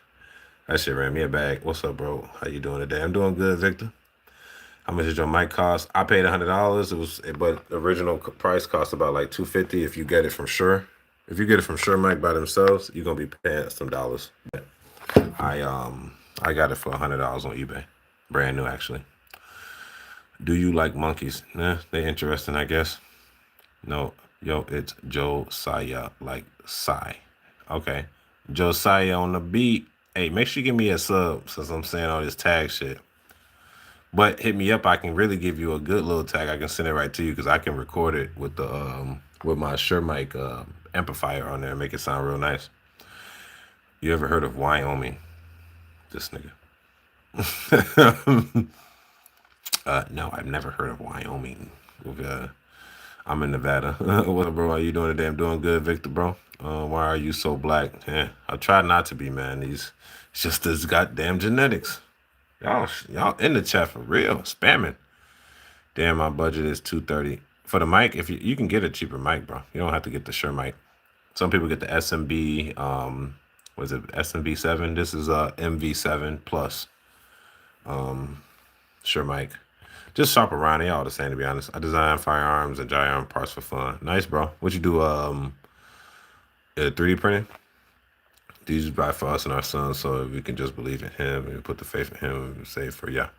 That shit ran me a bag. What's up, bro? How you doing today? I'm doing good, Victor. How much did your mic cost? I paid $100. But the original price cost about like $250 if you get it from Shure. If you get it from Shure mic by themselves, you're gonna be paying some dollars. I got it for $100 on eBay, brand new actually. Do you like monkeys? Nah, they interesting, I guess. No, yo, it's Josiah, like Psy. Okay, Josiah on the beat. Hey, make sure you give me a sub since I'm saying all this tag shit. But hit me up. I can really give you a good little tag. I can send it right to you because I can record it with the with my Shure mic amplifier on there and make it sound real nice. You ever heard of Wyoming? This nigga. No, I've never heard of Wyoming. I'm in Nevada. What up, bro? How you doing today? I'm doing good, Victor, bro. Why are you so black? Yeah, I try not to be, man. It's just this goddamn genetics. Y'all in the chat for real, spamming. Damn, my budget is $230 for the mic. If you can get a cheaper mic, bro. You don't have to get the Shure mic. Some people get the SMB. Was it SMB 7? This is MV7 plus. Shure mic. Just shop around. They all the same, to be honest. I design firearms and giant parts for fun. Nice, bro. What you do? 3D printing? These buy for us and our sons, so we can just believe in him and put the faith in him and say for yeah.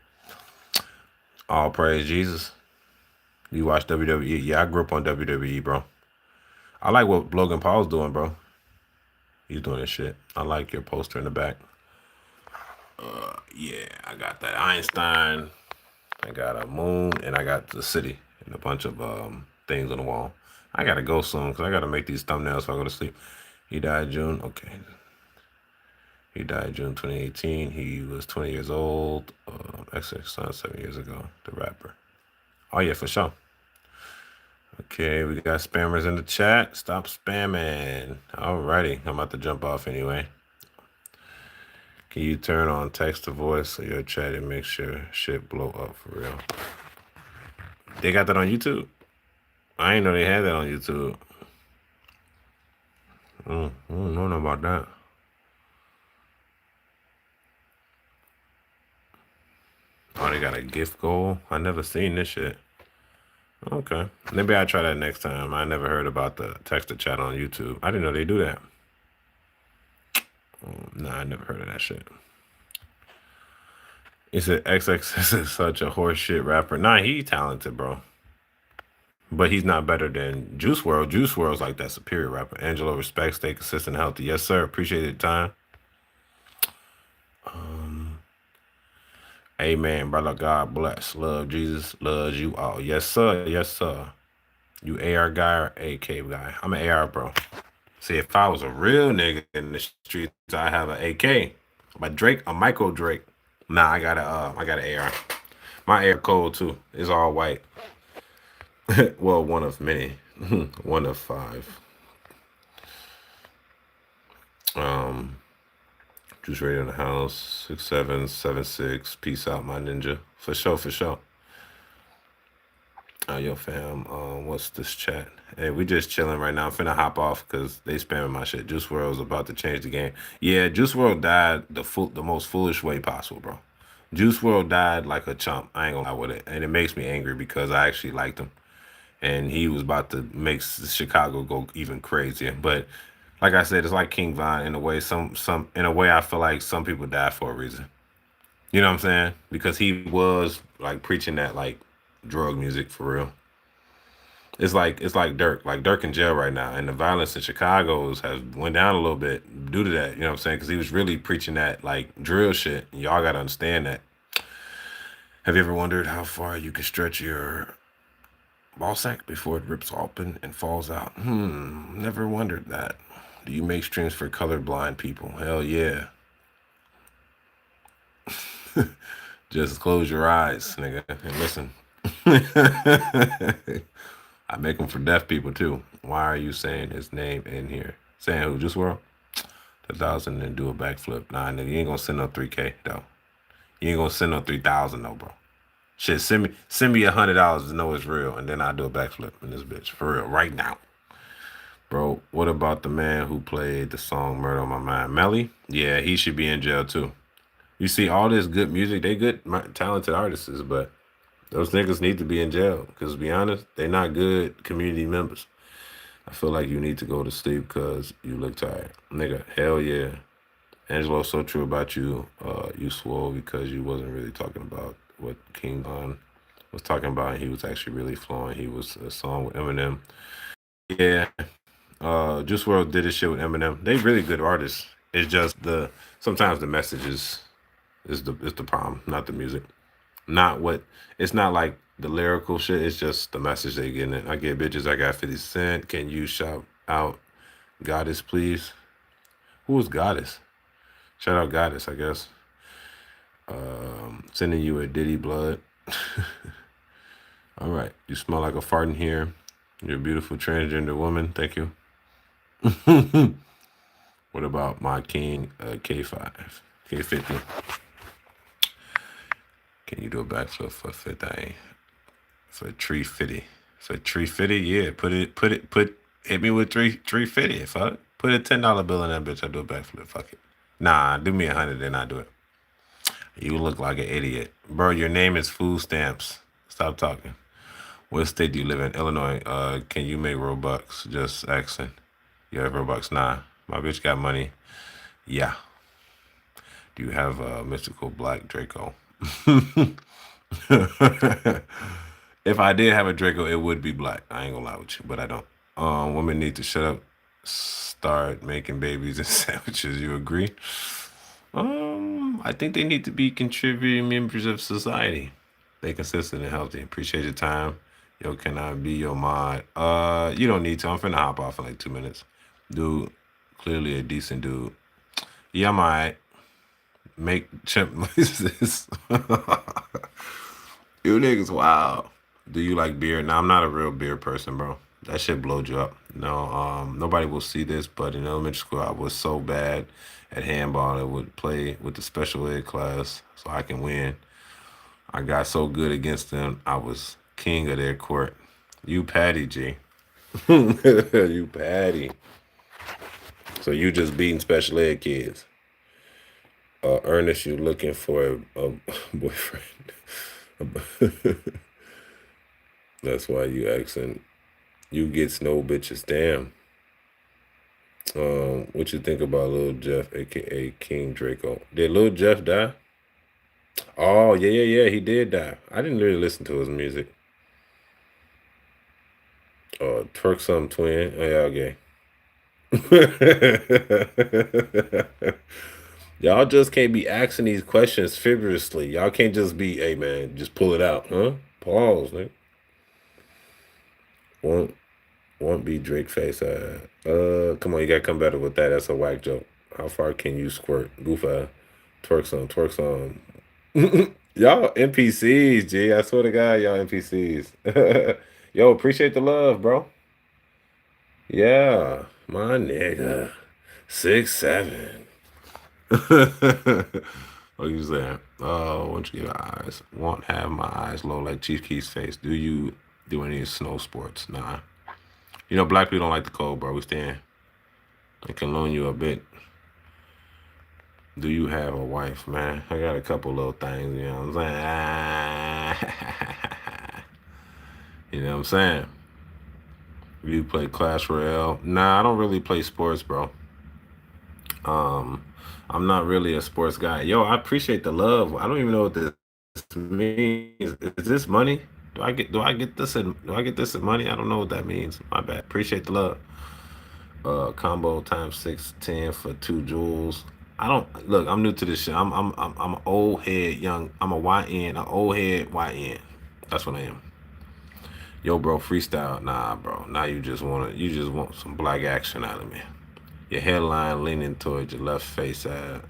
All praise Jesus. You watch WWE? Yeah, I grew up on WWE, bro. I like what Logan Paul's doing, bro. He's doing this shit. I like your poster in the back. Yeah, I got that Einstein. I got a moon, and I got the city and a bunch of things on the wall. I gotta go soon because I gotta make these thumbnails before I go to sleep. He died June. Okay. He died June 2018. He was 20 years old. Actually, 7 years ago. The rapper. Oh yeah, for sure. Okay, we got spammers in the chat. Stop spamming. Alrighty, I'm about to jump off anyway. Can you turn on text to voice so your chat and make sure shit blow up for real? They got that on YouTube? I didn't know they had that on YouTube. I don't know about that. Oh, they got a gift goal? I never seen this shit. Okay. Maybe I'll try that next time. I never heard about the text to chat on YouTube. I didn't know they do that. Nah, I never heard of that shit. He said XXS is such a horseshit rapper. Nah, he's talented, bro. But he's not better than Juice WRLD. Juice WRLD's like that superior rapper. Angelo, respect, stay consistent, healthy. Yes, sir. Appreciate your time. Amen, brother. God bless. Love Jesus. Loves you all. Yes, sir. Yes, sir. You AR guy or AK guy? I'm an AR, bro. See, if I was a real nigga in the streets, I have an AK. But Drake, a micro Drake. Nah, I got an AR. My AR code too. It's all white. Well, one of many. One of 5. Juice Radio in the house. 6776. Peace out, my ninja. For sure, for sure. Yo, fam. What's this chat? Hey, we just chilling right now. I'm finna hop off because they spamming my shit. Juice WRLD's about to change the game. Yeah, Juice WRLD died the most foolish way possible, bro. Juice WRLD died like a chump. I ain't gonna lie with it. And it makes me angry because I actually liked him. And he was about to make Chicago go even crazier. But like I said, it's like King Von in a way. In a way, I feel like some people die for a reason. You know what I'm saying? Because he was like preaching that like drug music for real. It's like Dirk. Like Dirk in jail right now, and the violence in Chicago has went down a little bit due to that. You know what I'm saying? Because he was really preaching that like drill shit. Y'all gotta understand that. Have you ever wondered how far you can stretch your ball sack before it rips open and falls out? Never wondered that. Do you make streams for colorblind people? Hell yeah. Just close your eyes, nigga, and listen. I make them for deaf people too. Why are you saying his name in here? Saying who? Just World? 1,000 and do a backflip. Nah, nigga, you ain't gonna send no 3K though. You ain't gonna send no 3,000 though, bro. Shit, send me $100 to know it's real, and then I do a backflip in this bitch for real right now. Bro, what about the man who played the song "Murder on My Mind"? Melly? Yeah, he should be in jail too. You see, all this good music, they good, talented artists, but those niggas need to be in jail. Because to be honest, they not good community members. I feel like you need to go to sleep because you look tired. Nigga, hell yeah. Angelo, so true about you. You swore because you wasn't really talking about what King Von was talking about. He was actually really flowing. He was a song with Eminem. Yeah. Juice WRLD did his shit with Eminem. They really good artists. It's just sometimes the message is the problem, not the music. It's not like the lyrical shit, it's just the message they getting it. I get bitches, I got 50 Cent. Can you shout out Goddess, please? Who is Goddess? Shout out Goddess, I guess. Sending you a Diddy blood. All right. You smell like a fart in here. You're a beautiful transgender woman. Thank you. What about my king, K5, K50? Can you do a backflip for 50? For 350? For 350? Yeah. Hit me with 350. Fuck. Put a $10 bill in that bitch. I do a backflip. Fuck it. Nah, do me 100, then I do it. You look like an idiot. Bro, your name is Food Stamps. Stop talking. What state do you live in? Illinois. Can you make Robux? Just asking. You have Robux? Nah. My bitch got money. Yeah. Do you have a mystical black Draco? If I did have a Draco, it would be black. I ain't gonna lie with you, but I don't. Women need to shut up, start making babies and sandwiches. You agree? I think they need to be contributing members of society. Stay consistent and healthy. Appreciate your time. Yo, can I be your mod? You don't need to. I'm finna hop off in like 2 minutes. Dude, clearly a decent dude. Yeah, I'm alright. Make chimp noises. You niggas wild. Do you like beer? No, I'm not a real beer person, bro. That shit blowed you up. No, nobody will see this, but in elementary school, I was so bad at handball. I would play with the special ed class so I can win. I got so good against them, I was king of their court. You Patty, G. You Patty. So you just beating special ed kids. Ernest, you looking for a boyfriend. That's why you asking. You gets no bitches. Damn. What you think about Lil Jeff, aka King Draco? Did Lil Jeff die? Oh, yeah. He did die. I didn't really listen to his music. Twerk some twin. Oh, yeah, okay. Y'all just can't be asking these questions frivolously. Y'all can't just be, hey man, just pull it out, huh? Pause, nigga. Won't be Drake face. Come on, you gotta come better with that. That's a whack joke. How far can you squirt? Goof twerk some. Y'all NPCs, G. I swear to God, y'all NPCs. Yo, appreciate the love, bro. Yeah, my nigga. 6'7". What you saying? Once you get eyes, won't have my eyes low like Chief Keef's face. Do you do any snow sports? Nah. You know, black people don't like the cold, bro. We stand. I can loan you a bit. Do you have a wife, man? I got a couple little things, you know what I'm saying? You know what I'm saying? You play Clash Royale? Nah, I don't really play sports, bro. I'm not really a sports guy. Yo, I appreciate the love. I don't even know what this means. Is this money? Do I get this in money? I don't know what that means. My bad. Appreciate the love. Combo times 610 for 2 jewels. I don't look. I'm new to this shit. I'm an old head young. I'm a YN, an old head YN. That's what I am. Yo, bro, freestyle. Nah, bro. Now you just want some black action out of me. Your hairline leaning towards your left face side.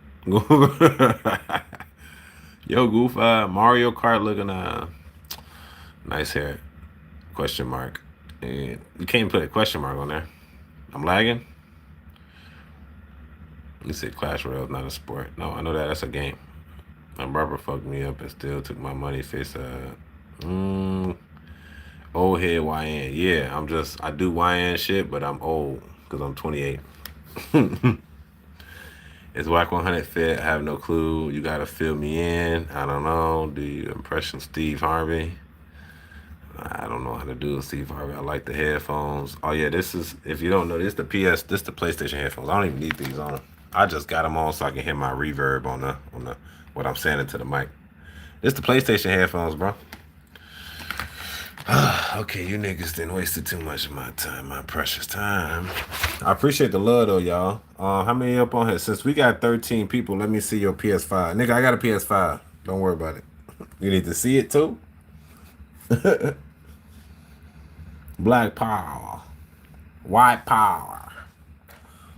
Yo, goof Mario Kart looking nice hair. Question mark. And you can't put a question mark on there. I'm lagging. You said Clash Royale is not a sport. No, I know that. That's a game. My barber fucked me up and still took my money face old head YN. Yeah, I do YN shit, but I'm old because I'm 28. Is Whack 100 fit? I have no clue. You gotta fill me in. I don't know. Do you impression Steve Harvey? I don't know how to do Steve Harvey. I like the headphones. Oh yeah, this is, if you don't know, this the PlayStation headphones. I don't even need these on. I just got them on so I can hear my reverb on the what I'm saying into the mic. This the PlayStation headphones, bro. Okay, you niggas didn't wasted too much of my time, my precious time. I appreciate the love though, y'all. How many up on here? Since we got 13 people, let me see your PS5. Nigga, I got a PS5. Don't worry about it. You need to see it too? Black power. White power.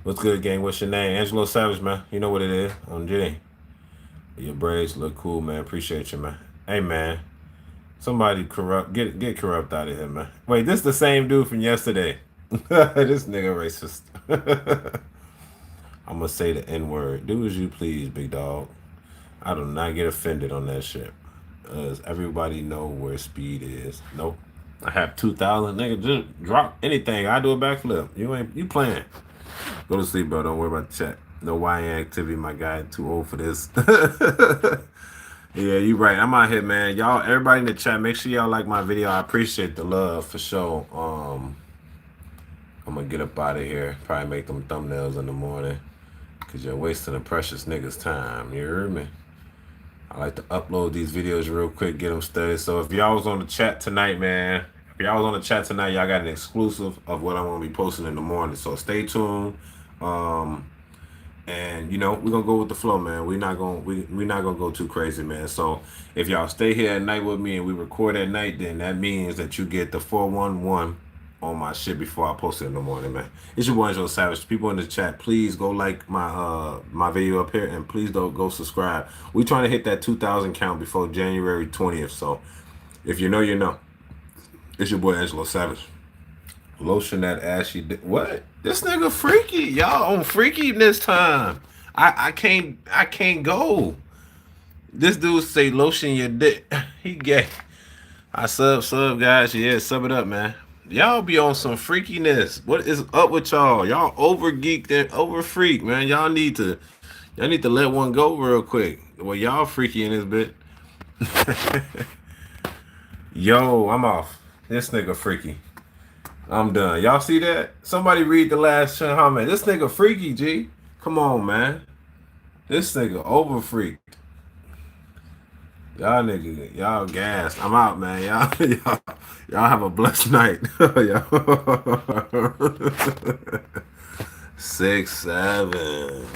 What's good, gang? What's your name? Angelo Savage, man. You know what it is. I'm Jay. Your braids look cool, man. Appreciate you, man. Hey, man. Somebody corrupt. Get corrupt out of here, man. Wait, this the same dude from yesterday. This nigga racist. I'm gonna say the N-word. Do as you please, big dog. I do not get offended on that shit. Everybody know where speed is. Nope. I have 2,000. Nigga, just drop anything. I do a backflip. You playing. Go to sleep, bro. Don't worry about the chat. No YN activity, my guy. Too old for this. Yeah, you right. I'm out here, man. Y'all, everybody in the chat, make sure y'all like my video. I appreciate the love for sure. I'm gonna get up out of here. Probably make them thumbnails in the morning. Cause you're wasting a precious nigga's time. You heard me? I like to upload these videos real quick, get them studied. So if y'all was on the chat tonight, man, y'all got an exclusive of what I'm gonna be posting in the morning. So stay tuned. And we're gonna go with the flow, man. We're not gonna go too crazy, man. So if y'all stay here at night with me and we record at night, then that means that you get the 411 on my shit before I post it in the morning, man. It's your boy Angelo Savage. People in the chat, please go like my video up here, and please don't go subscribe. We trying to hit that 2,000 count before January 20th. So if you know, you know. It's your boy Angelo Savage. Lotion that ashy. What? This nigga freaky. Y'all on freaky this time. I can't go. This dude say lotion your dick. He gay. I sub guys. Yeah, sub it up, man. Y'all be on some freakiness. What is up with y'all? Y'all over geeked and over freak, man. Y'all need to let one go real quick. Well, y'all freaky in this bit. Yo, I'm off. This nigga freaky. I'm done. Y'all see that? Somebody read the last comment. This nigga freaky, G. Come on, man. This nigga over freaked. Y'all gassed. I'm out, man. Y'all have a blessed night. 6, 7.